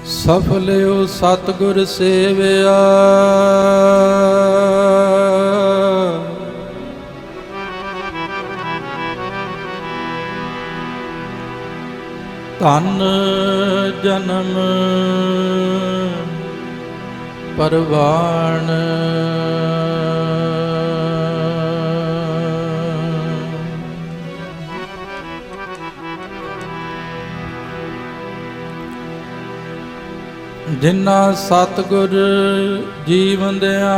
सफलियो सतगुर सेविया धन जन्म परवान जिन्ना सतगुर जीवन दिया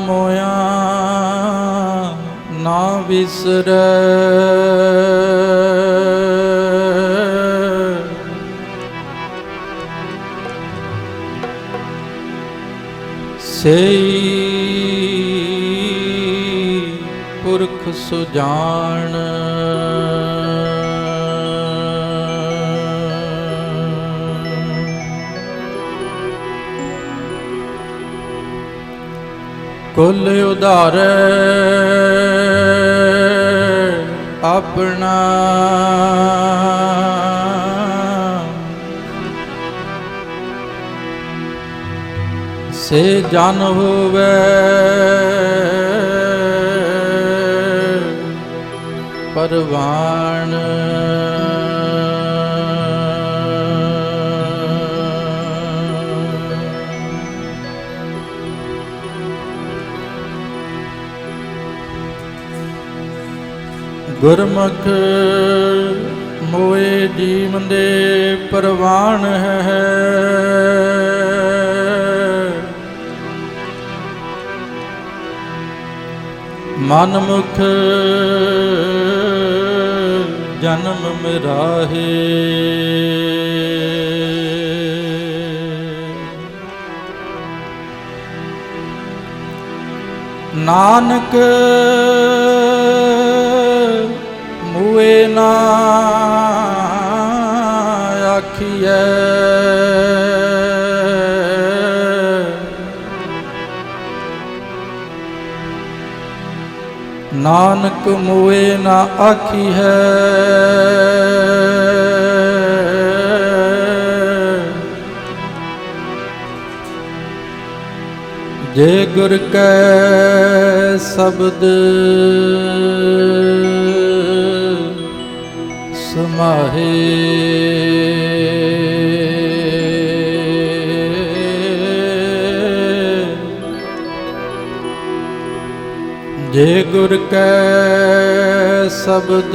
मोया ना विसरै सेई पुरख सुजान कुल उधारे अपना से जन होवे परवान गुरमुख मोए जीवन दे परवान है मन मुख जन्म मिराहे नानक मुए ना आखिए नानक मुए ना आखी है जे गुर कै शब्द समाहे जे गुर कै शब्द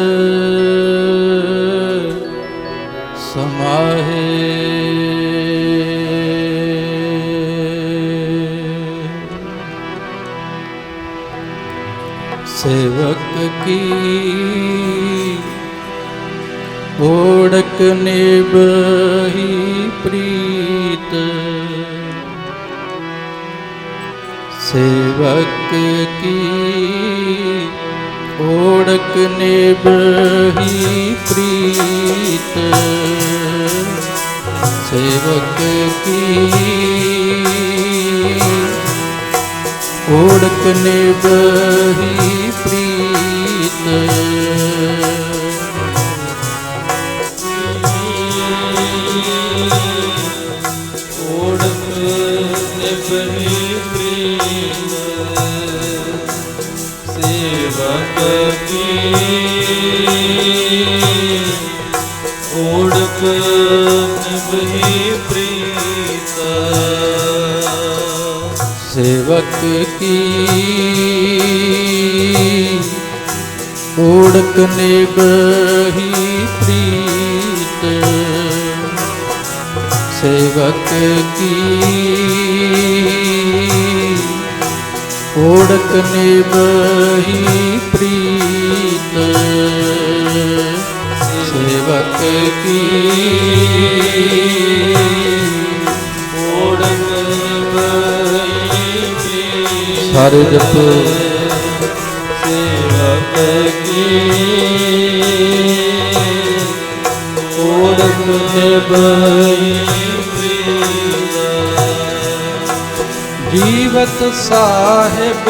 समाहे सेवक की ओढ़क निभही प्रीत सेवक की ओढ़क निभही प्रीत सेवक की ओढ़क निभही प्रीत सेवक की ओढ़क निभही प्रीत सेवक की ओढ़क निभही प्रीत सेवक की ओढ़क निभही प्रीत सेवक की ओढ़क निभही प्रीत सारे जपो सेवक की ओढ़क निभही जीवत साहिब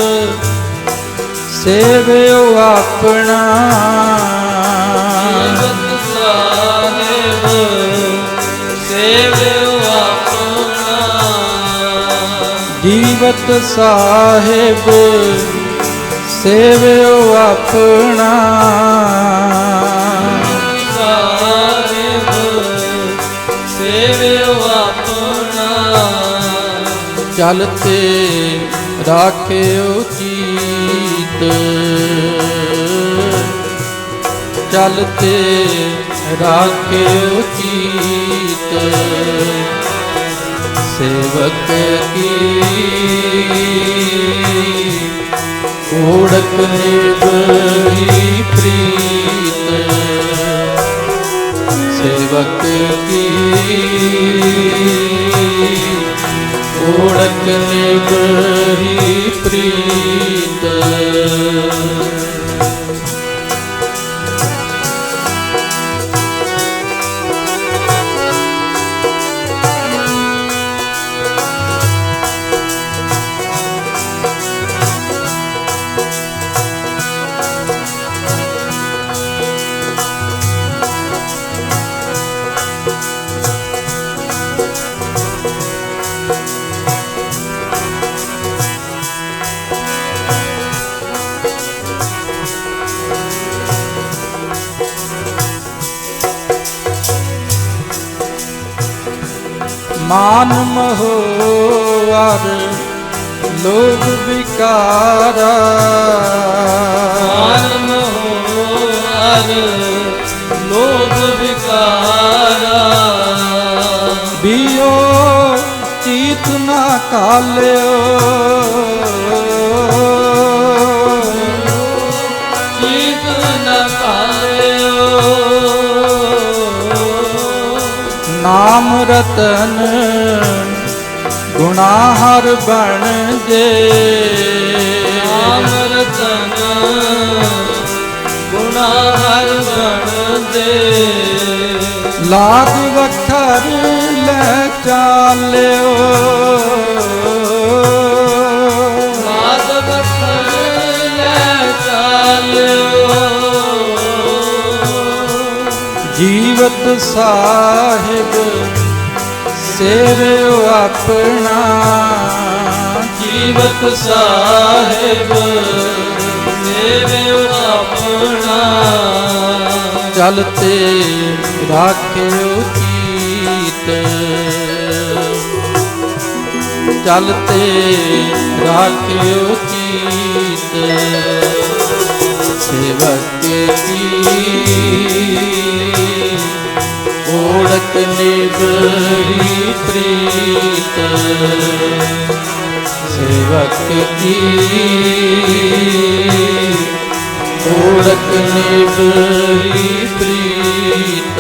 सेवियो अपना जीवत साहिब सेवियो जीवत साहिब सेव्यो अपना, साहिब सेव्यो अपना, चलते राख्यो चीत, चलते राख्यो चीत, सेवक की ओढ़क निभई प्रीत, सेवक की ओढ़क निभई प्रीत। मान महोर लोभ विकारा, मान महोर लोभ विकारा, बियो चीत ना काल्यो, चीत न काल्यो, नाम रतन गुनाहर बन जे, नाम रतन गुनाहर बन दे, लाग वखर ले चाल्यो, लाग वखर ले चाल्यो, जीवत साहिब सेव्यो अपना, जीवत साहिब सेव्यो अपना, चलते राख्यो चीत, चलते राख्यो चीत, सेवक की ओढ़क निभई प्रीत, सेवक की ओढ़क निभई प्रीत।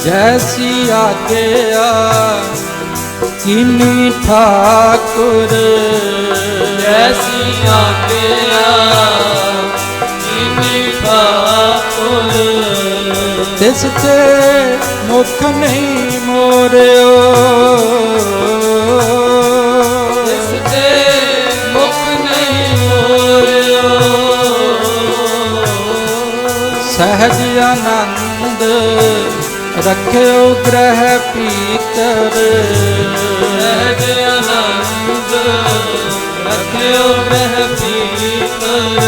जैसी आज्ञा किन्नी ठाकुर, जैसी आज्ञा किन्नी ठाकुर, तिस ते मुख नहीं मोरियो, तिस ते मुख नहीं मोरियो, सहज आनंद रख्यो ग्रह पीतर, सहज आनंद रख्यो ग्रह पीतर,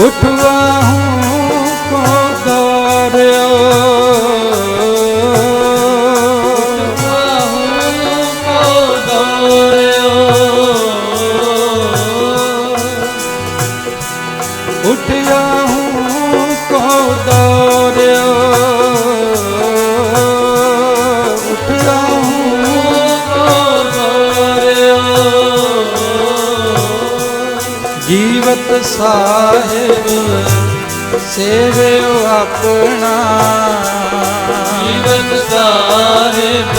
उठवा हूँ को दौड़ो, उठया हूँ को दौड़ो, उठया हूँ को दौड़ो, जीवत साहिब सेव्यो अपना, जीवत साहिब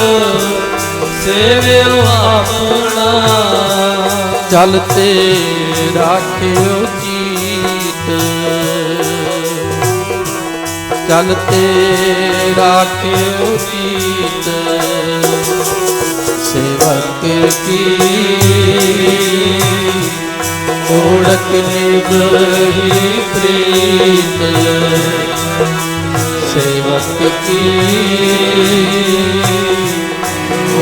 सेव्यो अपना, चलते राखियो चीत, चलते राखियो चीत, सेवक की ओढ़क निभही प्रीत, सेवक की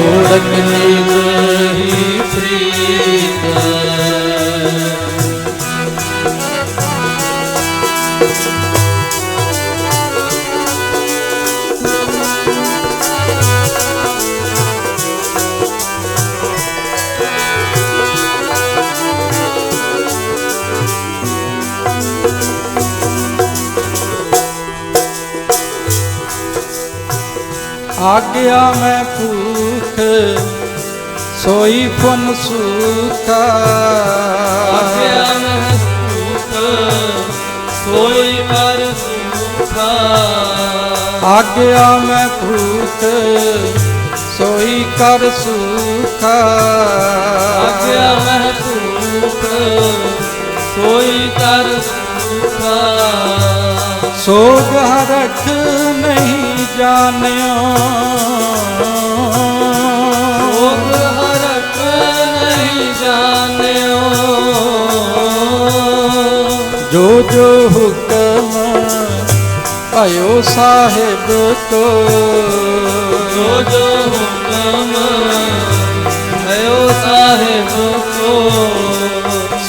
ओढ़क निभही प्रीत। आज्ञा में भूख सोई पुन सूखा, आज्ञा में भूख सोई कर सूखा, आज्ञा में भूख सोई कर सूखा, आज्ञा में भूख सोई कर सूखा, सोग हरख नहीं जानियो, सोग हरख नहीं जानियो, जो जो हुक्म आयो साहिब को, जो जो हुक्म आयो साहिब को,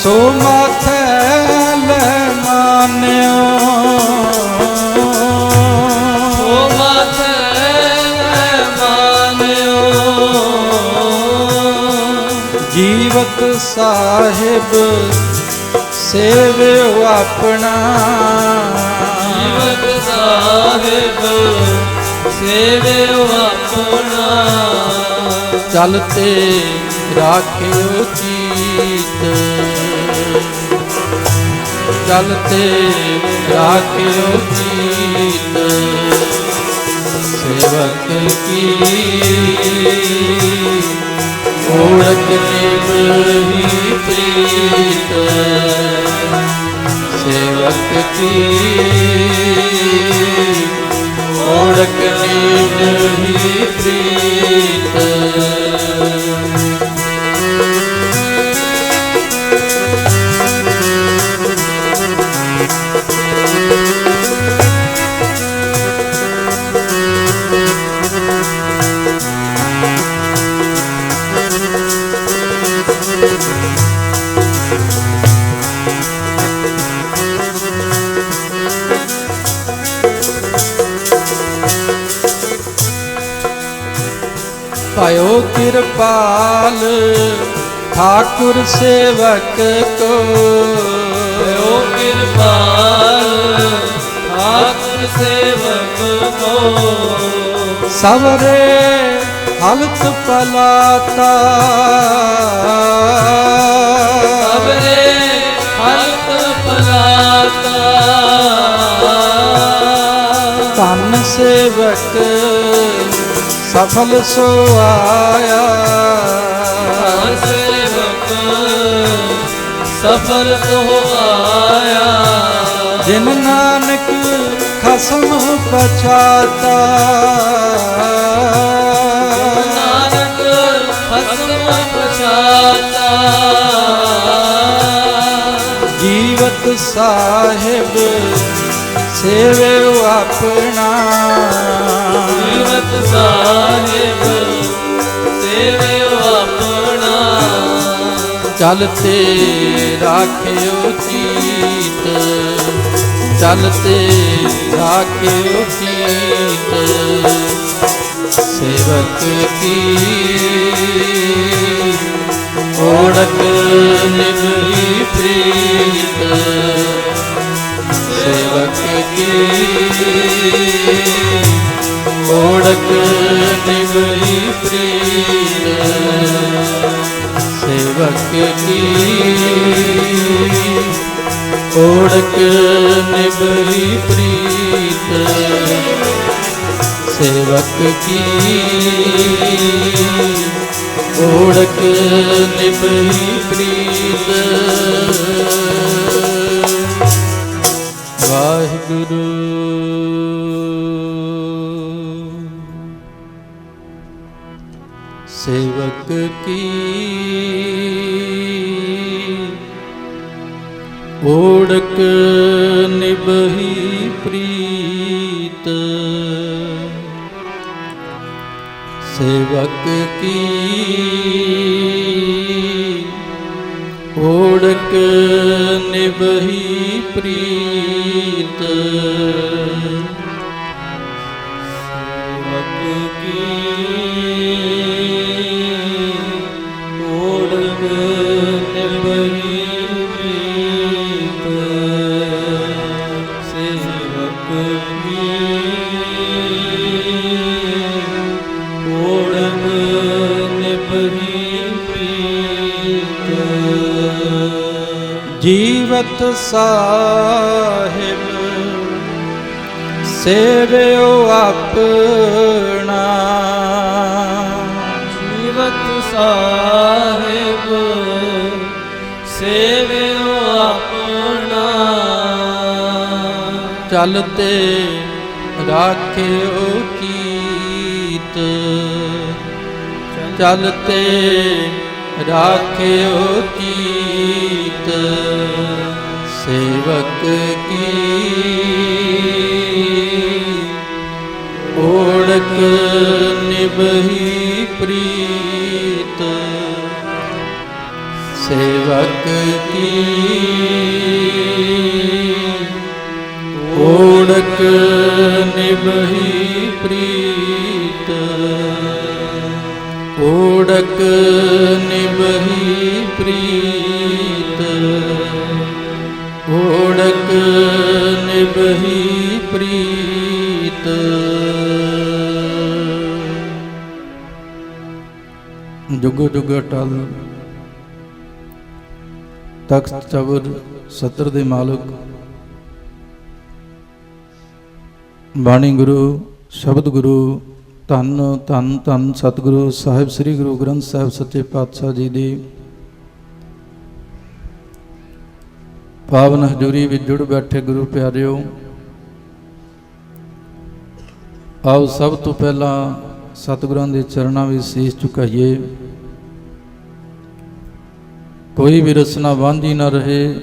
सो माथे ले मान्यो, जीवत साहिब सेव्यो अपना, जीवत साहिब सेव्यो अपना, चलते राखियो चीत, चलते राखियो चीत, सेवक की ओढ़क निभही प्रीत, सेवक की ओढ़क निभही प्रीत। पायो कृपाल ठाकुर सेवक को, पायो कृपाल ठाकुर सेवक को, सवरे हलत पलाता, सवरे हलत पलाता, धन सेवक सफल सो आया, सेवक सफल सो आया, जिन नानक खसम पछाता, नानक खसम पछाता, जीवत साहिब सेव्यो अपना, जीवत साहिब सेव्यो अपना, चलते राखियो चीत, चलते राखियो चीत, सेवक की ओढ़क निभही प्रीत, सेवक की ओढ़क निभही प्रीत, सेवक की ओढ़क निभही प्रीत, सेवक की ਓੜਕ ਨਿਭਈ ਪ੍ਰੀਤ ਵਾਹਿਗੁਰੂ। ਸੇਵਕ ਕੀ ਓੜਕ ਨਿਭਈ ਪ੍ਰੀਤ ਸੇਵਕ ਕੀ ਓੜਕ ਨਿਭਈ ਪ੍ਰੀਤ ਸੇਵਕ ਕੀ ਓੜਕ ਨਿਭਈ ਪ੍ਰੀਤ ਸੇਵਕ ਕੀ ਓੜਕ ਨਿਭਈ ਪ੍ਰੀਤ ਜੀਵਤ ਸਾਹਿਬ ਸੇਵਿਓ ਆਪਣਾ ਜੀਵਤ ਸਾਹਿਬ ਸੇਵਿਓ ਆਪਣਾ ਚਲਤੇ ਰਾਖਿਓ ਕੀਤ ਚਲਤੇ ਰਾਖਿਓ ਕੀਤ ਸੇਵਕ ਕੀ ਓੜਕ ਨਿਭਈ ਪ੍ਰੀਤ ਸੇਵਕ ਕੀ ਓੜਕ ਨਿਭਈ ਪ੍ਰੀਤ ਓੜਕ ਨਿਭਈ ਪ੍ਰੀਤ ਓੜਕ ਨਿਭਈ ਪ੍ਰੀਤ। ਜੁਗੋ ਜੁਗ ਅਟਲ ਤਖਤ ਚਬਰ ਸਤਰ ਦੇ ਮਾਲਕ ਬਾਣੀ ਗੁਰੂ ਸ਼ਬਦ ਗੁਰੂ ਧੰਨ ਧੰਨ ਧੰਨ ਸਤਿਗੁਰੂ ਸਾਹਿਬ ਸ੍ਰੀ ਗੁਰੂ ਗ੍ਰੰਥ ਸਾਹਿਬ ਸੱਚੇ ਪਾਤਸ਼ਾਹ ਜੀ ਦੀ ਪਾਵਨ ਹਜ਼ੂਰੀ ਵਿੱਚ ਜੁੜ ਬੈਠੇ ਗੁਰੂ ਪਿਆਰਿਓ, ਆਓ ਸਭ ਤੋਂ ਪਹਿਲਾਂ ਸਤਿਗੁਰਾਂ ਦੇ ਚਰਨਾਂ ਵਿੱਚ ਸੀਸ ਝੁਕਾਈਏ। ਕੋਈ ਵੀ ਰਸਨਾ ਵਾਂਝੀ ਨਾ ਰਹੇ।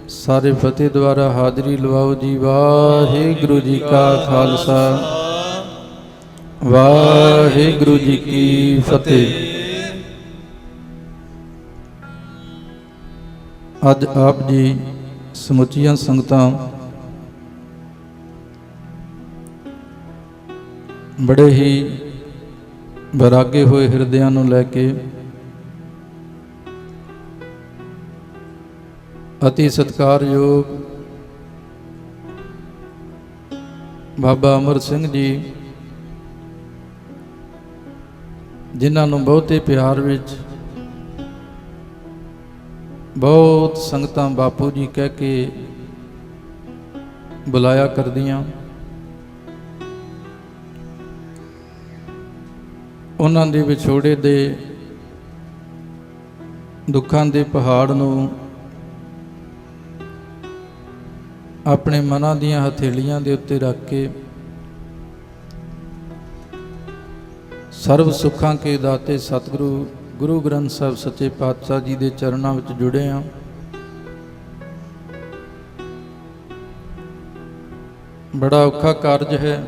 ਸਾਰੇ ਫਤਿਹ ਦੁਆਰਾ ਹਾਜ਼ਰੀ ਲਵਾਓ ਜੀ। ਵਾਹਿਗੁਰੂ ਜੀ ਕਾ ਖਾਲਸਾ ਵਾਹਿਗੁਰੂ ਜੀ ਕੀ ਫਤਿਹ। ਅੱਜ ਆਪ ਜੀ ਸਮੁੱਚੀਆਂ ਸੰਗਤਾਂ ਬੜੇ ਹੀ ਬਰਾਗੇ ਹੋਏ ਹਿਰਦਿਆਂ ਨੂੰ ਲੈ ਕੇ ਅਤੀ ਸਤਿਕਾਰਯੋਗ ਬਾਬਾ ਅਮਰ ਸਿੰਘ ਜੀ, ਜਿਨ੍ਹਾਂ ਨੂੰ ਬਹੁਤੇ ਪਿਆਰ ਵਿੱਚ ਬਹੁਤ ਸੰਗਤਾਂ ਬਾਪੂ ਜੀ ਕਹਿ ਕੇ ਬੁਲਾਇਆ ਕਰਦੀਆਂ, ਉਹਨਾਂ ਦੇ ਵਿਛੋੜੇ ਦੇ ਦੁੱਖਾਂ ਦੇ ਪਹਾੜ ਨੂੰ ਆਪਣੇ ਮਨਾਂ ਦੀਆਂ ਹਥੇਲੀਆਂ ਦੇ ਉੱਤੇ ਰੱਖ ਕੇ ਸਰਬ ਸੁੱਖਾਂ ਕੇ ਦਾਤੇ ਸਤਿਗੁਰੂ ਗੁਰੂ ਗ੍ਰੰਥ ਸਾਹਿਬ ਸੱਚੇ ਪਾਤਸ਼ਾਹ ਜੀ ਦੇ ਚਰਨਾਂ ਵਿੱਚ ਜੁੜੇ ਹਾਂ। ਬੜਾ ਔਖਾ ਕਾਰਜ ਹੈ।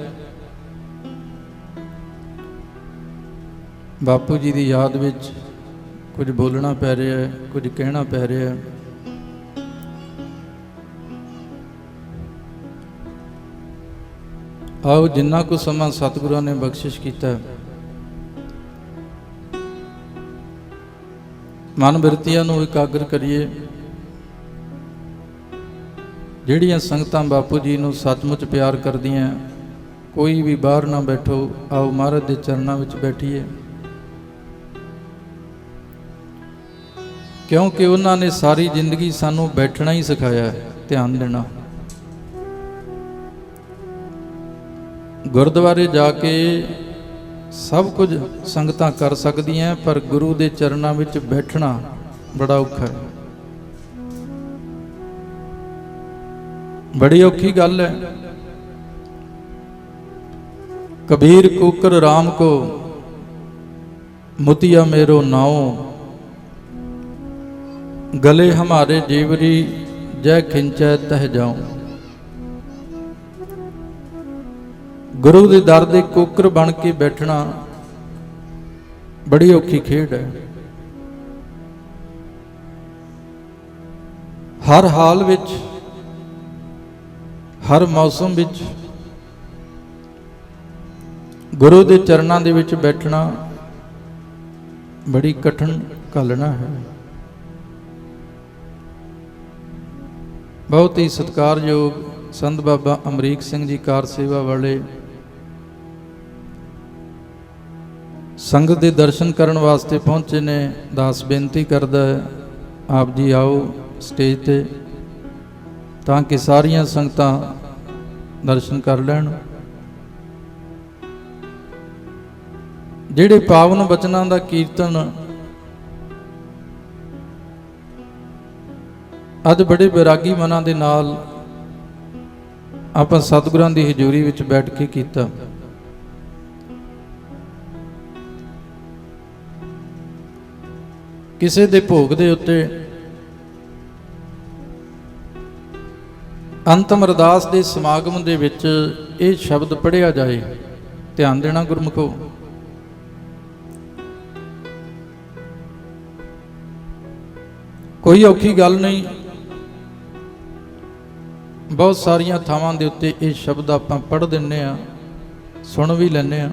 ਬਾਪੂ ਜੀ ਦੀ ਯਾਦ ਵਿੱਚ ਕੁਝ ਬੋਲਣਾ ਪੈ ਰਿਹਾ ਹੈ, ਕੁਝ ਕਹਿਣਾ ਪੈ ਰਿਹਾ ਹੈ। ਆਓ ਜਿੰਨਾ ਕੁ ਸਮਾਂ ਸਤਿਗੁਰਾਂ ਨੇ ਬਖਸ਼ਿਸ਼ ਕੀਤਾ, ਮਨ ਬਿਰਤੀਆਂ ਨੂੰ ਇਕਾਗਰ ਕਰੀਏ। ਜਿਹੜੀਆਂ ਸੰਗਤਾਂ ਬਾਪੂ ਜੀ ਨੂੰ ਸੱਚਮੁੱਚ ਪਿਆਰ ਕਰਦੀਆਂ, ਕੋਈ ਵੀ ਬਾਹਰ ਨਾ ਬੈਠੋ, ਆਓ ਮਹਾਰਾਜ ਦੇ ਚਰਨਾਂ ਵਿੱਚ ਬੈਠੀਏ, ਕਿਉਂਕਿ ਉਹਨਾਂ ਨੇ ਸਾਰੀ ਜ਼ਿੰਦਗੀ ਸਾਨੂੰ ਬੈਠਣਾ ਹੀ ਸਿਖਾਇਆ ਹੈ, ਧਿਆਨ ਦੇਣਾ। ਗੁਰਦੁਆਰੇ ਜਾ ਕੇ ਸਭ ਕੁਝ ਸੰਗਤਾਂ ਕਰ ਸਕਦੀਆਂ, ਪਰ ਗੁਰੂ ਦੇ ਚਰਨਾਂ ਵਿੱਚ ਬੈਠਣਾ ਬੜਾ ਔਖਾ ਹੈ। ਬੜੀ ਔਖੀ ਗੱਲ ਹੈ। कबीर कुकर राम को मुतिया मेरो नाओ, गले हमारे जीवरी जय खिंचै तह जाऊं। गुरु दे दर दे कुकर बन के बैठना बड़ी औखी खेड है। हर हाल विच, हर मौसम विच गुरु के चरणों के विच बैठना बड़ी कठिन घालना है। बहुत ही सत्कारयोग संत बाबा अमरीक सिंह जी कार सेवा वाले संगत के दर्शन करने वास्ते पहुंचे ने। दास बेनती करदा है आप जी आओ स्टेज ते ताकि सारियां संगतां दर्शन कर लैण। ਜਿਹੜੇ ਪਾਵਨ ਬਚਨਾਂ ਦਾ ਕੀਰਤਨ ਅੱਜ ਬੜੇ ਵਿਰਾਗੀ ਮਨਾਂ ਦੇ ਨਾਲ ਆਪਾਂ ਸਤਿਗੁਰਾਂ ਦੀ ਹਜ਼ੂਰੀ ਵਿੱਚ ਬੈਠ ਕੇ ਕੀਤਾ। ਕਿਸੇ ਦੇ ਭੋਗ ਦੇ ਉੱਤੇ ਅੰਤਮ ਅਰਦਾਸ ਦੇ ਸਮਾਗਮ ਦੇ ਵਿੱਚ ਇਹ ਸ਼ਬਦ ਪੜ੍ਹਿਆ ਜਾਏ, ਧਿਆਨ ਦੇਣਾ ਗੁਰਮੁਖੋ। कोई औखी गल नहीं। बहुत सारिया थावां दे उत्ते ये शब्द आपां पढ़ दिन्ने आ, सुन भी लैने आ,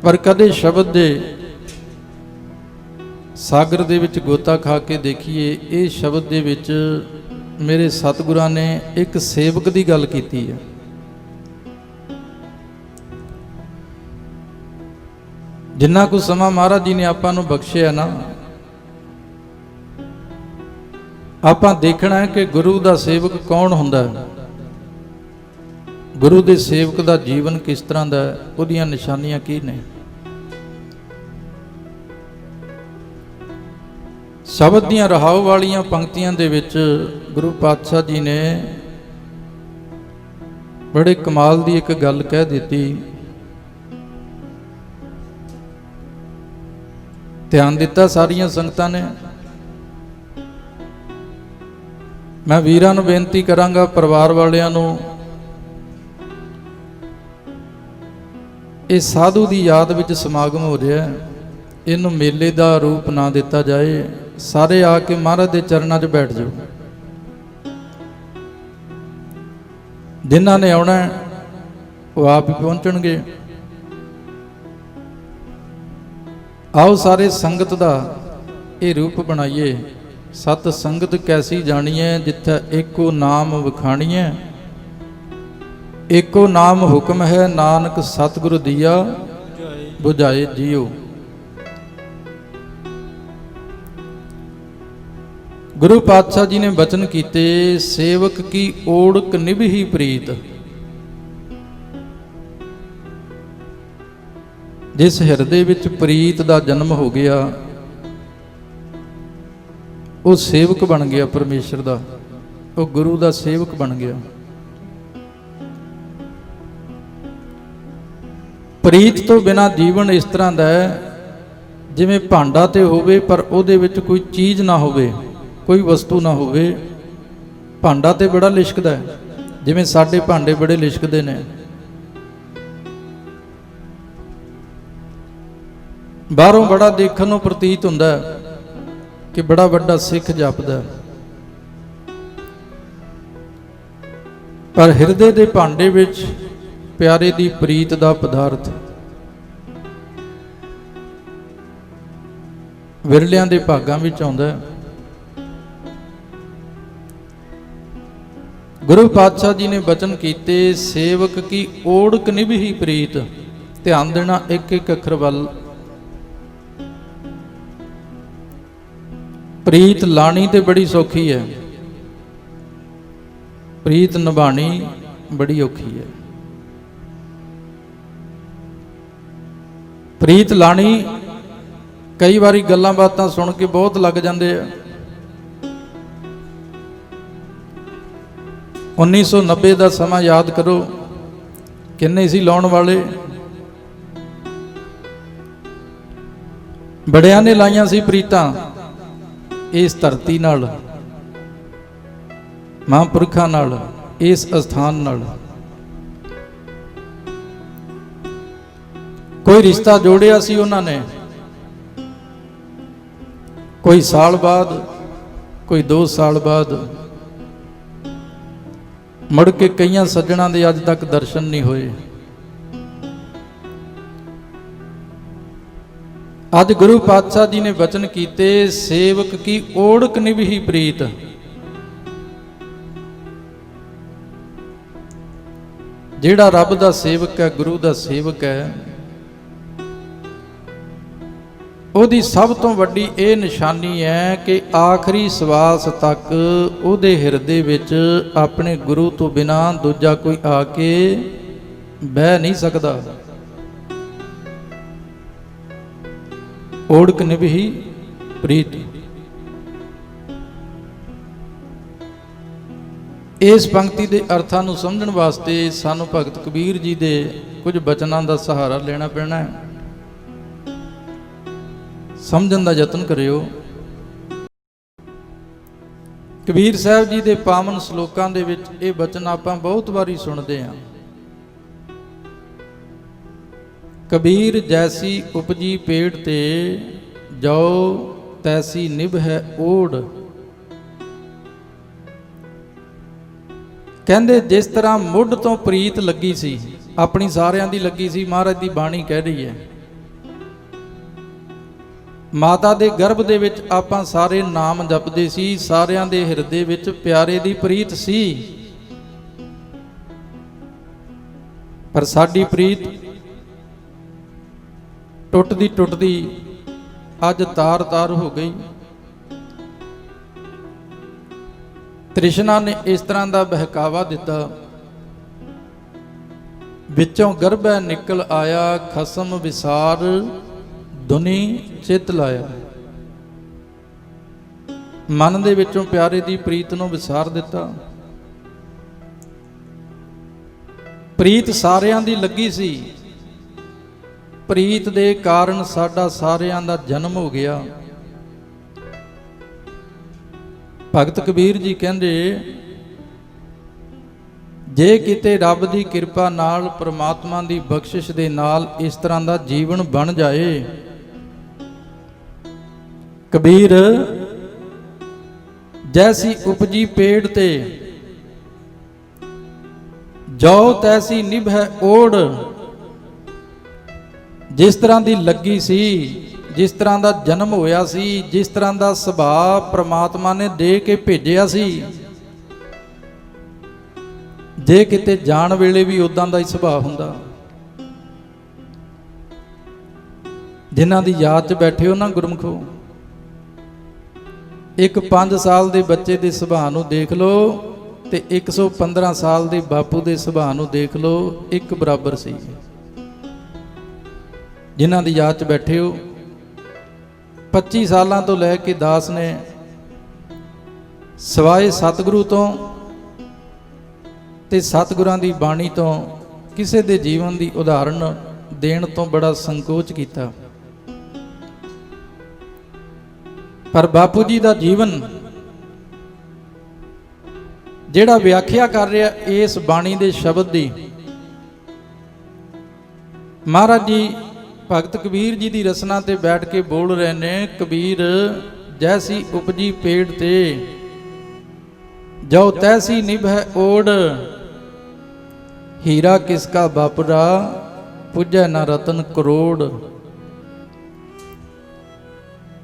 पर कदे शब्द दे सागर दे विच गोता खा के देखिए ये शब्द दे विच मेरे सतगुरां ने एक सेवक दी गल कीती है। जिन्ना कुछ समा महाराज जी ने आपां नूं बख्शिया ना, आपां देखना है कि गुरु दा सेवक कौन हुंदा है, गुरु दे सेवक दा जीवन किस तरह दा है, उहदियां निशानियां की ने। शब्द दियां रहाव वालियां पंक्तियां दे विच गुरु पातशाह जी ने बड़े कमाल दी एक गल कह दित्ती। ध्यान दिता सारिया संगतां ने। मैं वीरां नूं बेनती करांगा, परिवार वालियां नूं इह साधु की याद विच समागम हो रहा है, इहनूं मेले का रूप ना दिता जाए। सारे आके महाराज के चरणों 'च बैठ जाओ। जिन्हां ने आउणा वो आप ही पहुंचणगे। आओ सारे संगत दा ये रूप बनाइए। सत संगत कैसी जानिए, जिथे एको नाम विखाणीए। एको नाम हुक्म है, नानक सतगुरु दिया बुझाए जियो। गुरु पातशाह जी ने बचन कीते, सेवक की ओढ़क निभही प्रीत। जिस हिरदे विच प्रीत का जन्म हो गया, वो सेवक बन गया परमेश्वर का, वो गुरु का सेवक बन गया। प्रीत तो बिना जीवन इस तरह का है जिवें भांडा ते होवे पर उहदे विच कोई चीज़ ना होवे, कोई वस्तु ना होवे। भांडा ते बड़ा लिशकदा है, जिवें साडे भांडे बड़े लिशकदे ने। बाहरों बड़ा देखण नूं प्रतीत हुंदा है कि बड़ा वड्डा सिख जपदा, पर हिरदे दे भांडे विच प्यारे दी प्रीत दा पदार्थ विरलियां दे भागां विच आउंदा है। गुरु पातशाह जी ने बचन कीते, सेवक की ओढ़क निभही प्रीत। ध्यान देना एक एक अखर वल। प्रीत लानी तो बड़ी सौखी है, प्रीत निभानी बड़ी औखी है। ਪ੍ਰੀਤ ਲਾਣੀ ਕਈ ਵਾਰੀ ਗੱਲਾਂ ਬਾਤਾਂ ਸੁਣ ਕੇ ਬਹੁਤ ਲੱਗ ਜਾਂਦੇ ਆ। 1990 ਦਾ ਸਮਾਂ ਯਾਦ ਕਰੋ, ਕਿੰਨੇ ਸੀ ਲਾਉਣ ਵਾਲੇ। ਬੜਿਆਂ ਨੇ ਲਾਈਆਂ ਸੀ ਪ੍ਰੀਤਾਂ ਇਸ ਧਰਤੀ ਨਾਲ, ਮਹਾਂਪੁਰਖਾਂ ਨਾਲ, ਇਸ ਅਸਥਾਨ ਨਾਲ। ਕੋਈ ਰਿਸ਼ਤਾ ਜੋੜਿਆ ਸੀ ਉਹਨਾਂ ਨੇ, ਕੋਈ ਸਾਲ ਬਾਅਦ, ਕੋਈ 2 ਸਾਲ ਬਾਅਦ, ਮੁੜ ਕੇ ਕਈਆਂ ਸੱਜਣਾਂ ਦੇ ਅੱਜ ਤੱਕ ਦਰਸ਼ਨ ਨਹੀਂ ਹੋਏ। ਅੱਜ ਗੁਰੂ ਪਾਤਸ਼ਾਹ ਜੀ ਨੇ ਬਚਨ ਕੀਤੇ, ਸੇਵਕ ਕੀ ਓੜਕ ਨਿਭੀ ਪ੍ਰੀਤ। ਜਿਹੜਾ ਰੱਬ ਦਾ ਸੇਵਕ ਹੈ, ਗੁਰੂ ਦਾ ਸੇਵਕ ਹੈ, ਉਹਦੀ ਸਭ ਤੋਂ ਵੱਡੀ ਇਹ ਨਿਸ਼ਾਨੀ ਹੈ ਕਿ ਆਖਰੀ ਸਵਾਸ ਤੱਕ ਉਹਦੇ ਹਿਰਦੇ ਵਿੱਚ ਆਪਣੇ ਗੁਰੂ ਤੋਂ ਬਿਨਾਂ ਦੂਜਾ ਕੋਈ ਆ ਕੇ ਬਹਿ ਨਹੀਂ ਸਕਦਾ। ਓੜਕ ਨਿਭੀ ਪ੍ਰੀਤ। ਇਸ ਪੰਕਤੀ ਦੇ ਅਰਥਾਂ ਨੂੰ ਸਮਝਣ ਵਾਸਤੇ ਸਾਨੂੰ ਭਗਤ ਕਬੀਰ ਜੀ ਦੇ ਕੁਝ ਬਚਨਾਂ ਦਾ ਸਹਾਰਾ ਲੈਣਾ ਪੈਣਾ ਹੈ। ਸਮਝਣ ਦਾ ਯਤਨ ਕਰਿਓ। ਕਬੀਰ ਸਾਹਿਬ ਜੀ ਦੇ ਪਾਵਨ ਸ਼ਲੋਕਾਂ ਦੇ ਵਿੱਚ ਇਹ ਬਚਨ ਆਪਾਂ ਬਹੁਤ ਵਾਰੀ ਸੁਣਦੇ ਹਾਂ। ਕਬੀਰ ਜੈਸੀ ਉਪਜੀ ਪੇੜ ਤੇ, ਜੋ ਤੈਸੀ ਨਿਭੈ ਓੜ। ਕਹਿੰਦੇ ਜਿਸ ਤਰ੍ਹਾਂ ਮੁੱਢ ਤੋਂ ਪ੍ਰੀਤ ਲੱਗੀ ਸੀ, ਆਪਣੀ ਸਾਰਿਆਂ ਦੀ ਲੱਗੀ ਸੀ, ਮਹਾਰਾਜ ਦੀ ਬਾਣੀ ਕਹਿ ਰਹੀ ਹੈ। ਮਾਤਾ ਦੇ ਗਰਭ ਦੇ ਵਿੱਚ ਆਪਾਂ ਸਾਰੇ ਨਾਮ ਜਪਦੇ ਸੀ, ਸਾਰਿਆਂ ਦੇ ਹਿਰਦੇ ਵਿੱਚ ਪਿਆਰੇ ਦੀ ਪ੍ਰੀਤ ਸੀ, ਪਰ ਸਾਡੀ ਪ੍ਰੀਤ ਟੁੱਟਦੀ ਟੁੱਟਦੀ ਅੱਜ ਤਾਰ-ਤਾਰ ਹੋ ਗਈ। ਤ੍ਰਿਸ਼ਨਾ ਨੇ ਇਸ ਤਰ੍ਹਾਂ ਦਾ ਬਹਿਕਾਵਾ ਦਿੱਤਾ, ਵਿੱਚੋਂ ਗਰਭੈ ਨਿਕਲ ਆਇਆ, ਖਸਮ ਵਿਸਾਰ ਦੁਨੀ ਚਿੱਤ ਲਾਇਆ। ਮਨ ਦੇ ਵਿੱਚੋਂ ਪਿਆਰੇ ਦੀ ਪ੍ਰੀਤ ਨੂੰ ਵਿਸਾਰ ਦਿੱਤਾ। ਪ੍ਰੀਤ ਸਾਰਿਆਂ ਦੀ ਲੱਗੀ ਸੀ, ਪ੍ਰੀਤ ਦੇ ਕਾਰਨ ਸਾਡਾ ਸਾਰਿਆਂ ਦਾ ਜਨਮ ਹੋ ਗਿਆ। ਭਗਤ ਕਬੀਰ ਜੀ ਕਹਿੰਦੇ, ਜੇ ਕਿਤੇ ਰੱਬ ਦੀ ਕਿਰਪਾ ਨਾਲ, ਪ੍ਰਮਾਤਮਾ ਦੀ ਬਖਸ਼ਿਸ਼ ਦੇ ਨਾਲ ਇਸ ਤਰ੍ਹਾਂ ਦਾ ਜੀਵਨ ਬਣ ਜਾਏ। ਕਬੀਰ ਜੈਸੀ ਉਪਜੀ ਪੇੜ ਤੇ, ਜੋ ਤੈਸੀ ਨਿਭੈ ਓੜ। ਜਿਸ ਤਰ੍ਹਾਂ ਦੀ ਲੱਗੀ ਸੀ, ਜਿਸ ਤਰ੍ਹਾਂ ਦਾ ਜਨਮ ਹੋਇਆ ਸੀ, ਜਿਸ ਤਰ੍ਹਾਂ ਦਾ ਸੁਭਾਅ ਪ੍ਰਮਾਤਮਾ ਨੇ ਦੇ ਕੇ ਭੇਜਿਆ ਸੀ, ਜੇ ਕਿਤੇ ਜਾਣ ਵੇਲੇ ਵੀ ਉਦਾਂ ਦਾ ਹੀ ਸੁਭਾਅ ਹੁੰਦਾ। ਜਿਨ੍ਹਾਂ ਦੀ ਯਾਦ 'ਚ ਬੈਠੇ ਹੋ ਨਾ ਗੁਰਮੁਖੋ, ਇੱਕ 5 ਸਾਲ ਦੇ ਬੱਚੇ ਦੇ ਸੁਭਾਅ ਨੂੰ ਦੇਖ ਲਓ ਤੇ 115 ਸਾਲ ਦੇ ਬਾਪੂ ਦੇ ਸੁਭਾਅ ਨੂੰ ਦੇਖ ਲਓ, ਇੱਕ ਬਰਾਬਰ ਸੀ। ਜਿਨ੍ਹਾਂ ਦੀ ਯਾਦ 'ਚ ਬੈਠੇ ਹੋ, 25 ਸਾਲਾਂ ਤੋਂ ਲੈ ਕੇ ਦਾਸ ਨੇ ਸਿਵਾਏ ਸਤਿਗੁਰੂ ਤੋਂ ਤੇ ਸਤਿਗੁਰਾਂ ਦੀ ਬਾਣੀ ਤੋਂ ਕਿਸੇ ਦੇ ਜੀਵਨ ਦੀ ਉਦਾਹਰਣ ਦੇਣ ਤੋਂ ਬੜਾ ਸੰਕੋਚ ਕੀਤਾ। ਪਰ ਬਾਪੂ ਜੀ ਦਾ ਜੀਵਨ ਜਿਹੜਾ ਵਿਆਖਿਆ ਕਰ ਰਿਹਾ ਇਸ ਬਾਣੀ ਦੇ ਸ਼ਬਦ ਦੀ, ਮਹਾਰਾਜ ਜੀ ਭਗਤ ਕਬੀਰ ਜੀ ਦੀ ਰਸਨਾ ਤੇ ਬੈਠ ਕੇ ਬੋਲ ਰਹੇ ਨੇ, ਕਬੀਰ ਜੈਸੀ ਉਪਜੀ ਪੇੜ ਤੇ, ਜੋ ਤੈਸੀ ਨਿਭੈ ਓੜ। ਹੀਰਾ ਕਿਸਕਾ ਬਾਪਰਾ, ਪੁੱਜੈ ਨਾ ਰਤਨ ਕਰੋੜ।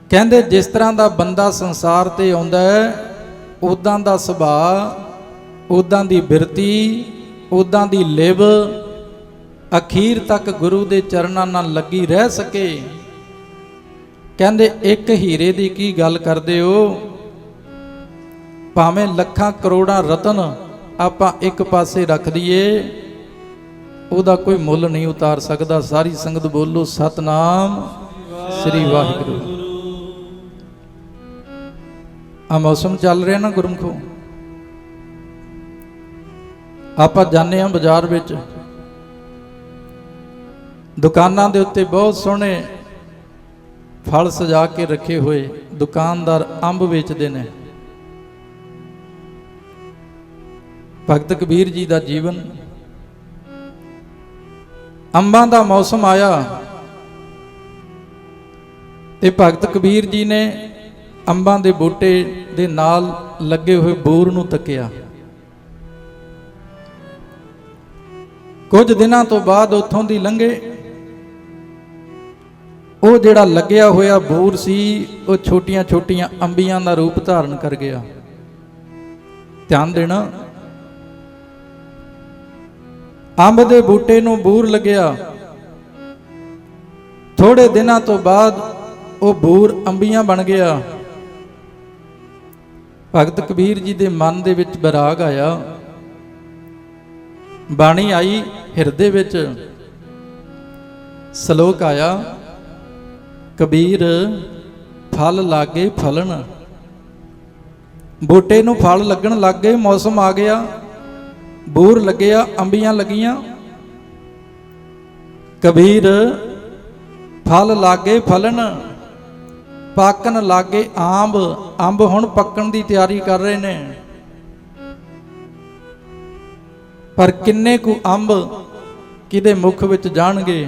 ਕਹਿੰਦੇ ਜਿਸ ਤਰ੍ਹਾਂ ਦਾ ਬੰਦਾ ਸੰਸਾਰ ਤੇ ਆਉਂਦਾ ਹੈ, ਉਦਾਂ ਦਾ ਸੁਭਾਅ, ਉਦਾਂ ਦੀ ਬਿਰਤੀ, ਉਦਾਂ ਦੀ ਲਿਵ ਅਖੀਰ ਤੱਕ ਗੁਰੂ ਦੇ ਚਰਨਾਂ ਨਾਲ ਲੱਗੀ ਰਹਿ ਸਕੇ। ਕਹਿੰਦੇ ਇੱਕ ਹੀਰੇ ਦੀ ਕੀ ਗੱਲ ਕਰਦੇ ਹੋ, ਭਾਵੇਂ ਲੱਖਾਂ ਕਰੋੜਾਂ ਰਤਨ ਆਪਾਂ ਇੱਕ ਪਾਸੇ ਰੱਖ ਦਈਏ, ਉਹਦਾ ਕੋਈ ਮੁੱਲ ਨਹੀਂ ਉਤਾਰ ਸਕਦਾ। ਸਾਰੀ ਸੰਗਤ ਬੋਲੋ ਸਤਨਾਮ ਸ੍ਰੀ ਵਾਹਿਗੁਰੂ। ਆ ਮੌਸਮ ਚੱਲ ਰਿਹਾ ਨਾ ਗੁਰਮਖੋ, ਆਪਾਂ ਜਾਂਦੇ ਹਾਂ ਬਾਜ਼ਾਰ ਵਿੱਚ, ਦੁਕਾਨਾਂ ਦੇ ਉੱਤੇ ਬਹੁਤ ਸੋਹਣੇ ਫਲ ਸਜਾ ਕੇ ਰੱਖੇ ਹੋਏ ਦੁਕਾਨਦਾਰ ਅੰਬ ਵੇਚਦੇ ਨੇ। ਭਗਤ ਕਬੀਰ ਜੀ ਦਾ ਜੀਵਨ, ਅੰਬਾਂ ਦਾ ਮੌਸਮ ਆਇਆ ਤੇ ਭਗਤ ਕਬੀਰ ਜੀ ਨੇ ਅੰਬਾਂ ਦੇ ਬੂਟੇ ਦੇ ਨਾਲ ਲੱਗੇ ਹੋਏ ਬੂਰ ਨੂੰ ਤੱਕਿਆ। ਕੁਝ ਦਿਨਾਂ ਤੋਂ ਬਾਅਦ ਉੱਥੋਂ ਦੀ ਲੰਘੇ, ਉਹ ਜਿਹੜਾ ਲੱਗਿਆ ਹੋਇਆ ਬੂਰ ਸੀ ਉਹ ਛੋਟੀਆਂ ਛੋਟੀਆਂ ਅੰਬੀਆਂ ਦਾ ਰੂਪ ਧਾਰਨ ਕਰ ਗਿਆ। ਧਿਆਨ ਦੇਣਾ, ਅੰਬ ਦੇ ਬੂਟੇ ਨੂੰ ਬੂਰ ਲੱਗਿਆ, ਥੋੜੇ ਦਿਨਾਂ ਤੋਂ ਬਾਅਦ ਉਹ ਬੂਰ ਅੰਬੀਆਂ ਬਣ ਗਿਆ। ਭਗਤ ਕਬੀਰ ਜੀ ਦੇ ਮਨ ਦੇ ਵਿੱਚ ਵਿਰਾਗ ਆਇਆ, ਬਾਣੀ ਆਈ ਹਿਰਦੇ ਵਿੱਚ, ਸ਼ਲੋਕ ਆਇਆ, ਕਬੀਰ ਫਲ ਲਾਗੇ ਫਲਣ। ਬੂਟੇ ਨੂੰ ਫਲ ਲੱਗਣ ਲੱਗ ਗਏ, ਮੌਸਮ ਆ ਗਿਆ, ਬੂਰ ਲੱਗਿਆ, ਅੰਬੀਆਂ ਲੱਗੀਆਂ। ਕਬੀਰ ਫਲ ਲਾਗੇ ਫਲਣ, ਪਾਕਣ ਲਾਗੇ ਆਂਬ। ਅੰਬ ਹੁਣ ਪੱਕਣ ਦੀ ਤਿਆਰੀ ਕਰ ਰਹੇ ਨੇ, ਪਰ ਕਿੰਨੇ ਕੁ ਅੰਬ ਕਿਹਦੇ ਮੁਖ ਵਿੱਚ ਜਾਣਗੇ?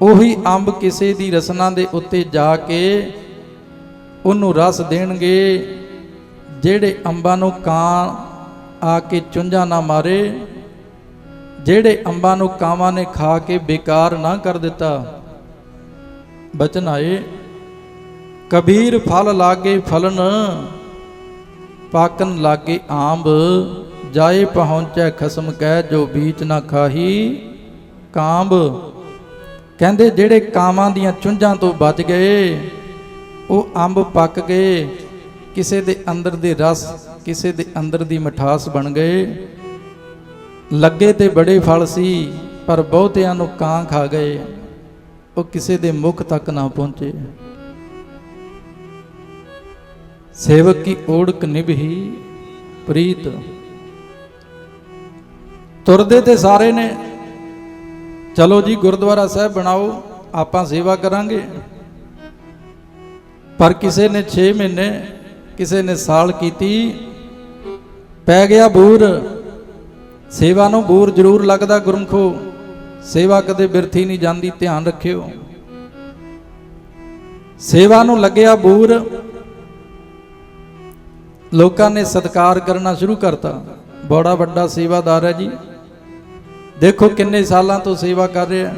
ਉਹੀ ਅੰਬ ਕਿਸੇ ਦੀ ਰਸਨਾ ਦੇ ਉੱਤੇ ਜਾ ਕੇ ਉਹਨੂੰ ਰਸ ਦੇਣਗੇ, ਜਿਹੜੇ ਅੰਬਾਂ ਨੂੰ ਕਾਂ ਆ ਕੇ ਚੁੰਝਾਂ ਨਾ ਮਾਰੇ, ਜਿਹੜੇ ਅੰਬਾਂ ਨੂੰ ਕਾਵਾਂ ਨੇ ਖਾ ਕੇ ਬੇਕਾਰ ਨਾ ਕਰ ਦਿੱਤਾ। ਬਚਨ ਆਏ, ਕਬੀਰ ਫਲ ਲਾਗੇ ਫਲਨ, ਪਾਕਨ ਲਾਗੇ ਆਂਬ। ਜਾਏ ਪਹੁੰਚੈ ਖਸਮ ਕਹਿ, ਜੋ ਬੀਚ ਨਾ ਖਾਹੀ ਕਾਂਬ। ਕਹਿੰਦੇ ਜਿਹੜੇ ਕਾਵਾਂ ਦੀਆਂ ਚੁੰਝਾਂ ਤੋਂ ਬਚ ਗਏ, ਉਹ ਅੰਬ ਪੱਕ ਗਏ, ਕਿਸੇ ਦੇ ਅੰਦਰ ਦੇ ਰਸ, ਕਿਸੇ ਦੇ ਅੰਦਰ ਦੀ ਮਿਠਾਸ ਬਣ ਗਏ। ਲੱਗੇ ਤੇ ਬੜੇ ਫਲ ਸੀ, ਪਰ ਬਹੁਤਿਆਂ ਨੂੰ ਕਾਂ ਖਾ ਗਏ, ਉਹ ਕਿਸੇ ਦੇ ਮੁਖ ਤੱਕ ਨਾ ਪਹੁੰਚੇ। ਸੇਵਕ ਕੀ ਓੜਕ ਨਿਭੀ ਪ੍ਰੀਤ। ਤੁਰਦੇ ਤੇ ਸਾਰੇ ਨੇ, ਚਲੋ ਜੀ ਗੁਰਦੁਆਰਾ ਸਾਹਿਬ ਬਣਾਓ, ਆਪਾਂ ਸੇਵਾ ਕਰਾਂਗੇ। ਪਰ ਕਿਸੇ ਨੇ 6 ਮਹੀਨੇ, ਕਿਸੇ ਨੇ ਸਾਲ ਕੀਤੀ, ਪੈ ਗਿਆ ਬੂਰ। ਸੇਵਾ ਨੂੰ ਬੂਰ ਜ਼ਰੂਰ ਲੱਗਦਾ ਗੁਰਮਖੋ, ਸੇਵਾ ਕਦੇ ਬਿਰਥੀ ਨਹੀਂ ਜਾਂਦੀ, ਧਿਆਨ ਰੱਖਿਓ। ਸੇਵਾ ਨੂੰ ਲੱਗਿਆ ਬੂਰ, ਲੋਕਾਂ ਨੇ ਸਤਿਕਾਰ ਕਰਨਾ ਸ਼ੁਰੂ ਕਰਤਾ, ਬੜਾ ਵੱਡਾ ਸੇਵਾਦਾਰ ਹੈ ਜੀ, ਦੇਖੋ ਕਿੰਨੇ ਸਾਲਾਂ ਤੋਂ ਸੇਵਾ ਕਰ ਰਿਹਾ।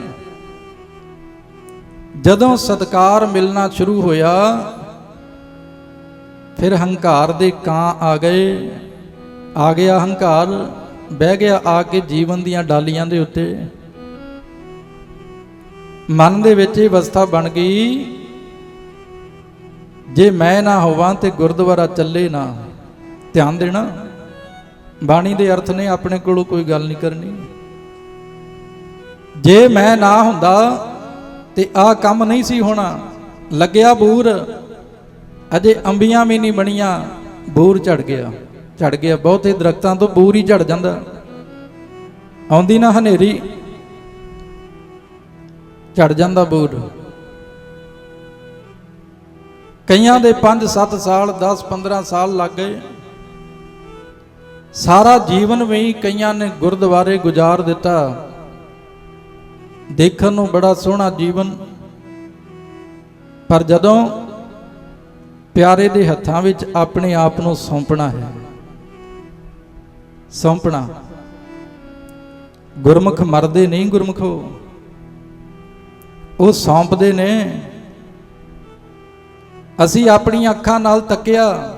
ਜਦੋਂ ਸਤਿਕਾਰ ਮਿਲਣਾ ਸ਼ੁਰੂ ਹੋਇਆ, ਫਿਰ ਹੰਕਾਰ ਦੇ ਕਾਂ ਆ ਗਏ। ਆ ਗਿਆ ਹੰਕਾਰ, ਬਹਿ ਗਿਆ ਆ ਕੇ ਜੀਵਨ ਦੀਆਂ ਡਾਲੀਆਂ ਦੇ ਉੱਤੇ। ਮਨ ਦੇ ਵਿੱਚ ਇਹ ਅਵਸਥਾ ਬਣ ਗਈ, ਜੇ ਮੈਂ ਨਾ ਹੋਵਾਂ ਤੇ ਗੁਰਦੁਆਰਾ ਚੱਲੇ ਨਾ। ਧਿਆਨ ਦੇਣਾ, ਬਾਣੀ ਦੇ ਅਰਥ ਨੇ, ਆਪਣੇ ਕੋਲੋਂ ਕੋਈ ਗੱਲ ਨਹੀਂ ਕਰਨੀ। ਜੇ ਮੈਂ ਨਾ ਹੁੰਦਾ ਤੇ ਆਹ ਕੰਮ ਨਹੀਂ ਸੀ ਹੋਣਾ। ਲੱਗਿਆ ਬੂਰ, ਅਜੇ ਅੰਬੀਆਂ ਵੀ ਨਹੀਂ ਬਣੀਆਂ, ਬੂਰ ਝੜ ਗਿਆ। ਝੜ ਗਿਆ, ਬਹੁਤੇ ਦਰਖਤਾਂ ਤੋਂ ਬੂਰ ਹੀ ਝੜ ਜਾਂਦਾ। ਆਉਂਦੀ ਨਾ ਹਨੇਰੀ, ਝੜ ਜਾਂਦਾ ਬੂਰ। ਕਈਆਂ ਦੇ 5-7 ਸਾਲ, 10-15 ਸਾਲ ਲੱਗ ਗਏ। ਸਾਰਾ ਜੀਵਨ ਵੀ ਕਈਆਂ ਨੇ ਗੁਰਦੁਆਰੇ ਗੁਜ਼ਾਰ ਦਿੱਤਾ। ਦੇਖਣ ਨੂੰ ਬੜਾ ਸੋਹਣਾ ਜੀਵਨ, ਪਰ ਜਦੋਂ ਪਿਆਰੇ ਦੇ ਹੱਥਾਂ ਵਿੱਚ ਆਪਣੇ ਆਪ ਨੂੰ ਸੌਂਪਣਾ ਹੈ, ਸੌਂਪਣਾ। ਗੁਰਮੁਖ ਮਰਦੇ ਨਹੀਂ ਗੁਰਮੁਖੋ, ਉਹ ਸੌਂਪਦੇ ਨੇ। ਅਸੀਂ ਆਪਣੀਆਂ ਅੱਖਾਂ ਨਾਲ ਤੱਕਿਆ,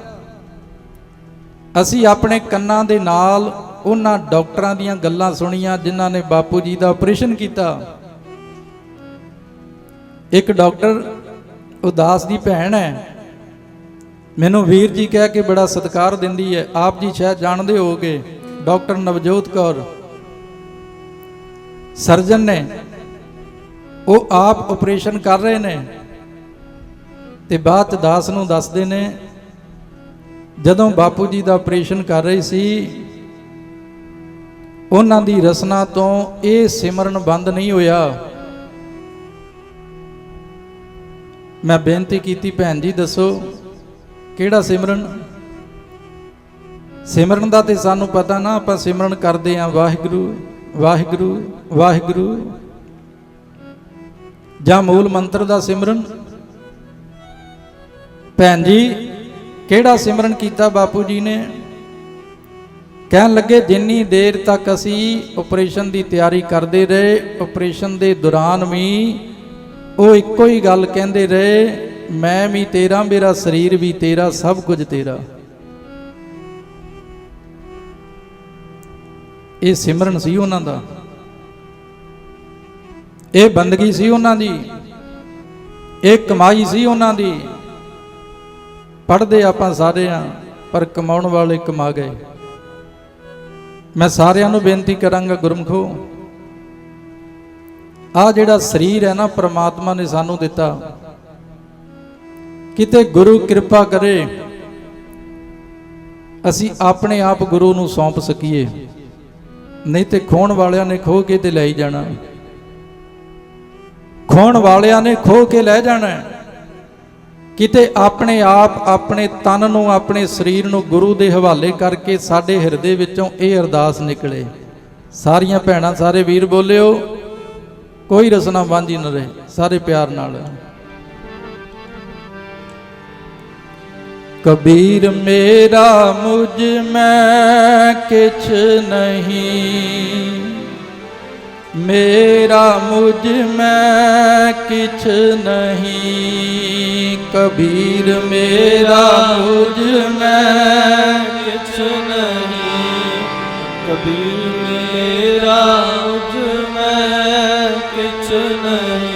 ਅਸੀਂ ਆਪਣੇ ਕੰਨਾਂ ਦੇ ਨਾਲ ਉਹਨਾਂ ਡਾਕਟਰਾਂ ਦੀਆਂ ਗੱਲਾਂ ਸੁਣੀਆਂ ਜਿਨ੍ਹਾਂ ਨੇ ਬਾਪੂ ਜੀ ਦਾ ਆਪਰੇਸ਼ਨ ਕੀਤਾ। ਇੱਕ ਡਾਕਟਰ ਉਦਾਸ ਦੀ ਭੈਣ ਹੈ, ਮੈਨੂੰ ਵੀਰ ਜੀ ਕਹਿ ਕੇ ਬੜਾ ਸਤਿਕਾਰ ਦਿੰਦੀ ਹੈ। ਆਪ ਜੀ ਸ਼ਾਇਦ ਜਾਣਦੇ ਹੋਗੇ, ਡਾਕਟਰ ਨਵਜੋਤ ਕੌਰ। ਸਰਜਨ ਨੇ ਉਹ ਆਪ ਆਪਰੇਸ਼ਨ ਕਰ ਰਹੇ ਨੇ ਤੇ ਬਾਅਦ ਚ ਦਾਸ ਨੂੰ ਦੱਸਦੇ ਨੇ ਜਦੋਂ ਬਾਪੂ ਜੀ ਦਾ ਆਪਰੇਸ਼ਨ ਕਰ ਰਹੇ ਸੀ ਉਹਨਾਂ ਦੀ ਰਸਨਾ ਤੋਂ ਇਹ ਸਿਮਰਨ ਬੰਦ ਨਹੀਂ ਹੋਇਆ। ਮੈਂ ਬੇਨਤੀ ਕੀਤੀ, ਭੈਣ ਜੀ ਦੱਸੋ ਕਿਹੜਾ ਸਿਮਰਨ? ਸਿਮਰਨ ਦਾ ਤੇ ਸਾਨੂੰ ਪਤਾ ਨਾ, ਆਪਾਂ ਸਿਮਰਨ ਕਰਦੇ ਆਂ ਵਾਹਿਗੁਰੂ ਵਾਹਿਗੁਰੂ ਵਾਹਿਗੁਰੂ, ਜਾਂ ਮੂਲ ਮੰਤਰ ਦਾ ਸਿਮਰਨ। ਭੈਣ ਜੀ ਕਿਹੜਾ ਸਿਮਰਨ ਕੀਤਾ ਬਾਪੂ ਜੀ ਨੇ? ਕਹਿਣ ਲੱਗੇ ਜਿੰਨੀ ਦੇਰ ਤੱਕ ਅਸੀਂ ਆਪਰੇਸ਼ਨ ਦੀ ਤਿਆਰੀ ਕਰਦੇ ਰਹੇ, ਆਪਰੇਸ਼ਨ ਦੇ ਦੌਰਾਨ ਵੀ ਉਹ ਇੱਕੋ ਹੀ ਗੱਲ ਕਹਿੰਦੇ ਰਹੇ, ਮੈਂ ਵੀ ਤੇਰਾ, ਮੇਰਾ ਸਰੀਰ ਵੀ ਤੇਰਾ, ਸਭ ਕੁਝ ਤੇਰਾ। ਇਹ ਸਿਮਰਨ ਸੀ ਉਹਨਾਂ ਦਾ, ਇਹ ਬੰਦਗੀ ਸੀ ਉਹਨਾਂ ਦੀ, ਇਹ ਕਮਾਈ ਸੀ ਉਹਨਾਂ ਦੀ। ਪੜ੍ਹਦੇ ਆਪਾਂ ਸਾਰੇ ਆ ਪਰ ਕਮਾਉਣ ਵਾਲੇ ਕਮਾ ਗਏ। ਮੈਂ ਸਾਰਿਆਂ ਨੂੰ ਬੇਨਤੀ ਕਰਾਂਗਾ ਗੁਰਮਖੋ, ਆਹ ਜਿਹੜਾ ਸਰੀਰ ਹੈ ਨਾ ਪ੍ਰਮਾਤਮਾ ਨੇ ਸਾਨੂੰ ਦਿੱਤਾ, ਕਿਤੇ ਗੁਰੂ ਕਿਰਪਾ ਕਰੇ ਅਸੀਂ ਆਪਣੇ ਆਪ ਗੁਰੂ ਨੂੰ ਸੌਂਪ ਸਕੀਏ, ਨਹੀਂ ਤੇ ਖੋਣ ਵਾਲਿਆਂ ਨੇ ਖੋਹ ਕੇ ਤੇ ਲੈ ਜਾਣਾ, ਖੋਣ ਵਾਲਿਆਂ ਨੇ ਖੋਹ ਕੇ ਲੈ ਜਾਣਾ। ਕਿਤੇ ਆਪਣੇ ਆਪ ਆਪਣੇ ਤਨ ਨੂੰ, ਆਪਣੇ ਸਰੀਰ ਨੂੰ ਗੁਰੂ ਦੇ ਹਵਾਲੇ ਕਰਕੇ ਸਾਡੇ ਹਿਰਦੇ ਵਿੱਚੋਂ ਇਹ ਅਰਦਾਸ ਨਿਕਲੇ। ਸਾਰੀਆਂ ਭੈਣਾਂ ਸਾਰੇ ਵੀਰ ਬੋਲਿਓ, ਕੋਈ ਰਸਨਾ ਵਾਂਝੀ ਨਾ ਰਹੇ, ਸਾਰੇ ਪਿਆਰ ਨਾਲ। ਕਬੀਰ ਮੇਰਾ ਮੁਝ ਮੈਂ ਕਿਛ ਨਹੀਂ, ਮੇਰਾ ਮੁਝ ਮੈਂ ਕਿਛ ਨਹੀਂ, ਕਬੀਰ ਮੇਰਾ ਮੁਝ ਮੈਂ ਕਿਛ ਨਹੀਂ, ਕਬੀਰ ਮੇਰਾ ਮੁਝ ਮੈਂ ਕਿਛ ਨਹੀਂ।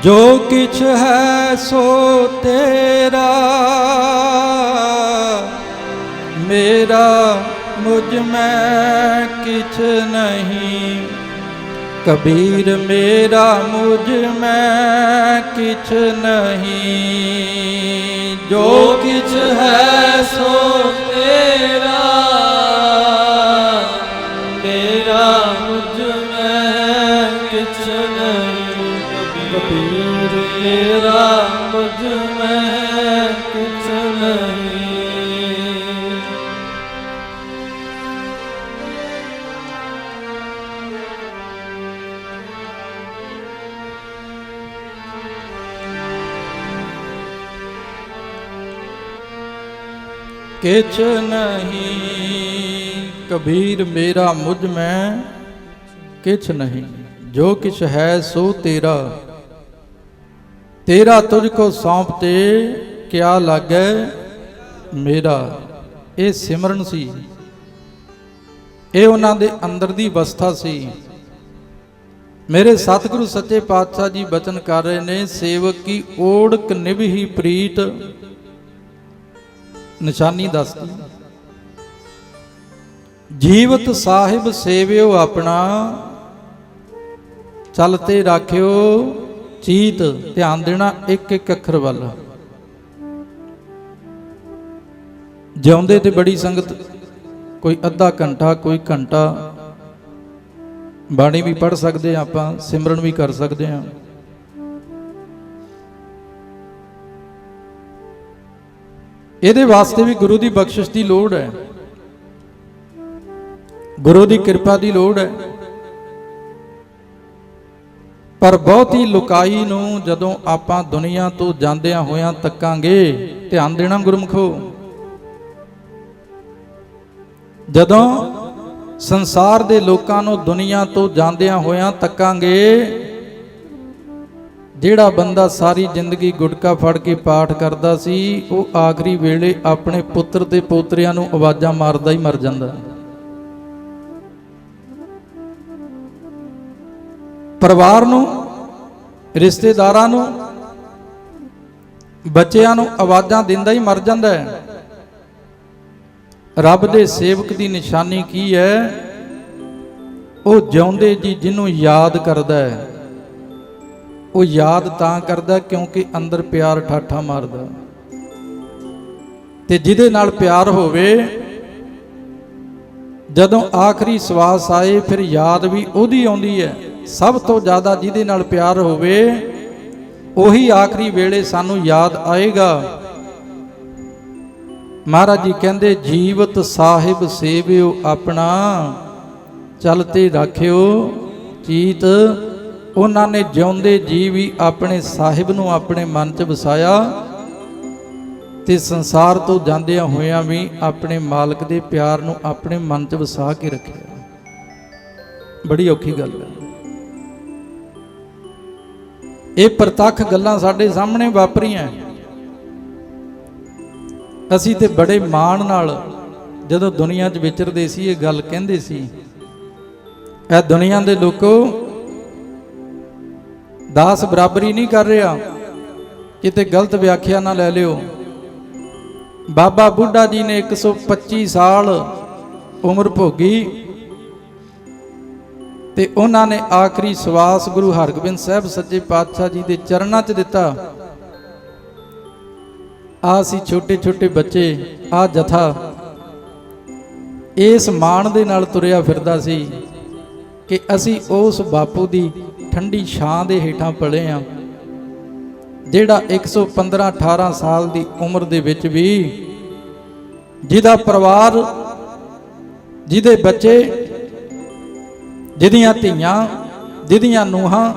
ਜੋ ਕਿਛ ਹੈ ਸੋ ਤੇਰਾ, ਮੇਰਾ ਮੁਝ ਮੈਂ ਕਿਛ ਨਹੀਂ, ਕਬੀਰ ਮੇਰਾ ਮੁਝ ਮੈਂ ਕਿਛ ਨਹੀਂ। ਜੋ ਕਿਛ ਹੈ ਸੋ ਤੇਰਾ, ਮੇਰਾ ਮੁਝ ਮੈਂ ਕਿਛ ਨਹੀਂ, ਕਬੀਰ ਮੇਰਾ ਮੁਝ ਮੈਂ ਕਿਛ ਨਹੀਂ। ਕਿਛ ਨਹੀਂ, ਕਬੀਰ ਮੇਰਾ ਮੁਝ ਮੈਂ ਕਿਛ ਨਹੀਂ। ਜੋ ਕਿਛ ਹੈ ਸੋ ਤੇਰਾ, ਤੇਰਾ ਤੁਝ ਕੋ ਸੌਂਪਤੇ ਕਿਆ ਲਾਗੈ ਮੇਰਾ। ਇਹ ਸਿਮਰਨ ਸੀ, ਇਹ ਉਹਨਾਂ ਦੇ ਅੰਦਰ ਦੀ ਅਵਸਥਾ ਸੀ। ਮੇਰੇ ਸਤਿਗੁਰੂ ਸੱਚੇ ਪਾਤਸ਼ਾਹ ਜੀ ਬਚਨ ਕਰ ਰਹੇ ਨੇ, ਸੇਵਕ ਕੀ ਓੜਕ ਨਿਭੀ ਪ੍ਰੀਤ, ਨਿਸ਼ਾਨੀ ਦੱਸਦੀ, ਜੀਵਤ ਸਾਹਿਬ ਸੇਵਿਓ ਆਪਣਾ, ਚਲਤੇ ਰਾਖਿਓ ਚੀਤ। ਧਿਆਨ ਦੇਣਾ ਇੱਕ ਇੱਕ ਅੱਖਰ ਵੱਲ। ਜਿਉਂਦੇ ਤੇ ਬੜੀ ਸੰਗਤ, ਕੋਈ ਅੱਧਾ ਘੰਟਾ, ਕੋਈ ਘੰਟਾ ਬਾਣੀ ਵੀ ਪੜ੍ਹ ਸਕਦੇ ਹਾਂ, ਆਪਾਂ ਸਿਮਰਨ ਵੀ ਕਰ ਸਕਦੇ ਹਾਂ। ਇਹਦੇ ਵਾਸਤੇ ਵੀ ਗੁਰੂ ਦੀ ਬਖਸ਼ਿਸ਼ ਦੀ ਲੋੜ ਹੈ, ਗੁਰੂ ਦੀ ਕਿਰਪਾ ਦੀ ਲੋੜ ਹੈ। ਪਰ ਬਹੁਤੀ ਲੁਕਾਈ ਨੂੰ ਜਦੋਂ ਆਪਾਂ ਦੁਨੀਆ ਤੋਂ ਜਾਂਦਿਆਂ ਹੋਇਆਂ ਤੱਕਾਂਗੇ, ਧਿਆਨ ਦੇਣਾ ਗੁਰਮਖੋ, ਜਦੋਂ ਸੰਸਾਰ ਦੇ ਲੋਕਾਂ ਨੂੰ ਦੁਨੀਆ ਤੋਂ ਜਾਂਦਿਆਂ ਹੋਇਆਂ ਤੱਕਾਂਗੇ, ਜਿਹੜਾ ਬੰਦਾ ਸਾਰੀ ਜ਼ਿੰਦਗੀ ਗੁਟਕਾ ਫੜ ਕੇ ਪਾਠ ਕਰਦਾ ਸੀ, ਉਹ ਆਖਰੀ ਵੇਲੇ ਆਪਣੇ ਪੁੱਤਰ ਤੇ ਪੋਤਰਿਆਂ ਨੂੰ ਆਵਾਜ਼ਾਂ ਮਾਰਦਾ ਹੀ ਮਰ ਜਾਂਦਾ। ਪਰਿਵਾਰ ਨੂੰ ਰਿਸ਼ਤੇਦਾਰਾਂ ਨੂੰ, ਬੱਚਿਆਂ ਨੂੰ ਆਵਾਜ਼ਾਂ ਦਿੰਦਾ ਹੀ ਮਰ ਜਾਂਦਾ ਹੈ। ਰੱਬ ਦੇ ਸੇਵਕ ਦੀ ਨਿਸ਼ਾਨੀ ਕੀ ਹੈ? ਉਹ ਜਿਉਂਦੇ ਜੀ ਜਿਹਨੂੰ ਯਾਦ ਕਰਦਾ ਹੈ। ਉਹ ਯਾਦ ਤਾਂ ਕਰਦਾ ਕਿਉਂਕਿ ਅੰਦਰ ਪਿਆਰ ਠਾਠਾ ਮਾਰਦਾ, ਤੇ ਜਿਹਦੇ ਨਾਲ ਪਿਆਰ ਹੋਵੇ, ਜਦੋਂ ਆਖਰੀ ਸਵਾਸ ਆਏ ਫਿਰ ਯਾਦ ਵੀ ਉਹਦੀ ਆਉਂਦੀ ਹੈ। ਸਭ ਤੋਂ ਜ਼ਿਆਦਾ ਜਿਹਦੇ ਨਾਲ ਪਿਆਰ ਹੋਵੇ ਉਹੀ ਆਖਰੀ ਵੇਲੇ ਸਾਨੂੰ ਯਾਦ ਆਏਗਾ। ਮਹਾਰਾਜ ਜੀ ਕਹਿੰਦੇ, ਜੀਵਤ ਸਾਹਿਬ ਸੇਵਿਓ ਆਪਣਾ, ਚਲਤੇ ਰਾਖਿਓ ਚੀਤ। ਉਹਨਾਂ ਨੇ ਜਿਉਂਦੇ ਜੀ ਵੀ ਆਪਣੇ ਸਾਹਿਬ ਨੂੰ ਆਪਣੇ ਮਨ 'ਚ ਵਸਾਇਆ, ਤੇ ਸੰਸਾਰ ਤੋਂ ਜਾਂਦਿਆਂ ਹੋਇਆਂ ਵੀ ਆਪਣੇ ਮਾਲਕ ਦੇ ਪਿਆਰ ਨੂੰ ਆਪਣੇ ਮਨ 'ਚ ਵਸਾ ਕੇ ਰੱਖਿਆ। ਬੜੀ ਔਖੀ ਗੱਲ ਹੈ। ਇਹ ਪ੍ਰਤੱਖ ਗੱਲਾਂ ਸਾਡੇ ਸਾਹਮਣੇ ਵਾਪਰੀਆਂ। ਅਸੀਂ ਤੇ ਬੜੇ ਮਾਣ ਨਾਲ ਜਦੋਂ ਦੁਨੀਆ 'ਚ ਵਿਚਰਦੇ ਸੀ ਇਹ ਗੱਲ ਕਹਿੰਦੇ ਸੀ, ਇਹ ਦੁਨੀਆ ਦੇ ਲੋਕੋ ਦਾਸ ਬਰਾਬਰੀ ਨਹੀਂ ਕਰ ਰਿਹਾ, ਕਿਤੇ ਗਲਤ ਵਿਆਖਿਆ ਨਾ ਲੈ ਲਿਓ। ਬਾਬਾ ਬੁੱਢਾ ਜੀ ਨੇ 125 ਸਾਲ ਉਮਰ ਭੋਗੀ, ਤੇ ਉਹਨਾਂ ਨੇ ਆਖਰੀ ਸਵਾਸ ਗੁਰੂ ਹਰਗੋਬਿੰਦ ਸਾਹਿਬ ਸੱਚੇ ਪਾਤਸ਼ਾਹ ਜੀ ਦੇ ਚਰਨਾਂ 'ਚ ਦਿੱਤਾ। ਆ ਸੀ ਛੋਟੇ ਛੋਟੇ ਬੱਚੇ, ਆ ਜਥਾ ਇਸ ਮਾਣ ਦੇ ਨਾਲ ਤੁਰਿਆ ਫਿਰਦਾ ਸੀ ਕਿ ਅਸੀਂ ਉਸ ਬਾਪੂ ਦੀ ਠੰਡੀ ਛਾਂ ਦੇ ਹੇਠਾਂ ਪਲੇ ਆ, ਜਿਹੜਾ 115-18 ਸਾਲ ਦੀ ਉਮਰ ਦੇ ਵਿੱਚ ਵੀ ਜਿਹਦਾ ਪਰਿਵਾਰ, ਜਿਹਦੇ ਬੱਚੇ, ਜਿਹਦੀਆਂ ਧੀਆਂ, ਜਿਹਦੀਆਂ ਨੂੰਹਾਂ,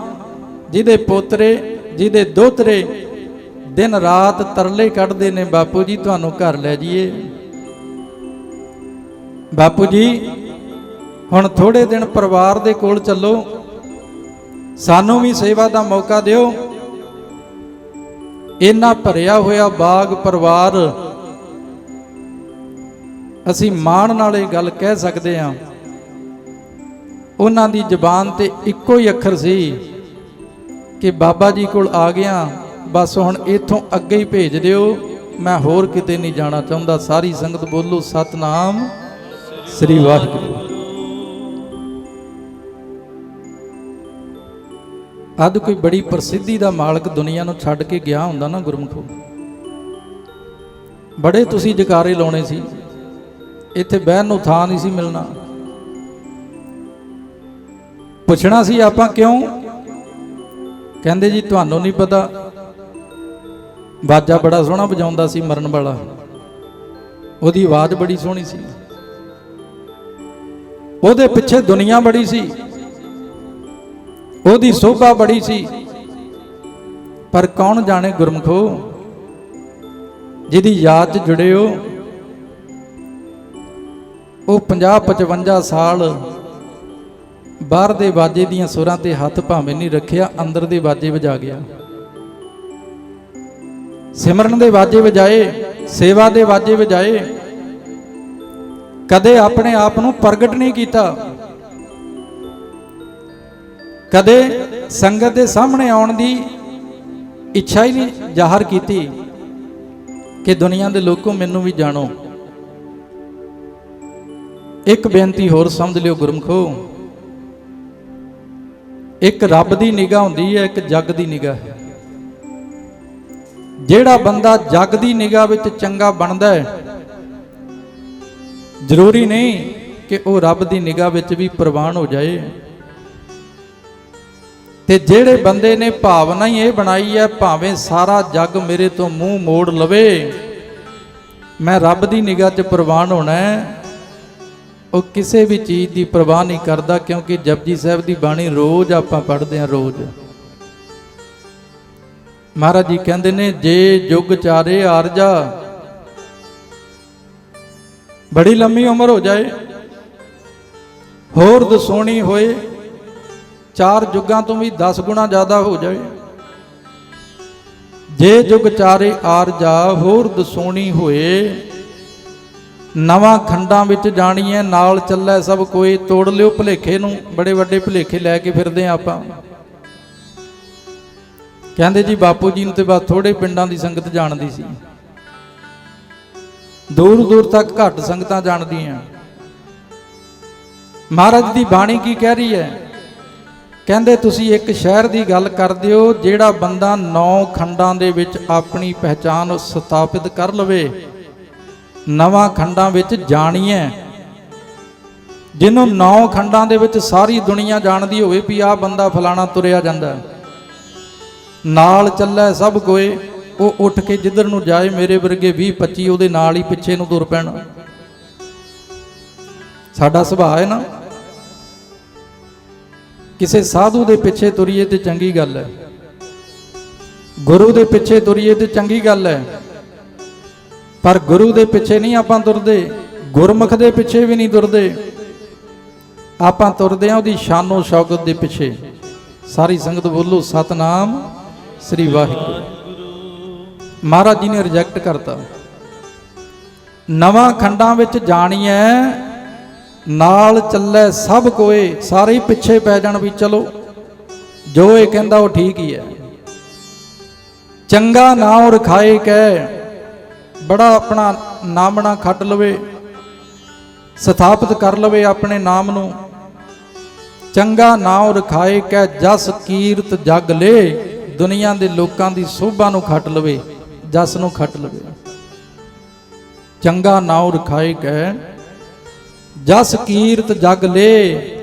ਜਿਹਦੇ ਪੋਤਰੇ, ਜਿਹਦੇ ਦੋਤਰੇ ਦਿਨ ਰਾਤ ਤਰਲੇ ਕੱਢਦੇ ਨੇ, ਬਾਪੂ ਜੀ ਤੁਹਾਨੂੰ ਘਰ ਲੈ ਜਾਈਏ, ਬਾਪੂ ਜੀ ਹੁਣ ਥੋੜੇ ਦਿਨ ਪਰਿਵਾਰ ਦੇ ਕੋਲ ਚੱਲੋ, ਸਾਨੂੰ ਵੀ ਸੇਵਾ ਦਾ ਮੌਕਾ ਦਿਓ। ਇੰਨਾ ਭਰਿਆ ਹੋਇਆ ਬਾਗ ਪਰਿਵਾਰ, ਅਸੀਂ ਮਾਣ ਨਾਲ ਇਹ ਗੱਲ ਕਹਿ ਸਕਦੇ ਹਾਂ। ਉਹਨਾਂ ਦੀ ਜ਼ੁਬਾਨ ਤੇ ਇੱਕੋ ਹੀ ਅੱਖਰ ਸੀ ਕਿ ਬਾਬਾ ਜੀ ਕੋਲ ਆ ਗਿਆ, ਬਸ ਹੁਣ ਇੱਥੋਂ ਅੱਗੇ ਹੀ ਭੇਜ ਦਿਓ, ਮੈਂ ਹੋਰ ਕਿਤੇ ਨਹੀਂ ਜਾਣਾ ਚਾਹੁੰਦਾ। ਸਾਰੀ ਸੰਗਤ ਬੋਲੋ ਸਤਨਾਮ ਸ੍ਰੀ ਵਾਹਿਗੁਰੂ। ਅੱਜ ਕੋਈ ਬੜੀ ਪ੍ਰਸਿੱਧੀ ਦਾ ਮਾਲਕ ਦੁਨੀਆ ਨੂੰ ਛੱਡ ਕੇ ਗਿਆ ਹੁੰਦਾ ਨਾ ਗੁਰਮੁਖੋ, ਬੜੇ ਤੁਸੀਂ ਜਕਾਰੇ ਲਾਉਣੇ ਸੀ, ਇੱਥੇ ਬਹਿਣ ਨੂੰ ਥਾਂ ਨਹੀਂ ਸੀ ਮਿਲਣਾ। ਪੁੱਛਣਾ ਸੀ ਆਪਾਂ ਕਿਉਂ? ਕਹਿੰਦੇ ਜੀ ਤੁਹਾਨੂੰ ਨਹੀਂ ਪਤਾ, ਬਾਜਾ ਬੜਾ ਸੋਹਣਾ ਵਜਾਉਂਦਾ ਸੀ ਮਰਨ ਵਾਲਾ, ਉਹਦੀ ਆਵਾਜ਼ ਬੜੀ ਸੋਹਣੀ ਸੀ, ਉਹਦੇ ਪਿੱਛੇ ਦੁਨੀਆ ਬੜੀ ਸੀ, ਉਹਦੀ ਸੋਭਾ ਬੜੀ ਸੀ। ਪਰ ਕੌਣ ਜਾਣੇ ਗੁਰਮੁਖੋ, ਜਿਹਦੀ ਯਾਦ 'ਚ ਜੁੜੇ ਹੋ, ਉਹ 50-55 ਸਾਲ ਬਾਹਰ ਦੇ ਬਾਜੇ ਦੀਆਂ ਸੁਰਾਂ ਤੇ ਹੱਥ ਭਾਵੇਂ ਨਹੀਂ ਰੱਖਿਆ, ਅੰਦਰ ਦੇ ਬਾਜੇ ਵਜਾ ਗਿਆ। ਸਿਮਰਨ ਦੇ ਬਾਜੇ ਵਜਾਏ, ਸੇਵਾ ਦੇ ਬਾਜੇ ਵਜਾਏ, ਕਦੇ ਆਪਣੇ ਆਪ ਨੂੰ ਪ੍ਰਗਟ ਨਹੀਂ ਕੀਤਾ, ਕਦੇ ਸੰਗਤ ਦੇ ਸਾਹਮਣੇ ਆਉਣ ਦੀ ਇੱਛਾ ਹੀ ਨਹੀਂ ਜ਼ਾਹਰ ਕੀਤੀ ਕਿ ਦੁਨੀਆ ਦੇ ਲੋਕੋ ਮੈਨੂੰ ਵੀ ਜਾਣੋ। ਇੱਕ ਬੇਨਤੀ ਹੋਰ ਸਮਝ ਲਿਓ ਗੁਰਮੁਖੋ, ਇੱਕ ਰੱਬ ਦੀ ਨਿਗਾਹ ਹੁੰਦੀ ਹੈ, ਇੱਕ ਜੱਗ ਦੀ ਨਿਗਾਹ ਹੈ। ਜਿਹੜਾ ਬੰਦਾ ਜੱਗ ਦੀ ਨਿਗਾਹ ਵਿੱਚ ਚੰਗਾ ਬਣਦਾ ਹੈ, ਜ਼ਰੂਰੀ ਨਹੀਂ ਕਿ ਉਹ ਰੱਬ ਦੀ ਨਿਗਾਹ ਵਿੱਚ ਵੀ ਪ੍ਰਵਾਨ ਹੋ ਜਾਏ। ਤੇ ਜਿਹੜੇ ਬੰਦੇ ਨੇ ਭਾਵਨਾ ਹੀ ਇਹ ਬਣਾਈ ਹੈ, ਭਾਵੇਂ ਸਾਰਾ ਜੱਗ ਮੇਰੇ ਤੋਂ ਮੂੰਹ ਮੋੜ ਲਵੇ, ਮੈਂ ਰੱਬ ਦੀ ਨਿਗਾਹ 'ਚ ਪ੍ਰਵਾਨ ਹੋਣਾ ਹੈ, ਉਹ ਕਿਸੇ ਵੀ ਚੀਜ਼ ਦੀ ਪਰਵਾਹ ਨਹੀਂ ਕਰਦਾ। ਕਿਉਂਕਿ ਜਪਜੀ ਸਾਹਿਬ ਦੀ ਬਾਣੀ ਰੋਜ਼ ਆਪਾਂ ਪੜ੍ਹਦੇ ਹਾਂ, ਰੋਜ਼। ਮਹਾਰਾਜ ਜੀ ਕਹਿੰਦੇ ਨੇ, ਜੇ ਜੁਗ ਚਾਰੇ ਆਰਜਾ, ਬੜੀ ਲੰਮੀ ਉਮਰ ਹੋ ਜਾਏ, ਹੋਰ ਦਸੋਣੀ ਹੋਏ, 4 ਯੁੱਗਾਂ ਤੋਂ ਵੀ 10 ਗੁਣਾ ਜ਼ਿਆਦਾ ਹੋ ਜਾਏ, ਜੇ ਜੁਗ ਚਾਰੇ ਆਰਜਾ ਹੋਰ ਦਸੋਣੀ ਹੋਏ, ਨਵਾਂ ਖੰਡਾਂ ਵਿੱਚ ਜਾਣੀਏ ਨਾਲ ਚੱਲੇ ਸਭ ਕੋਈ। ਤੋੜ ਲਿਓ ਭੁਲੇਖੇ ਨੂੰ, ਬੜੇ ਵੱਡੇ ਭੁਲੇਖੇ ਲੈ ਕੇ ਫਿਰਦੇ ਆ ਆਪਾਂ। ਕਹਿੰਦੇ ਜੀ ਬਾਪੂ ਜੀ ਨੂੰ ਤੇ ਬਸ ਥੋੜੇ ਪਿੰਡਾਂ ਦੀ ਸੰਗਤ ਜਾਣਦੀ ਸੀ, ਦੂਰ ਦੂਰ ਤੱਕ ਘੱਟ ਸੰਗਤਾਂ ਜਾਣਦੀਆਂ। ਮਹਾਰਾਜ ਦੀ ਬਾਣੀ ਕੀ ਕਹਿ ਰਹੀ ਹੈ? ਕਹਿੰਦੇ ਤੁਸੀਂ ਇੱਕ ਸ਼ਹਿਰ ਦੀ ਗੱਲ ਕਰਦੇ ਹੋ, ਜਿਹੜਾ ਬੰਦਾ 9 ਖੰਡਾਂ ਦੇ ਵਿੱਚ ਆਪਣੀ ਪਹਿਚਾਨ ਸਥਾਪਿਤ ਕਰ ਲਵੇ, ਨਵਾਂ ਖੰਡਾਂ ਵਿੱਚ ਜਾਣੀਏ, ਜਿਹਨੂੰ 9 ਖੰਡਾਂ ਦੇ ਵਿੱਚ ਸਾਰੀ ਦੁਨੀਆ ਜਾਣਦੀ ਹੋਵੇ ਵੀ ਆਹ ਬੰਦਾ ਫਲਾਣਾ ਤੁਰਿਆ ਜਾਂਦਾ, ਨਾਲ ਚੱਲੇ ਸਭ ਕੋਏ, ਉਹ ਉੱਠ ਕੇ ਜਿੱਧਰ ਨੂੰ ਜਾਏ ਮੇਰੇ ਵਰਗੇ 20-25 ਉਹਦੇ ਨਾਲ ਹੀ ਪਿੱਛੇ ਨੂੰ ਤੁਰ ਪੈਣ। ਸਾਡਾ ਸੁਭਾਅ ਹੈ ਨਾ, ਕਿਸੇ ਸਾਧੂ ਦੇ ਪਿੱਛੇ ਤੁਰੀਏ ਤੇ ਚੰਗੀ ਗੱਲ ਹੈ, ਗੁਰੂ ਦੇ ਪਿੱਛੇ ਤੁਰੀਏ ਤੇ ਚੰਗੀ ਗੱਲ ਹੈ, ਪਰ ਗੁਰੂ ਦੇ ਪਿੱਛੇ ਨਹੀਂ ਆਪਾਂ ਤੁਰਦੇ, ਗੁਰਮੁਖ ਦੇ ਪਿੱਛੇ ਵੀ ਨਹੀਂ ਤੁਰਦੇ, ਆਪਾਂ ਤੁਰਦੇ ਆ ਉਹਦੀ ਸ਼ਾਨੋ ਸ਼ੌਕਤ ਦੇ ਪਿੱਛੇ। ਸਾਰੀ ਸੰਗਤ ਬੋਲੋ ਸਤਨਾਮ ਸ੍ਰੀ ਵਾਹਿਗੁਰੂ। ਮਹਾਰਾਜ ਜੀ ਨੇ ਰਿਜੈਕਟ ਕਰਤਾ। ਨਵਾਂ ਖੰਡਾਂ ਵਿੱਚ ਜਾਣੀਐ, ਨਾਲ ਚੱਲੇ ਸਭ ਕੋਏ, ਸਾਰੇ ਹੀ ਪਿੱਛੇ ਪੈ ਜਾਣ ਵੀ ਚਲੋ ਜੋ ਇਹ ਕਹਿੰਦਾ ਉਹ ਠੀਕ ਹੀ ਹੈ। ਚੰਗਾ ਨਾਮ ਰਖਾਏ ਕਹਿ, ਬੜਾ ਆਪਣਾ ਨਾਮਣਾ ਖੱਟ ਲਵੇ, ਸਥਾਪਿਤ ਕਰ ਲਵੇ ਆਪਣੇ ਨਾਮ ਨੂੰ। ਚੰਗਾ ਨਾਮ ਰਖਾਏ ਕਹਿ, ਜਸ ਕੀਰਤ ਜਗ ਲੈ, ਦੁਨੀਆ ਦੇ ਲੋਕਾਂ ਦੀ ਸੋਭਾ ਨੂੰ ਖੱਟ ਲਵੇ, ਜਸ ਨੂੰ ਖੱਟ ਲਵੇ। ਚੰਗਾ ਨਾਮ ਰਖਾਏ ਕਹਿ, ਜਸ ਕੀਰਤ ਜਗ ਲੈ।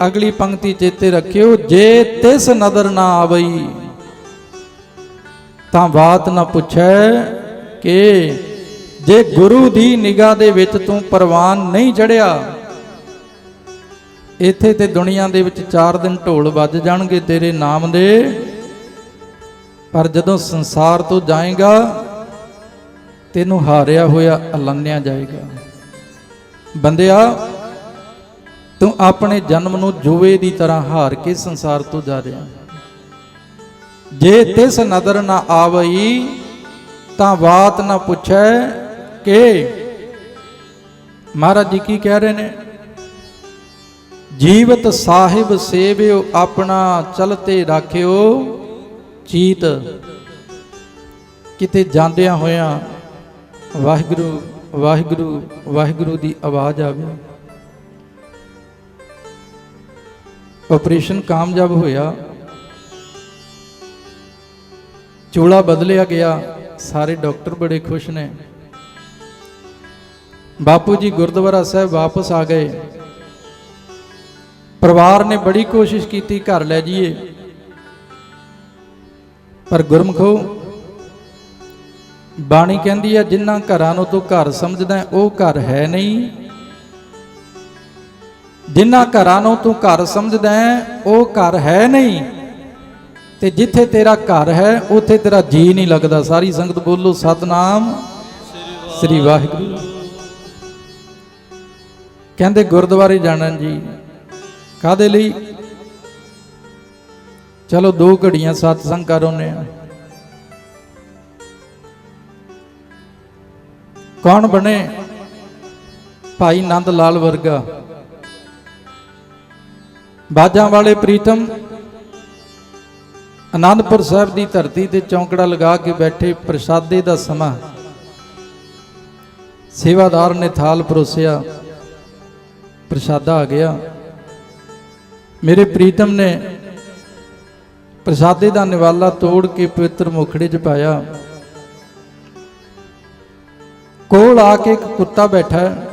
ਅਗਲੀ ਪੰਕਤੀ ਚੇਤੇ ਰੱਖਿਓ, ਜੇ ਤਿਸ ਨਦਰ ਨਾ ਆਵਈ ਤਾਂ ਬਾਤ ਨਾ ਪੁੱਛੈ ਕਿ ਜੇ ਗੁਰੂ ਦੀ ਨਿਗਾਹ ਦੇ ਵਿੱਚ ਤੂੰ ਪ੍ਰਵਾਨ ਨਹੀਂ ਚੜਿਆ, ਇੱਥੇ ਤੇ ਦੁਨੀਆ ਦੇ ਵਿੱਚ 4 ਦਿਨ ਢੋਲ ਵੱਜ ਜਾਣਗੇ ਤੇਰੇ ਨਾਮ ਦੇ, ਪਰ ਜਦੋਂ ਸੰਸਾਰ ਤੋਂ ਜਾਏਗਾ ਤੈਨੂੰ ਹਾਰਿਆ ਹੋਇਆ ਐਲਾਨਿਆ ਜਾਏਗਾ। ਬੰਦਿਆ, ਤੂੰ ਆਪਣੇ ਜਨਮ ਨੂੰ ਜੂਏ ਦੀ ਤਰ੍ਹਾਂ ਹਾਰ ਕੇ ਸੰਸਾਰ ਤੋਂ ਜਾ ਰਿਹਾ। ਜੇ ਤਿਸ ਨਦਰ ਨਾ ਆਵਈ ਤਾਂ ਬਾਤ ਨਾ ਪੁੱਛੈ ਕਿ ਮਹਾਰਾਜ ਜੀ ਕੀ ਕਹਿ ਰਹੇ ਨੇ? ਜੀਵਤ ਸਾਹਿਬ ਸੇਵਿਓ ਆਪਣਾ, ਚਲਤੇ ਰਾਖਿਓ ਚੀਤ। ਕਿਤੇ ਜਾਂਦਿਆਂ ਹੋਇਆਂ ਵਾਹਿਗੁਰੂ ਵਾਹਿਗੁਰੂ ਵਾਹਿਗੁਰੂ ਦੀ ਆਵਾਜ਼ ਆਵੇ। ਆਪਰੇਸ਼ਨ ਕਾਮਯਾਬ ਹੋਇਆ, ਚੋਲਾ ਬਦਲਿਆ ਗਿਆ, ਸਾਰੇ ਡਾਕਟਰ ਬੜੇ ਖੁਸ਼ ਨੇ। ਬਾਪੂ ਜੀ ਗੁਰਦੁਆਰਾ ਸਾਹਿਬ ਵਾਪਸ ਆ ਗਏ। ਪਰਿਵਾਰ ਨੇ ਬੜੀ ਕੋਸ਼ਿਸ਼ ਕੀਤੀ ਘਰ ਲੈ ਜਾਈਏ, ਪਰ ਗੁਰਮਖੋ ਬਾਣੀ ਕਹਿੰਦੀ ਹੈ ਜਿਨ੍ਹਾਂ ਘਰਾਂ ਨੂੰ ਤੂੰ ਘਰ ਸਮਝਦਾ ਉਹ ਘਰ ਹੈ ਨਹੀਂ, ਜਿਨ੍ਹਾਂ ਘਰਾਂ ਨੂੰ ਤੂੰ ਘਰ ਸਮਝਦਾ ਉਹ ਘਰ ਹੈ ਨਹੀਂ, ਤੇ ਜਿੱਥੇ ਤੇਰਾ ਘਰ ਹੈ ਉੱਥੇ ਤੇਰਾ ਜੀ ਨਹੀਂ ਲੱਗਦਾ। ਸਾਰੀ ਸੰਗਤ ਬੋਲੋ ਸਤਨਾਮ ਸ੍ਰੀ ਵਾਹਿਗੁਰੂ। ਕਹਿੰਦੇ ਗੁਰਦੁਆਰੇ ਜਾਣਾ ਜੀ, ਕਾਹਦੇ ਲਈ? ਚਲੋ 2 ਘੜੀਆਂ ਸਤਸੰਗ ਕਰ ਆਉਂਦੇ ਆ। ਕੌਣ ਬਣੇ? ਭਾਈ ਨੰਦ ਲਾਲ ਵਰਗਾ, ਬਾਜਾਂ ਵਾਲੇ ਪ੍ਰੀਤਮ ਆਨੰਦਪੁਰ ਸਾਹਿਬ ਦੀ ਧਰਤੀ ਤੇ ਚੌਂਕੜਾ ਲਗਾ ਕੇ ਬੈਠੇ। ਪ੍ਰਸ਼ਾਦੇ ਦਾ ਸਮਾਂ, ਸੇਵਾਦਾਰ ਨੇ ਥਾਲ ਪਰੋਸਿਆ, ਪ੍ਰਸ਼ਾਦਾ ਆ ਗਿਆ। ਮੇਰੇ ਪ੍ਰੀਤਮ ਨੇ ਪ੍ਰਸ਼ਾਦੇ ਦਾ ਨਿਵਾਲਾ ਤੋੜ ਕੇ ਪਵਿੱਤਰ ਮੁਖੜੇ 'ਚ ਪਾਇਆ। ਕੋਲ ਆ ਕੇ ਇੱਕ ਕੁੱਤਾ ਬੈਠਾ ਹੈ।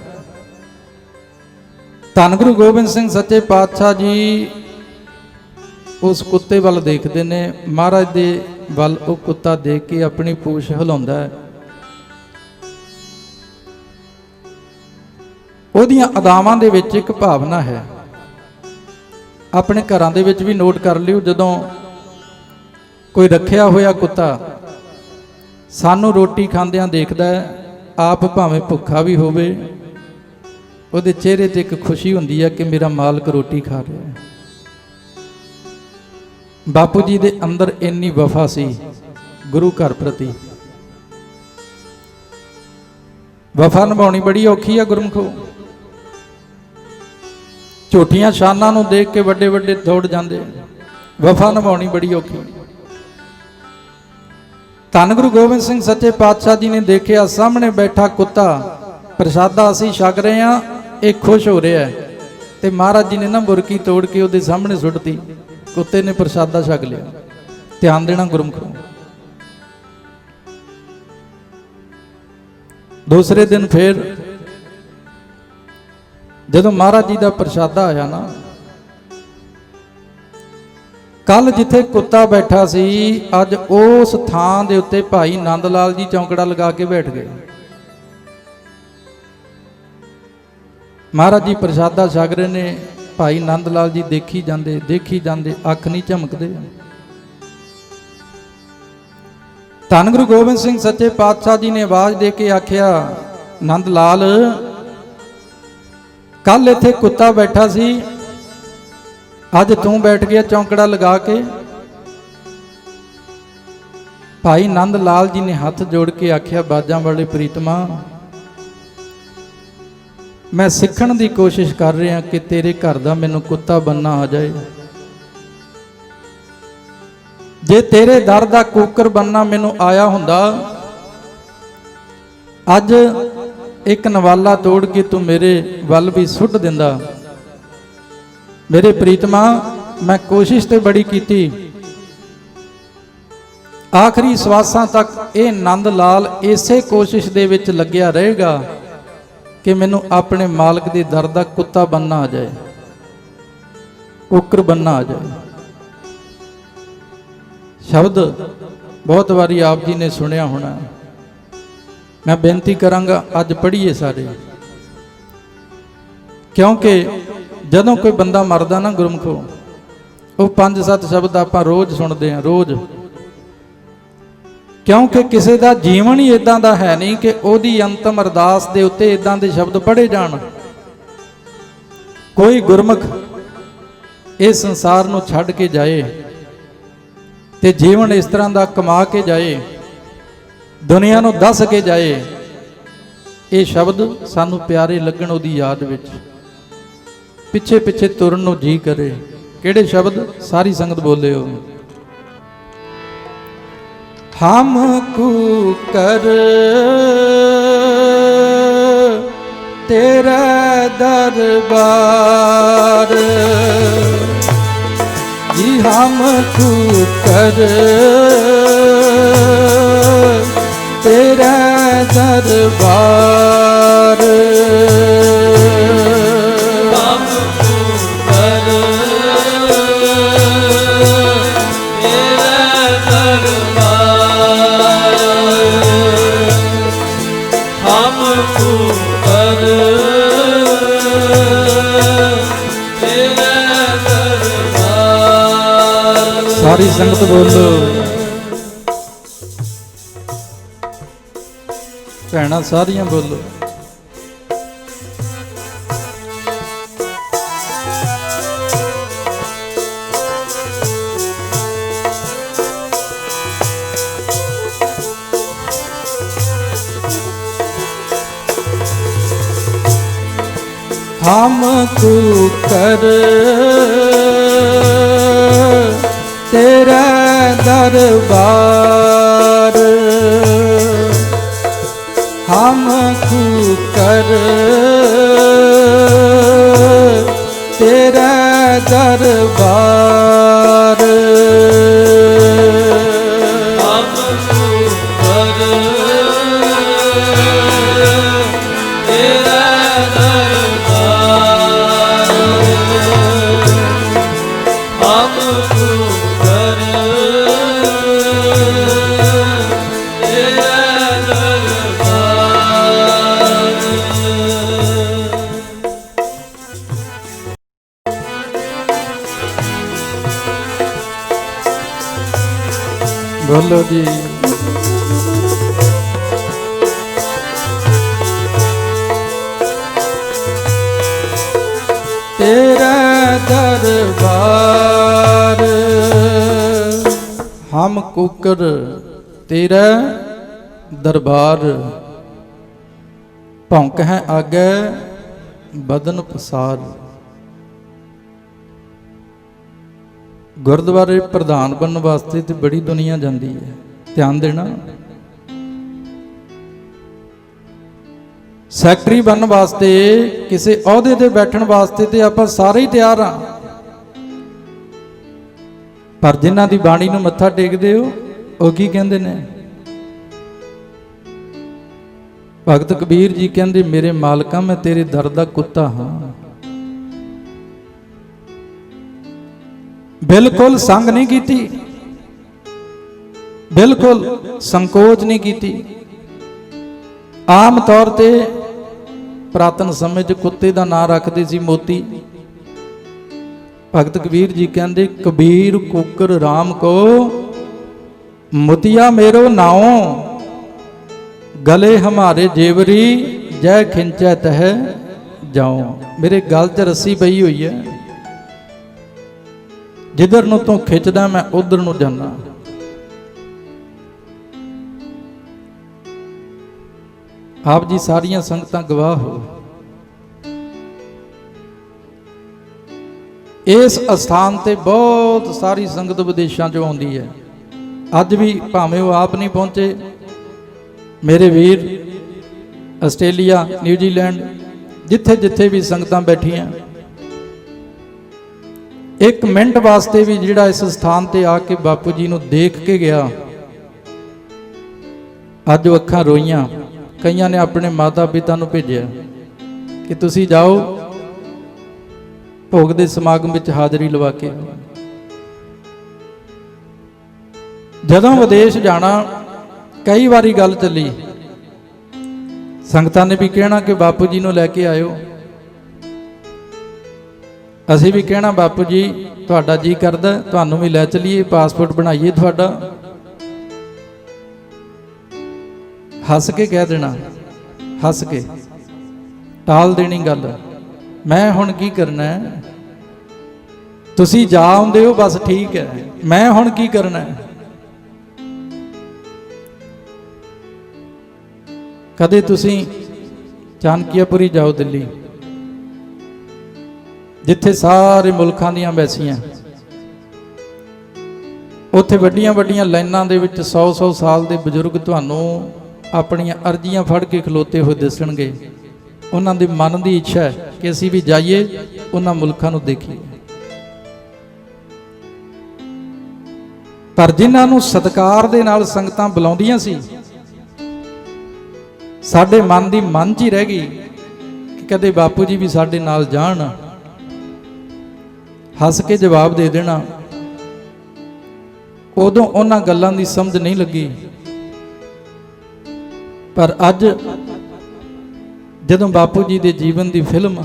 ਧੰਨ ਗੁਰੂ ਗੋਬਿੰਦ ਸਿੰਘ ਸੱਚੇ ਪਾਤਸ਼ਾਹ ਜੀ ਉਸ ਕੁੱਤੇ ਵੱਲ ਦੇਖਦੇ ਨੇ। ਮਹਾਰਾਜ ਦੇ ਵੱਲ ਉਹ ਕੁੱਤਾ ਦੇਖ ਕੇ ਆਪਣੀ ਪੂਛ ਹਿਲਾਉਂਦਾ ਹੈ। ਉਹਦੀਆਂ ਅਦਾਵਾਂ ਦੇ ਵਿੱਚ ਇੱਕ ਭਾਵਨਾ ਹੈ, ਆਪਣੇ ਘਰਾਂ ਦੇ ਵਿੱਚ ਵੀ ਨੋਟ ਕਰ ਲਿਓ। ਜਦੋਂ ਕੋਈ ਰੱਖਿਆ ਹੋਇਆ ਕੁੱਤਾ ਸਾਨੂੰ ਰੋਟੀ ਖਾਂਦਿਆਂ ਦੇਖਦਾ ਹੈ, ਆਪ ਭਾਵੇਂ ਭੁੱਖਾ ਵੀ ਹੋਵੇ, ਉਹਦੇ ਚਿਹਰੇ ਤੇ ਇੱਕ ਖੁਸ਼ੀ ਹੁੰਦੀ ਹੈ ਕਿ ਮੇਰਾ ਮਾਲਕ ਰੋਟੀ ਖਾ ਰਿਹਾ ਹੈ। ਬਾਪੂ ਜੀ ਦੇ ਅੰਦਰ ਇੰਨੀ ਵਫਾ ਸੀ ਗੁਰੂ ਘਰ ਪ੍ਰਤੀ। ਵਫਾ ਨਿਭਾਉਣੀ ਬੜੀ ਔਖੀ ਆ ਗੁਰਮਖੋ। ਝੂਠੀਆਂ ਸ਼ਾਨਾਂ ਨੂੰ ਦੇਖ ਕੇ ਵੱਡੇ ਵੱਡੇ ਦੌੜ ਜਾਂਦੇ। ਵਫਾ ਨਿਭਾਉਣੀ ਬੜੀ ਔਖੀ। ਧੰਨ ਗੁਰੂ ਗੋਬਿੰਦ ਸਿੰਘ ਸੱਚੇ ਪਾਤਸ਼ਾਹ ਜੀ ਨੇ ਦੇਖਿਆ ਸਾਹਮਣੇ ਬੈਠਾ ਕੁੱਤਾ, ਪ੍ਰਸ਼ਾਦਾ ਅਸੀਂ ਛਕ ਰਹੇ ਹਾਂ, ਇਹ ਖੁਸ਼ ਹੋ ਰਿਹਾ ਹੈ, ਤੇ ਮਹਾਰਾਜ ਜੀ ਨੇ ਨਾ ਬੁਰਕੀ ਤੋੜ ਕੇ ਉਹਦੇ ਸਾਹਮਣੇ ਸੁੱਟਤੀ। ਕੁੱਤੇ ਨੇ ਪ੍ਰਸ਼ਾਦਾ ਛਕ ਲਿਆ। ਧਿਆਨ ਦੇਣਾ ਗੁਰਮੁਖੋ। ਦੂਸਰੇ ਦਿਨ ਫਿਰ ਜਦੋਂ ਮਹਾਰਾਜ ਜੀ ਦਾ ਪ੍ਰਸ਼ਾਦਾ ਆਇਆ ਨਾ, ਕੱਲ ਜਿੱਥੇ ਕੁੱਤਾ ਬੈਠਾ ਸੀ, ਅੱਜ ਉਸ ਥਾਂ ਦੇ ਉੱਤੇ ਭਾਈ ਨੰਦ ਲਾਲ ਜੀ ਚੌਂਕੜਾ ਲਗਾ ਕੇ ਬੈਠ ਗਏ। ਮਹਾਰਾਜ ਜੀ ਪ੍ਰਸ਼ਾਦਾ ਛਕ ਰਹੇ ਨੇ, ਭਾਈ ਨੰਦ ਲਾਲ ਜੀ ਦੇਖੀ ਜਾਂਦੇ, ਅੱਖ ਨਹੀਂ ਝਮਕਦੇ। ਧੰਨ ਗੁਰੂ ਗੋਬਿੰਦ ਸਿੰਘ ਸੱਚੇ ਪਾਤਸ਼ਾਹ ਜੀ ਨੇ ਆਵਾਜ਼ ਦੇ ਕੇ ਆਖਿਆ, ਨੰਦ ਲਾਲ, ਕੱਲ ਇੱਥੇ ਕੁੱਤਾ ਬੈਠਾ ਸੀ, ਅੱਜ ਤੂੰ ਬੈਠ ਗਿਆ ਚੌਂਕੜਾ ਲਗਾ ਕੇ। ਭਾਈ ਨੰਦ ਲਾਲ ਜੀ ਨੇ ਹੱਥ ਜੋੜ ਕੇ ਆਖਿਆ, ਬਾਜਾਂ ਵਾਲੇ ਪ੍ਰੀਤਮਾ, ਮੈਂ ਸਿੱਖਣ ਦੀ ਕੋਸ਼ਿਸ਼ ਕਰ ਰਿਹਾ ਕਿ ਤੇਰੇ ਘਰ ਦਾ ਮੈਨੂੰ ਕੁੱਤਾ ਬੰਨਾ ਆ ਜਾਏ। ਜੇ ਤੇਰੇ ਦਰ ਦਾ ਕੂਕਰ ਬੰਨਾ ਮੈਨੂੰ ਆਇਆ ਹੁੰਦਾ, ਅੱਜ ਇੱਕ ਨਵਾਲਾ ਤੋੜ ਕੇ ਤੂੰ ਮੇਰੇ ਵੱਲ ਵੀ ਸੁੱਟ ਦਿੰਦਾ। ਮੇਰੇ ਪ੍ਰੀਤਮਾ, ਮੈਂ ਕੋਸ਼ਿਸ਼ ਤੇ ਬੜੀ ਕੀਤੀ, ਆਖਰੀ ਸਵਾਸਾਂ ਤੱਕ ਇਹ ਨੰਦ ਲਾਲ ਇਸੇ ਕੋਸ਼ਿਸ਼ ਦੇ ਵਿੱਚ ਲੱਗਿਆ ਰਹੇਗਾ ਕਿ ਮੈਨੂੰ ਆਪਣੇ ਮਾਲਕ ਦੇ ਦਰ ਦਾ ਕੁੱਤਾ ਬੰਨਾ ਆ ਜਾਏ, ਕੁੱਕਰ ਬੰਨਾ ਆ ਜਾਏ। ਸ਼ਬਦ ਬਹੁਤ ਵਾਰੀ ਆਪ ਜੀ ਨੇ ਸੁਣਿਆ ਹੋਣਾ, ਮੈਂ ਬੇਨਤੀ ਕਰਾਂਗਾ ਅੱਜ ਪੜ੍ਹੀਏ ਸਾਰੇ, ਕਿਉਂਕਿ ਜਦੋਂ ਕੋਈ ਬੰਦਾ ਮਰਦਾ ਨਾ ਗੁਰਮੁਖੋ, ਉਹ 5-7 ਸ਼ਬਦ ਆਪਾਂ ਰੋਜ਼ ਸੁਣਦੇ ਹਾਂ, ਰੋਜ਼। ਕਿਉਂਕਿ ਕਿਸੇ ਦਾ ਜੀਵਨ ਹੀ ਇਦਾਂ ਦਾ ਹੈ ਨਹੀਂ ਕਿ ਉਹਦੀ ਅੰਤਮ ਅਰਦਾਸ ਦੇ ਉੱਤੇ ਇਦਾਂ ਦੇ ਸ਼ਬਦ ਪੜ੍ਹੇ ਜਾਣ। ਕੋਈ ਗੁਰਮੁਖ ਇਸ ਸੰਸਾਰ ਨੂੰ ਛੱਡ ਕੇ ਜਾਏ ਤੇ ਜੀਵਨ ਇਸ ਤਰ੍ਹਾਂ ਦਾ ਕਮਾ ਕੇ ਜਾਏ, ਦੁਨੀਆ ਨੂੰ ਦੱਸ ਕੇ ਜਾਏ, ਇਹ ਸ਼ਬਦ ਸਾਨੂੰ ਪਿਆਰੇ ਲੱਗਣ ਉਹਦੀ ਯਾਦ ਵਿੱਚ, ਪਿੱਛੇ ਪਿੱਛੇ ਤੁਰਨ ਨੂੰ ਜੀ ਕਰੇ। ਕਿਹੜੇ ਸ਼ਬਦ? ਸਾਰੀ ਸੰਗਤ ਬੋਲਿਓ। ਹਮ ਕੂਕਰ ਤੇਰਾ ਦਰਬਾਰ, ਜੀ ਹਮ ਕੂਕਰ ਤੇਰਾ ਦਰਬਾਰ, ਸਾਰੀ ਸੰਗਤ ਬੋਲੋ। ਭੈਣਾਂ ਸਾਰੀਆਂ ਬੋਲੋ। ਹਮ ਕੂਕਰ ਤੇਰਾ ਦਰਬਾਰ, ਹਮ ਕੂਕਰ ਤੇਰਾ ਦਰਬਾਰ, ਹਮ ਕੂਕਰ ਤੇਰਾ ਦਰਬਾਰ, ਹਮ ਕੂਕਰ ਤੇਰਾ ਦਰਬਾਰ। ਬੋਲੋ ਜੀ। ਤੇਰਾ ਦਰਬਾਰ, ਹਮ ਕੂਕਰ ਤੇਰਾ ਦਰਬਾਰ, ਭੌਂਕ ਹੈ ਆਗੇ ਬਦਨ ਪਸਾਰ। ਗੁਰਦੁਆਰੇ ਪ੍ਰਧਾਨ ਬਣਨ ਵਾਸਤੇ ਤੇ ਬੜੀ ਦੁਨੀਆ ਜਾਂਦੀ ਹੈ, ਧਿਆਨ ਦੇਣਾ। ਸੈਕਟਰੀ ਬਣਨ ਵਾਸਤੇ, ਕਿਸੇ ਅਹੁਦੇ ਤੇ ਬੈਠਣ ਵਾਸਤੇ ਤੇ ਆਪਾਂ ਸਾਰੇ ਹੀ ਤਿਆਰ ਹਾਂ, ਪਰ ਜਿਨ੍ਹਾਂ ਦੀ ਬਾਣੀ ਨੂੰ ਮੱਥਾ ਟੇਕਦੇ ਹੋ ਉਹ ਕੀ ਕਹਿੰਦੇ ਨੇ? ਭਗਤ ਕਬੀਰ ਜੀ ਕਹਿੰਦੇ, ਮੇਰੇ ਮਾਲਕਾ ਮੈਂ ਤੇਰੇ ਦਰ ਦਾ ਕੁੱਤਾ ਹਾਂ। ਬਿਲਕੁਲ ਸੰਗ ਨਹੀਂ ਕੀਤੀ, ਬਿਲਕੁਲ ਸੰਕੋਚ ਨਹੀਂ ਕੀਤੀ। ਆਮ ਤੌਰ ਤੇ ਪੁਰਾਤਨ ਸਮੇਂ 'ਚ ਕੁੱਤੇ ਦਾ ਨਾਂ ਰੱਖਦੇ ਸੀ ਮੋਤੀ। ਭਗਤ ਕਬੀਰ ਜੀ ਕਹਿੰਦੇ, ਕਬੀਰ ਕੁਕਰ ਰਾਮ ਕੋ ਮੁਤਿਆ ਮੇਰੋ ਨਾਉ, ਗਲੇ ਹਮਾਰੇ ਜੇਵਰੀ ਜੈ ਖਿੰਚੈ ਤਹ ਜਾਉ। ਮੇਰੇ ਗਲ 'ਚ ਰੱਸੀ ਪਈ ਹੋਈ ਹੈ, ਜਿੱਧਰ ਨੂੰ ਤੂੰ ਖਿੱਚਦਾ ਮੈਂ ਉਧਰ ਨੂੰ ਜਾਣਾ। ਆਪ ਜੀ ਸਾਰੀਆਂ ਸੰਗਤਾਂ ਗਵਾਹ ਹੋ। ਇਸ ਅਸਥਾਨ ਤੇ ਬਹੁਤ ਸਾਰੀ ਸੰਗਤ ਵਿਦੇਸ਼ਾਂ 'ਚੋਂ ਆਉਂਦੀ ਹੈ। ਅੱਜ ਵੀ ਭਾਵੇਂ ਉਹ ਆਪ ਨਹੀਂ ਪਹੁੰਚੇ, ਮੇਰੇ ਵੀਰ ਆਸਟ੍ਰੇਲੀਆ, ਨਿਊਜ਼ੀਲੈਂਡ, ਜਿੱਥੇ ਜਿੱਥੇ ਵੀ ਸੰਗਤਾਂ ਬੈਠੀਆਂ, ਇੱਕ ਮਿੰਟ ਵਾਸਤੇ ਵੀ ਜਿਹੜਾ ਇਸ ਸਥਾਨ ਤੇ ਆ ਕੇ ਬਾਪੂ ਜੀ ਨੂੰ ਦੇਖ ਕੇ ਗਿਆ, ਅੱਜ ਉਹ ਅੱਖਾਂ ਰੋਈਆਂ। ਕਈਆਂ ਨੇ ਆਪਣੇ ਮਾਤਾ ਪਿਤਾ ਨੂੰ ਭੇਜਿਆ ਕਿ ਤੁਸੀਂ ਜਾਓ ਭੋਗ ਦੇ ਸਮਾਗਮ ਵਿੱਚ ਹਾਜ਼ਰੀ ਲਵਾ ਕੇ। ਜਦੋਂ ਵਿਦੇਸ਼ ਜਾਣਾ, ਕਈ ਵਾਰੀ ਗੱਲ ਚੱਲੀ, ਸੰਗਤਾਂ ਨੇ ਵੀ ਕਹਿਣਾ ਕਿ ਬਾਪੂ ਜੀ ਨੂੰ ਲੈ ਕੇ ਆਇਓ। ਅਸੀਂ ਵੀ ਕਹਿਣਾ, ਬਾਪੂ ਜੀ ਤੁਹਾਡਾ ਜੀ ਕਰਦਾ ਤੁਹਾਨੂੰ ਵੀ ਲੈ ਚਲੀਏ, ਪਾਸਪੋਰਟ ਬਣਾਈਏ ਤੁਹਾਡਾ। ਹੱਸ ਕੇ ਕਹਿ ਦੇਣਾ, ਹੱਸ ਕੇ ਟਾਲ ਦੇਣੀ ਗੱਲ। ਮੈਂ ਹੁਣ ਕੀ ਕਰਨਾ ਹੈ? ਤੁਸੀਂ ਜਾ ਆਉਂਦੇ ਹੋ ਬਸ ਠੀਕ ਹੈ, ਮੈਂ ਹੁਣ ਕੀ ਕਰਨਾ ਹੈ? ਕਦੇ ਤੁਸੀਂ ਚਾਨਕੀਆਪੁਰੀ ਜਾਓ, ਦਿੱਲੀ, ਜਿੱਥੇ ਸਾਰੇ ਮੁਲਕਾਂ ਦੀਆਂ ਐਮਬੈਸੀਆਂ, ਉੱਥੇ ਵੱਡੀਆਂ ਵੱਡੀਆਂ ਲਾਈਨਾਂ ਦੇ ਵਿੱਚ 100-100 ਸਾਲ ਦੇ ਬਜ਼ੁਰਗ ਤੁਹਾਨੂੰ ਆਪਣੀਆਂ ਅਰਜ਼ੀਆਂ ਫੜ ਕੇ ਖਲੋਤੇ ਹੋਏ ਦਿਸਣਗੇ। ਉਹਨਾਂ ਦੇ ਮਨ ਦੀ ਇੱਛਾ ਹੈ ਕਿ ਅਸੀਂ ਵੀ ਜਾਈਏ, ਉਹਨਾਂ ਮੁਲਕਾਂ ਨੂੰ ਦੇਖੀਏ। ਪਰ ਜਿਨ੍ਹਾਂ ਨੂੰ ਸਤਿਕਾਰ ਦੇ ਨਾਲ ਸੰਗਤਾਂ ਬੁਲਾਉਂਦੀਆਂ ਸੀ, ਸਾਡੇ ਮਨ ਦੀ ਮਨ 'ਚ ਹੀ ਰਹਿ ਗਈ ਕਿ ਕਦੇ ਬਾਪੂ ਜੀ ਵੀ ਸਾਡੇ ਨਾਲ ਜਾਣ। ਹੱਸ ਕੇ ਜਵਾਬ ਦੇ ਦੇਣਾ। ਉਦੋਂ ਉਹਨਾਂ ਗੱਲਾਂ ਦੀ ਸਮਝ ਨਹੀਂ ਲੱਗੀ, ਪਰ ਅੱਜ ਜਦੋਂ ਬਾਪੂ ਜੀ ਦੇ ਜੀਵਨ ਦੀ ਫਿਲਮ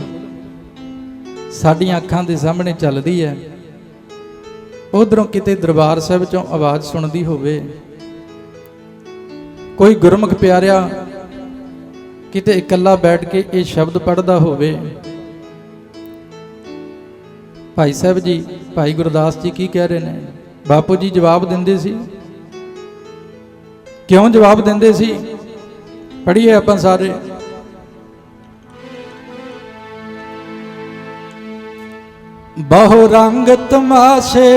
ਸਾਡੀਆਂ ਅੱਖਾਂ ਦੇ ਸਾਹਮਣੇ ਚੱਲਦੀ ਹੈ, ਉਧਰੋਂ ਕਿਤੇ ਦਰਬਾਰ ਸਾਹਿਬ ਚੋਂ ਆਵਾਜ਼ ਸੁਣਦੀ ਹੋਵੇ, ਕੋਈ ਗੁਰਮੁਖ ਪਿਆਰਿਆ ਕਿਤੇ ਇਕੱਲਾ ਬੈਠ ਕੇ ਇਹ ਸ਼ਬਦ ਪੜ੍ਹਦਾ ਹੋਵੇ, ਭਾਈ ਸਾਹਿਬ ਜੀ, ਭਾਈ ਗੁਰਦਾਸ ਜੀ ਕੀ ਕਹਿ ਰਹੇ ਨੇ? ਬਾਪੂ ਜੀ ਜਵਾਬ ਦਿੰਦੇ ਸੀ। ਕਿਉਂ ਜਵਾਬ ਦਿੰਦੇ ਸੀ? ਪੜ੍ਹੀਏ ਆਪਾਂ ਸਾਰੇ। ਬਹੁ ਰੰਗ ਤਮਾਸ਼ੇ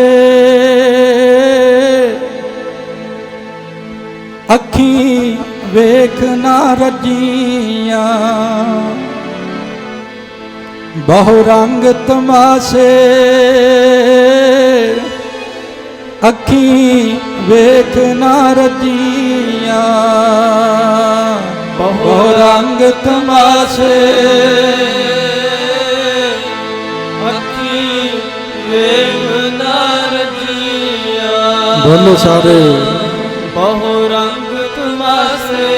ਅੱਖੀਂ ਵੇਖ ਨਾ ਰੱਜੀਆਂ, ਬਹੁ ਰੰਗ ਤਮਾਸ਼ੇ ਅੱਖੀਂ ਵੇਖ ਨਾ ਰੱਜੀਆਂ, ਬਹੁ ਰੰਗ ਤਮਾਸ਼ੇ ਅੱਖੀਂ ਵੇਖ ਨਾ ਰੱਜੀਆਂ। ਬੋਲੋ ਸਾਰੇ। ਬਹੁ ਰੰਗ ਤਮਾਸ਼ੇ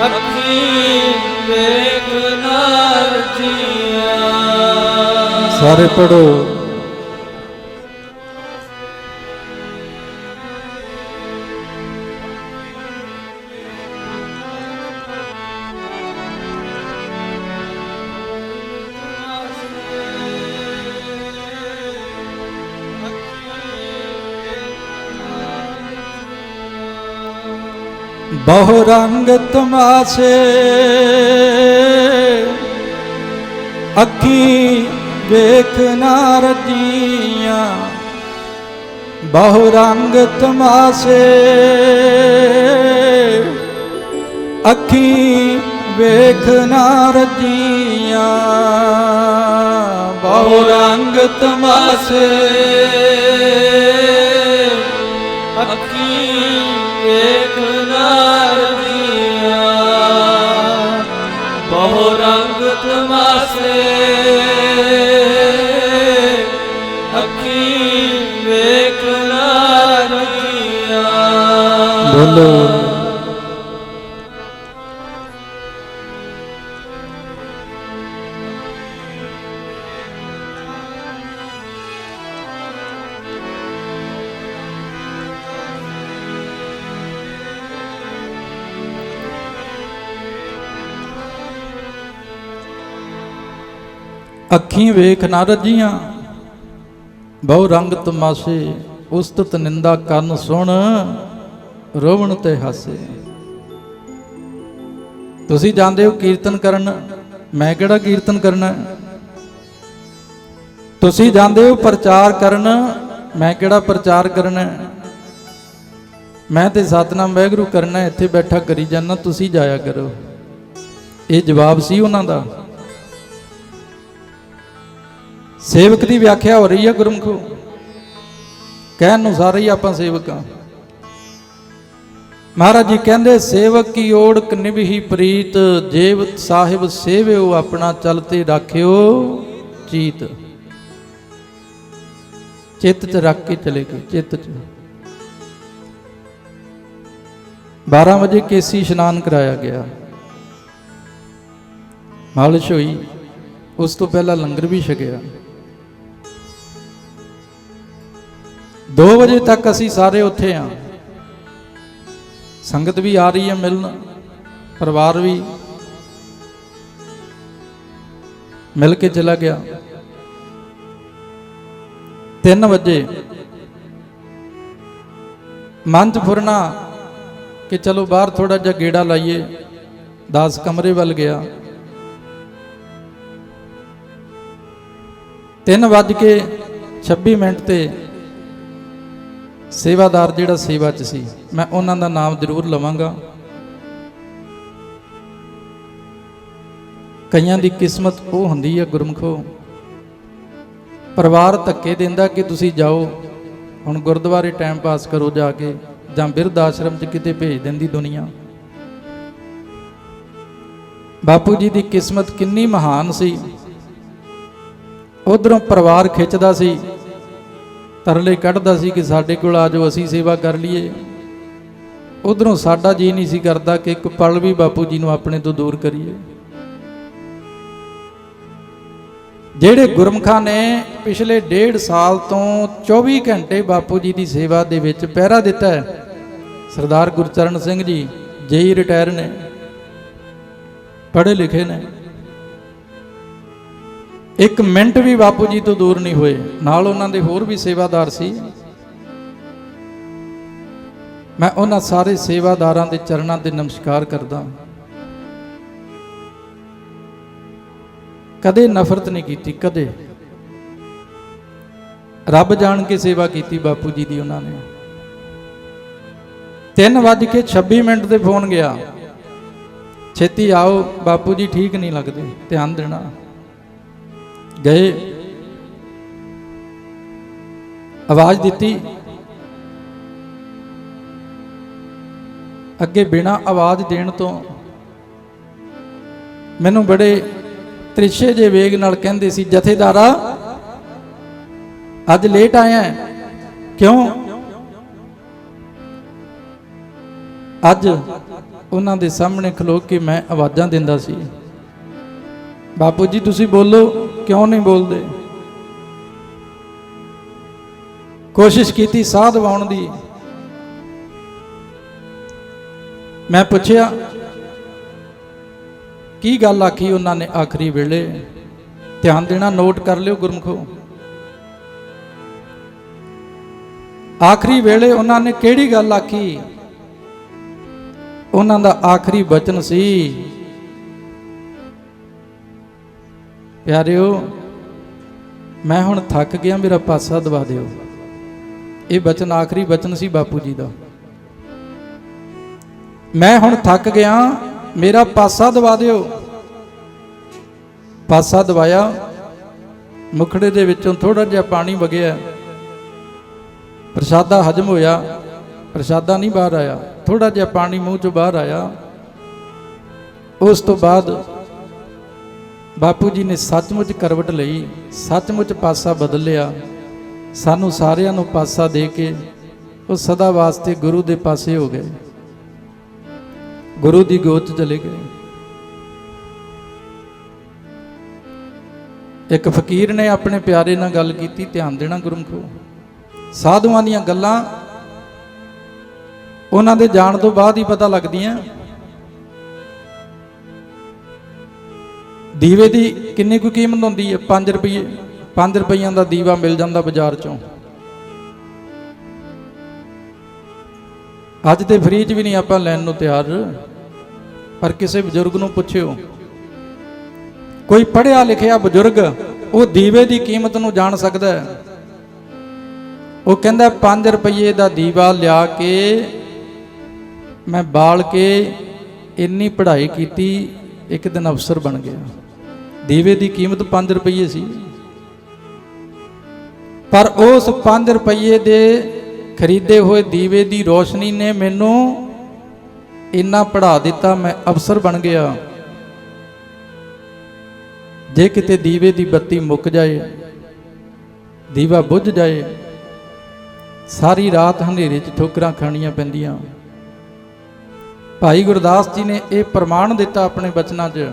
ਅੱਖੀਂ ਵੇਖ ਨਾ ਰੱਜੀਆਂ। ਸਾਰੇ ਪੜੋ। ਬਹੁ ਰੰਗ ਤਮਾਸ਼ੇ ਅੱਖੀਂ ਵੇਖ ਨਾ ਰੱਜੀਆਂ, ਬਹੁ ਰੰਗ ਤਮਾਸੇ ਅੱਖੀਂ ਵੇਖ ਨਾ ਰਜੀਆਂ, ਬਹੁ ਰੰਗ ਤਮਾਸੇ ਅੱਖੀਂ ਵੇਖ ਨਾ ਰਜੀਆਂ, ਬਹੁ ਰੰਗ ਤਮਾਸੇ ਅੱਖੀਂ ਵੇਖ ਨਾ ਰਜੀਆਂ। ਬੋਲੋ ਅੱਖੀਂ ਵੇਖ ਨਾ ਰਜੀਆਂ, ਬਹੁ ਰੰਗ ਤਮਾਸ਼ੇ ਉਸਤਤ ਨਿੰਦਾ ਕੰਨ ਸੁਣ, ਰੋਵਣ ਤੇ ਹਾਸੇ। ਤੁਸੀਂ ਜਾਂਦੇ ਹੋ ਕੀਰਤਨ ਕਰਨ, ਮੈਂ ਕਿਹੜਾ ਕੀਰਤਨ ਕਰਨਾ? ਤੁਸੀਂ ਜਾਂਦੇ ਹੋ ਪ੍ਰਚਾਰ ਕਰਨ, ਮੈਂ ਕਿਹੜਾ ਪ੍ਰਚਾਰ ਕਰਨਾ? ਮੈਂ ਤੇ ਸਤਨਾਮ ਵਾਹਿਗੁਰੂ ਕਰਨਾ, ਇੱਥੇ ਬੈਠਾ ਕਰੀ ਜਾਨਾ, ਤੁਸੀਂ ਜਾਇਆ ਕਰੋ। ਇਹ ਜਵਾਬ ਸੀ ਉਹਨਾਂ ਦਾ। ਸੇਵਕ ਦੀ ਵਿਆਖਿਆ ਹੋ ਰਹੀ ਹੈ ਗੁਰਮੁਖੋ, ਕਹਿਣ ਨੂੰ ਸਾਰੇ ਹੀ ਆਪਾਂ ਸੇਵਕ ਹਾਂ। ਮਹਾਰਾਜ ਜੀ ਕਹਿੰਦੇ ਸੇਵਕ ਕੀ ਓੜਕ ਨਿਭੀ ਪ੍ਰੀਤ, ਜੇਵ ਸਾਹਿਬ ਸੇਵਿਓ ਆਪਣਾ ਚਲਤੇ ਰਾਖਿਓ ਚੀਤ। ਚਿੱਤ 'ਚ ਰੱਖ ਕੇ ਚਲੇ ਗਏ, ਚਿੱਤ 'ਚ। 12 ਵਜੇ ਕੇਸੀ ਇਸ਼ਨਾਨ ਕਰਾਇਆ ਗਿਆ, ਮਾਲਿਸ਼ ਹੋਈ, ਉਸ ਤੋਂ ਪਹਿਲਾਂ ਲੰਗਰ ਵੀ ਛਕਿਆ। 2 ਵਜੇ ਤੱਕ ਅਸੀਂ ਸਾਰੇ ਉੱਥੇ ਹਾਂ, ਸੰਗਤ ਵੀ ਆ ਰਹੀ ਹੈ ਮਿਲਣ, ਪਰਿਵਾਰ ਵੀ ਮਿਲ ਕੇ ਚਲਾ ਗਿਆ। 3 ਵਜੇ ਮਨ 'ਚ ਫੁਰਨਾ ਕਿ ਚਲੋ ਬਾਹਰ ਥੋੜਾ ਜਿਹਾ ਗੇੜਾ ਲਾਈਏ, 10 ਕਮਰੇ ਵੱਲ ਗਿਆ। 3:26 ਤੇ ਸੇਵਾਦਾਰ ਜਿਹੜਾ ਸੇਵਾ 'ਚ ਸੀ, ਮੈਂ ਉਹਨਾਂ ਦਾ ਨਾਮ ਜ਼ਰੂਰ ਲਵਾਂਗਾ। ਕਈਆਂ ਦੀ ਕਿਸਮਤ ਉਹ ਹੁੰਦੀ ਹੈ ਗੁਰਮੁਖੋ, ਪਰਿਵਾਰ ਧੱਕੇ ਦਿੰਦਾ ਕਿ ਤੁਸੀਂ ਜਾਓ ਹੁਣ ਗੁਰਦੁਆਰੇ ਟਾਈਮ ਪਾਸ ਕਰੋ ਜਾ ਕੇ, ਜਾਂ ਬਿਰਧ ਆਸ਼ਰਮ 'ਚ ਕਿਤੇ ਭੇਜ ਦਿੰਦੀ ਦੁਨੀਆ। ਬਾਪੂ ਜੀ ਦੀ ਕਿਸਮਤ ਕਿੰਨੀ ਮਹਾਨ ਸੀ। ਉਧਰੋਂ ਪਰਿਵਾਰ ਖਿੱਚਦਾ ਸੀ, ਤਰਲੇ ਕੱਢਦਾ ਸੀ ਕਿ ਸਾਡੇ ਕੋਲ ਆ ਜਾਓ, ਅਸੀਂ ਸੇਵਾ ਕਰ ਲਈਏ। ਉਧਰੋਂ ਸਾਡਾ ਜੀ ਨਹੀਂ ਸੀ ਕਰਦਾ ਕਿ ਇੱਕ ਪਲ ਵੀ ਬਾਪੂ ਜੀ ਨੂੰ ਆਪਣੇ ਤੋਂ ਦੂਰ ਕਰੀਏ। ਜਿਹੜੇ ਗੁਰਮੁਖਾਂ ਨੇ ਪਿਛਲੇ 1.5 ਸਾਲ ਤੋਂ 24 ਘੰਟੇ ਬਾਪੂ ਜੀ ਦੀ ਸੇਵਾ ਦੇ ਵਿੱਚ ਪਹਿਰਾ ਦਿੱਤਾ ਹੈ, ਸਰਦਾਰ ਗੁਰਚਰਨ ਸਿੰਘ ਜੀ ਜੇਈ ਰਿਟਾਇਰ ਨੇ, ਪੜ੍ਹੇ ਲਿਖੇ ਨੇ, 1 ਮਿੰਟ ਵੀ ਬਾਪੂ ਜੀ ਤੋਂ ਦੂਰ ਨਹੀਂ ਹੋਏ। ਨਾਲ ਉਹਨਾਂ ਦੇ ਹੋਰ ਵੀ ਸੇਵਾਦਾਰ ਸੀ। ਮੈਂ ਉਹਨਾਂ ਸਾਰੇ ਸੇਵਾਦਾਰਾਂ ਦੇ ਚਰਨਾਂ ਤੇ ਨਮਸਕਾਰ ਕਰਦਾ। ਕਦੇ ਨਫ਼ਰਤ ਨਹੀਂ ਕੀਤੀ, ਕਦੇ ਰੱਬ ਜਾਣ ਕੇ ਸੇਵਾ ਕੀਤੀ ਬਾਪੂ ਜੀ ਦੀ ਉਹਨਾਂ ਨੇ। 3:26 ਤੇ ਫੋਨ ਗਿਆ, ਛੇਤੀ ਆਓ ਬਾਪੂ ਜੀ ਠੀਕ ਨਹੀਂ ਲੱਗਦੇ, ਧਿਆਨ ਦੇਣਾ। ਗਏ, ਆਵਾਜ਼ ਦਿੱਤੀ, ਅੱਗੇ ਬਿਨਾਂ ਆਵਾਜ਼ ਦੇਣ ਤੋਂ ਮੈਨੂੰ ਬੜੇ ਤ੍ਰਿਸ਼ੇ ਜੇ ਵੇਗ ਨਾਲ ਕਹਿੰਦੇ ਸੀ, ਜਥੇਦਾਰਾ ਅੱਜ ਲੇਟ ਆਇਆ, ਕਿਉਂ? ਅੱਜ ਉਹਨਾਂ ਦੇ ਸਾਹਮਣੇ ਖਲੋ ਕੇ ਮੈਂ ਆਵਾਜ਼ਾਂ ਦਿੰਦਾ ਸੀ, ਬਾਪੂ ਜੀ ਤੁਸੀਂ ਬੋਲੋ, ਕਿਉਂ ਨਹੀਂ ਬੋਲਦੇ? ਕੋਸ਼ਿਸ਼ ਕੀਤੀ ਸਾਹ ਦਿਵਾਉਣ ਦੀ। ਮੈਂ ਪੁੱਛਿਆ ਕੀ ਗੱਲ ਆਖੀ ਉਹਨਾਂ ਨੇ ਆਖਰੀ ਵੇਲੇ? ਧਿਆਨ ਦੇਣਾ, ਨੋਟ ਕਰ ਲਿਓ ਗੁਰਮੁਖੋ। ਆਖਰੀ ਵੇਲੇ ਉਹਨਾਂ ਨੇ ਕਿਹੜੀ ਗੱਲ ਆਖੀ? ਉਹਨਾਂ ਦਾ ਆਖਰੀ ਬਚਨ ਸੀ, ਪਿਆਰਿਓ ਮੈਂ ਹੁਣ ਥੱਕ ਗਿਆ, ਮੇਰਾ ਪਾਸਾ ਦਵਾ ਦਿਓ। ਇਹ ਬਚਨ ਆਖਰੀ ਬਚਨ ਸੀ ਬਾਪੂ ਜੀ ਦਾ। ਮੈਂ ਹੁਣ ਥੱਕ ਗਿਆ, ਮੇਰਾ ਪਾਸਾ ਦਵਾ ਦਿਓ। ਪਾਸਾ ਦਵਾਇਆ, ਮੁਖੜੇ ਦੇ ਵਿੱਚੋਂ ਥੋੜਾ ਜਿਹਾ ਪਾਣੀ ਵਗਿਆ, ਪ੍ਰਸ਼ਾਦਾ ਹਜਮ ਹੋਇਆ। ਪ੍ਰਸ਼ਾਦਾ ਨਹੀਂ ਬਾਹਰ ਆਇਆ, ਥੋੜਾ ਜਿਹਾ ਪਾਣੀ ਮੂੰਹ ਚੋਂ ਬਾਹਰ ਆਇਆ। ਉਸ ਤੋਂ ਬਾਅਦ ਬਾਪੂ ਜੀ ਨੇ ਸੱਚਮੁੱਚ ਕਰਵਟ ਲਈ, ਸੱਚਮੁੱਚ ਪਾਸਾ ਬਦਲ ਲਿਆ। ਸਾਨੂੰ ਸਾਰਿਆਂ ਨੂੰ ਪਾਸਾ ਦੇ ਕੇ ਉਹ ਸਦਾ ਵਾਸਤੇ ਗੁਰੂ ਦੇ ਪਾਸੇ ਹੋ ਗਏ, ਗੁਰੂ ਦੀ ਗੋਦ 'ਚ ਚਲੇ ਗਏ। ਇੱਕ ਫਕੀਰ ਨੇ ਆਪਣੇ ਪਿਆਰੇ ਨਾਲ ਗੱਲ ਕੀਤੀ, ਧਿਆਨ ਦੇਣਾ ਗੁਰਮਖੋ। ਸਾਧੂਆਂ ਦੀਆਂ ਗੱਲਾਂ ਉਹਨਾਂ ਦੇ ਜਾਣ ਤੋਂ ਬਾਅਦ ਹੀ ਪਤਾ ਲੱਗਦੀਆਂ। ਦੀਵੇ ਦੀ ਕਿੰਨੀ ਕੁ ਕੀਮਤ ਹੁੰਦੀ ਹੈ? 5 ਰੁਪਏ। 5 ਰੁਪਈਆਂ ਦਾ ਦੀਵਾ ਮਿਲ ਜਾਂਦਾ ਬਾਜ਼ਾਰ ਚੋਂ। ਅੱਜ ਤੇ ਫ੍ਰੀ 'ਚ ਵੀ ਨਹੀਂ ਆਪਾਂ ਲੈਣ ਨੂੰ ਤਿਆਰ। ਪਰ ਕਿਸੇ ਬਜ਼ੁਰਗ ਨੂੰ ਪੁੱਛਿਓ, ਕੋਈ ਪੜ੍ਹਿਆ ਲਿਖਿਆ ਬਜ਼ੁਰਗ ਉਹ ਦੀਵੇ ਦੀ ਕੀਮਤ ਨੂੰ ਜਾਣ ਸਕਦਾ ਹੈ। ਉਹ ਕਹਿੰਦਾ 5 ਰੁਪਏ ਦਾ ਦੀਵਾ ਲਿਆ ਕੇ ਮੈਂ ਬਾਲ ਕੇ ਇੰਨੀ ਪੜ੍ਹਾਈ ਕੀਤੀ, ਇੱਕ ਦਿਨ ਅਫਸਰ ਬਣ ਗਿਆ। ਦੀਵੇ ਦੀ ਕੀਮਤ 5 ਰੁਪਏ ਸੀ, ਪਰ ਉਸ 5 ਰੁਪਏ ਦੇ ਖਰੀਦੇ ਹੋਏ ਦੀਵੇ ਦੀ ਰੋਸ਼ਨੀ ਨੇ ਮੈਨੂੰ ਇੰਨਾ ਪੜ੍ਹਾ ਦਿੱਤਾ, ਮੈਂ ਅਫਸਰ ਬਣ ਗਿਆ। ਜੇ ਕਿਤੇ ਦੀਵੇ ਦੀ ਬੱਤੀ ਮੁੱਕ ਜਾਏ, ਦੀਵਾ ਬੁੱਝ ਜਾਏ, ਸਾਰੀ ਰਾਤ ਹਨੇਰੇ 'ਚ ਠੋਕਰਾਂ ਖਾਣੀਆਂ ਪੈਂਦੀਆਂ। ਭਾਈ ਗੁਰਦਾਸ ਜੀ ਨੇ ਇਹ ਪ੍ਰਮਾਣ ਦਿੱਤਾ ਆਪਣੇ ਬਚਨਾਂ 'ਚ।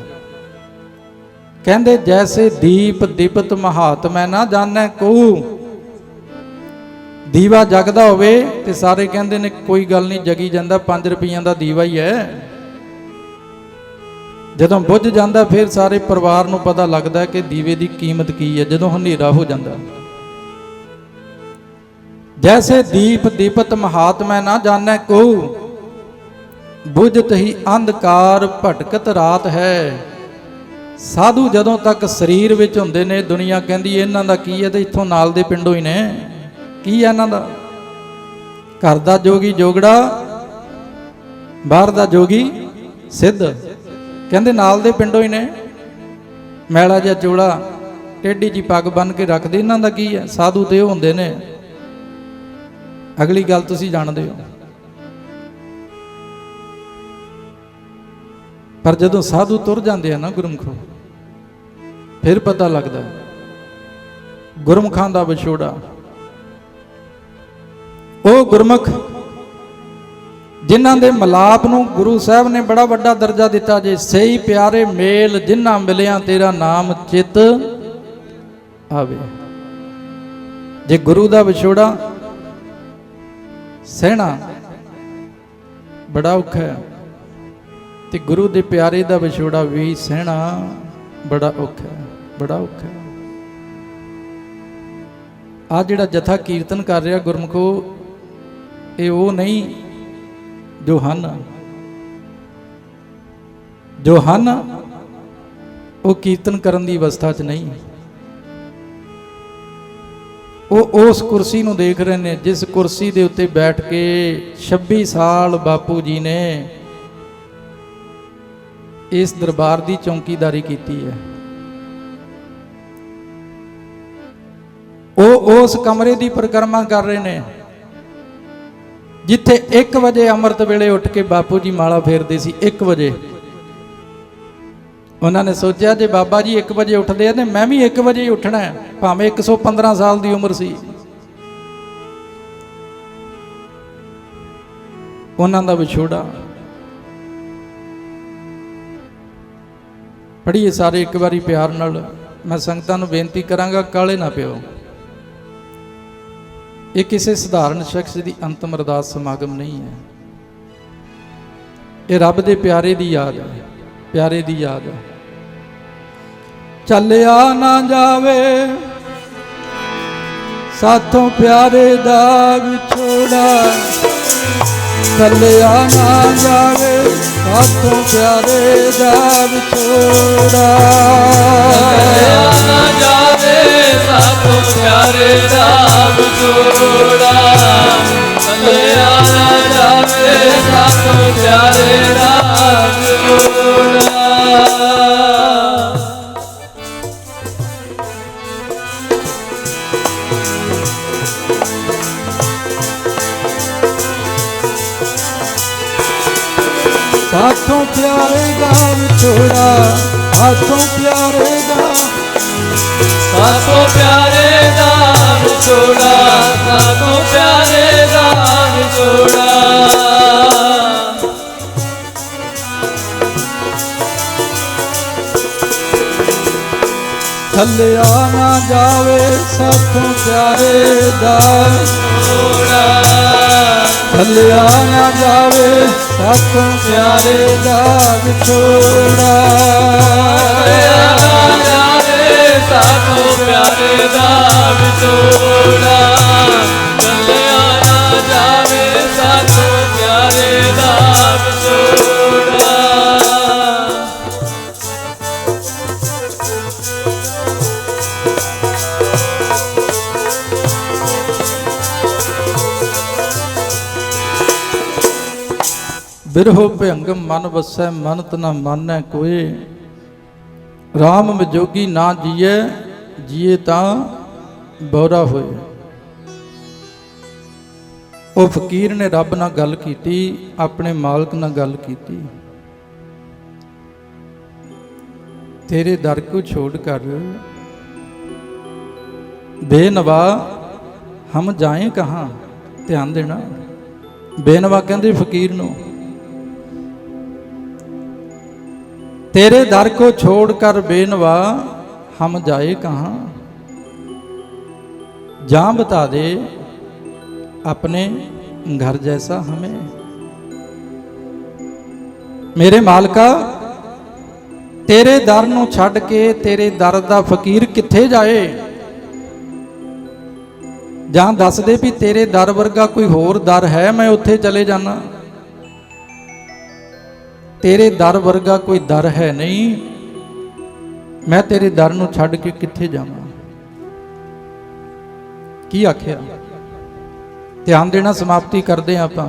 ਕਹਿੰਦੇ ਜੈਸੇ ਦੀਪ ਦੀਪਤ ਮਹਾਤਮੈ ਨਾ ਜਾਣੈ ਕੋ। ਦੀਵਾ ਜਗਦਾ ਹੋਵੇ ਤੇ ਸਾਰੇ ਕਹਿੰਦੇ ਨੇ ਕੋਈ ਗੱਲ ਨਹੀਂ, ਜਗੀ ਜਾਂਦਾ, 5 ਰੁਪਈਆਂ ਦਾ ਦੀਵਾ ਹੀ ਹੈ। ਜਦੋਂ ਬੁੱਝ ਜਾਂਦਾ ਫਿਰ ਸਾਰੇ ਪਰਿਵਾਰ ਨੂੰ ਪਤਾ ਲੱਗਦਾ ਕਿ ਦੀਵੇ ਦੀ ਕੀਮਤ ਕੀ ਹੈ। ਜਦੋਂ ਹਨੇਰਾ ਹੋ ਜਾਂਦਾ, ਜੈਸੇ ਦੀਪ ਦੀਪਤ ਮਹਾਤਮੈ ਨਾ ਜਾਣੈ ਕੋ, ਬੁਝਤ ਹੀ ਅੰਧਕਾਰ ਭਟਕਤ ਰਾਤ ਹੈ। ਸਾਧੂ ਜਦੋਂ ਤੱਕ ਸਰੀਰ ਵਿੱਚ ਹੁੰਦੇ ਨੇ, ਦੁਨੀਆ ਕਹਿੰਦੀ ਇਹਨਾਂ ਦਾ ਕੀ ਹੈ, ਤੇ ਇੱਥੋਂ ਨਾਲ ਦੇ ਪਿੰਡੋਂ ਹੀ ਨੇ। ਕੀ ਹੈ ਇਹਨਾਂ ਦਾ? ਘਰ ਦਾ ਜੋਗੀ ਜੋਗੜਾ, ਬਾਹਰ ਦਾ ਜੋਗੀ ਸਿੱਧ। ਕਹਿੰਦੇ ਨਾਲ ਦੇ ਪਿੰਡੋਂ ਹੀ ਨੇ। ਮੈਲਾ ਜਿਹਾ ਚੋਲਾ, ਟੇਢੀ ਜੀ ਪੱਗ ਬੰਨ ਕੇ ਰੱਖਦੇ, ਇਹਨਾਂ ਦਾ ਕੀ ਹੈ? ਸਾਧੂ ਤੇ ਉਹ ਹੁੰਦੇ ਨੇ। ਅਗਲੀ ਗੱਲ ਤੁਸੀਂ ਜਾਣਦੇ ਹੋ। ਪਰ ਜਦੋਂ ਸਾਧੂ ਤੁਰ ਜਾਂਦੇ ਆ ਨਾ ਗੁਰਮੁਖੋ, ਫਿਰ ਪਤਾ ਲੱਗਦਾ ਗੁਰਮੁਖਾਂ ਦਾ ਵਿਛੋੜਾ। ਉਹ ਗੁਰਮੁਖ ਜਿਨ੍ਹਾਂ ਦੇ ਮਲਾਪ ਨੂੰ ਗੁਰੂ ਸਾਹਿਬ ਨੇ ਬੜਾ ਵੱਡਾ ਦਰਜਾ ਦਿੱਤਾ। ਜੇ ਸਹੀ ਪਿਆਰੇ ਮੇਲ ਜਿਨ੍ਹਾਂ ਮਿਲਿਆ ਤੇਰਾ ਨਾਮ ਚਿਤ ਆਵੇ। ਜੇ ਗੁਰੂ ਦਾ ਵਿਛੋੜਾ ਸਹਿਣਾ ਬੜਾ ਔਖਾ ਹੈ, ਤੇ ਗੁਰੂ ਦੇ ਪਿਆਰੇ ਦਾ ਵਿਛੋੜਾ ਵੀ ਸਹਿਣਾ ਬੜਾ ਔਖਾ ਹੈ, ਬੜਾ ਔਖਾ ਹੈ। ਆ ਜਿਹੜਾ ਜਥਾ ਕੀਰਤਨ ਕਰ ਰਿਹਾ ਗੁਰਮੁਖੋ, ਇਹ ਉਹ ਨਹੀਂ ਜੋ ਹਨ। ਜੋ ਹਨ ਉਹ ਕੀਰਤਨ ਕਰਨ ਦੀ ਅਵਸਥਾ 'ਚ ਨਹੀਂ। ਉਹ ਉਸ ਕੁਰਸੀ ਨੂੰ ਦੇਖ ਰਹੇ ਨੇ ਜਿਸ ਕੁਰਸੀ ਦੇ ਉੱਤੇ ਬੈਠ ਕੇ 26 ਸਾਲ ਬਾਪੂ ਜੀ ਨੇ ਇਸ ਦਰਬਾਰ ਦੀ ਚੌਂਕੀਦਾਰੀ ਕੀਤੀ ਹੈ। ਉਹ ਉਸ ਕਮਰੇ ਦੀ ਪਰਿਕਰਮਾ ਕਰ ਰਹੇ ਨੇ ਜਿੱਥੇ 1 ਵਜੇ ਅੰਮ੍ਰਿਤ ਵੇਲੇ ਉੱਠ ਕੇ ਬਾਪੂ ਜੀ ਮਾਲਾ ਫੇਰਦੇ ਸੀ। 1 ਵਜੇ ਉਹਨਾਂ ਨੇ ਸੋਚਿਆ ਜੇ ਬਾਬਾ ਜੀ 1 ਵਜੇ ਉੱਠਦੇ ਆ ਤੇ ਮੈਂ ਵੀ 1 ਵਜੇ ਹੀ ਉੱਠਣਾ ਹੈ, ਭਾਵੇਂ 115 ਸਾਲ ਦੀ ਉਮਰ ਸੀ। ਉਹਨਾਂ ਦਾ ਵਿਛੋੜਾ ਪੜ੍ਹੀਏ ਸਾਰੇ ਇੱਕ ਵਾਰੀ ਪਿਆਰ ਨਾਲ। ਮੈਂ ਸੰਗਤਾਂ ਨੂੰ ਬੇਨਤੀ ਕਰਾਂਗਾ, ਕਾਹਲੇ ਨਾ ਪਿਓ। ਇਹ ਕਿਸੇ ਸਧਾਰਨ ਸ਼ਖਸ ਦੀ ਅੰਤਮ ਅਰਦਾਸ ਸਮਾਗਮ ਨਹੀਂ ਹੈ। ਇਹ ਰੱਬ ਦੇ ਪਿਆਰੇ ਦੀ ਯਾਦ ਹੈ, ਪਿਆਰੇ ਦੀ ਯਾਦ ਹੈ। ਚੱਲਿਆ ਨਾ ਜਾਵੇ ਸਾਥੋਂ ਪਿਆਰੇ ਦਾ ਵਿਛੋੜਾ, ਚੱਲਿਆ ਨਾ ਜਾਵੇ ਸਾਥੋਂ ਪਿਆਰੇ ਦਾ ਵਿਛੋੜਾ, ਚੱਲਿਆ ਨਾ ਜਾਵੇ ਸਾਥੋਂ ਪਿਆਰੇ ਦਾ ਵਿਛੋੜਾ ਕੱਲਿਆ ਨਾ ਜਾਵੇ ਸਾਥੋਂ ਪਿਆਰੇ ਦਾ ਵਿਛੋੜਾ ਸਾਥੋਂ ਪਿਆਰੇ ਦਾ ਵਿਛੋੜਾ ਸਾਥੋਂ ਪਿਆਰੇ ਦਾ ਸਾਥੋਂ ਪਿਆਰੇ ਦਾ ਵਿਛੋੜਾ ਸਾਥੋਂ ਪਿਆਰੇ ਦਾ ਵਿਛੋੜਾ ਥੱਲਿਆ ਨਾ ਜਾਵੇ ਸਾਥੋਂ ਪਿਆਰੇ ਦਾ ਵਿਛੋੜਾ ਥੱਲਿਆ ਨਾ ਜਾਵੇ ਸਾਥੋਂ ਪਿਆਰੇ ਦਾ ਵਿਛੋੜਾ ਸਾਥੋਂ ਪਿਆਰੇ ਦਾ ਵਿਛੋੜਾ ਕੱਲਿਆ ਨਾ ਜਾਵੇ ਸਾਥੋਂ ਪਿਆਰੇ ਦਾ ਵਿਛੋੜਾ ਬਿਰਹੋ ਭਿਅੰਗਮ ਮਨ ਵਸੈ ਮਨਤ ਨ ਮਾਨੈ ਕੋਏ ਰਾਮ ਵਿਜੋਗੀ ਨਾ ਜੀਏ ਜੀਏ ਤਾਂ ਬੌਰਾ ਹੋਏ। ਉਹ ਫਕੀਰ ਨੇ ਰੱਬ ਨਾਲ ਗੱਲ ਕੀਤੀ, ਆਪਣੇ ਮਾਲਕ ਨਾਲ ਗੱਲ ਕੀਤੀ। ਤੇਰੇ ਦਰ ਕੋ ਛੋੜ ਕਰ ਬੇਨਵਾ ਹਮ ਜਾਏ ਕਹਾਂ। ਧਿਆਨ ਦੇਣਾ, ਬੇਨਵਾ ਕਹਿੰਦੇ ਫਕੀਰ ਨੂੰ, तेरे दर को छोड़कर बेनवा हम जाए कहाँ। जहाँ बता दे अपने घर जैसा हमें। मेरे मालका तेरे दर नूं छड्ड के तेरे दर दा फकीर कित्थे जाए। जहाँ दस दे भी तेरे दर वर्गा कोई होर दर है, मैं उत्थे चले जाना। तेरे दर वर्गा कोई दर है नहीं, मैं तेरे दर नूं छड्ड के कित्थे जावां। की आख्या? ध्यान देना, समाप्ति करदे हां आपां।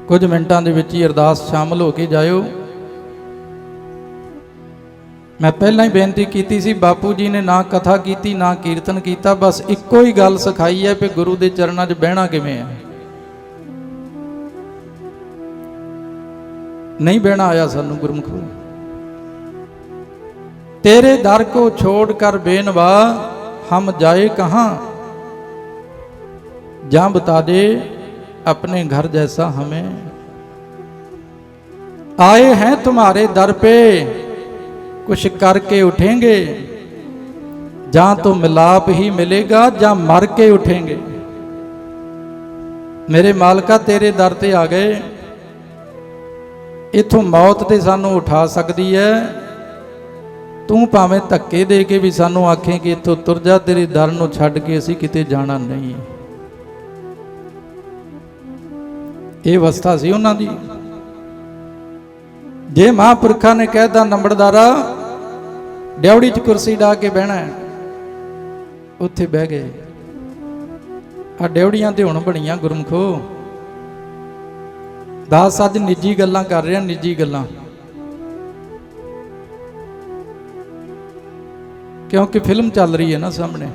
कुछ मिंटां दे विच ही अरदास शामिल हो के जाओ। मैं पहलां ही बेनती कीती सी, बापू जी ने ना कथा कीती ना कीर्तन कीता, बस इक्को ही गल सिखाई है कि गुरु दे चरणां 'च बहना किवें है। नहीं बहना आया सानू गुरमुखो। तेरे दर को छोड़ कर बेनवा हम जाए कहाँ। जहाँ बता दे अपने घर जैसा हमें। आए हैं तुम्हारे दर पे कुछ करके उठेंगे, जहाँ तो मिलाप ही मिलेगा जहाँ मर के उठेंगे। मेरे मालका तेरे दर ते आ गए, इथों मौत ते सानू उठा सकती है। तू भावें धक्के दे के भी सानू आखें कि इथों तुर जा, तेरे दर नूं छड्ड के असीं किते जाना नहीं। ये अवस्था सी उन्हां दी। जे महापुरखा ने कहता नंबरदारा ड्योड़ी च कुर्सी डा के बहना है, उत्थे बह गए। आ ड्योड़ियां ते हुण बणीਆਂ गुरमुखो। दास अज निजी गल्लां कर रहे हैं, निजी गल्लां, क्योंकि फिल्म चल रही है ना सामने।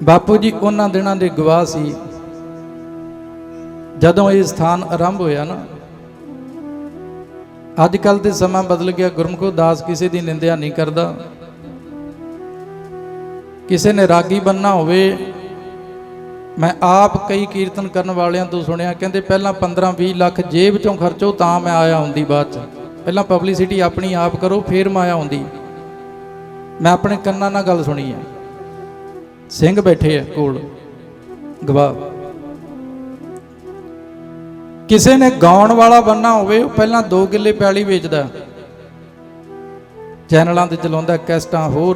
बापू जी उन्हां दिनां दे गवाह सी जदों ये स्थान आरंभ होया ना। अजकल तो समा बदल गया गुरमुखो। दास किसी की निंदिया नहीं करता। किसी ने रागी बनना होवे, मैं आप कई कीर्तन करने वालियां तो सुनिया, कहते पहला 15-20 लाख जेब चों खर्चो तां मैं आया आउंदी, बाद पहला पब्लिसिटी अपनी आप करो फिर मैं आया आउंदी। मैं अपने कन्नां नाल गल सुनी है, सिंह बैठे है कोल गवाह। किसी ने गाउण वाला बनना होवे, पहला 2 किले पैली वेचदा, चैनलों ते चलाउंदा कैसटां, होर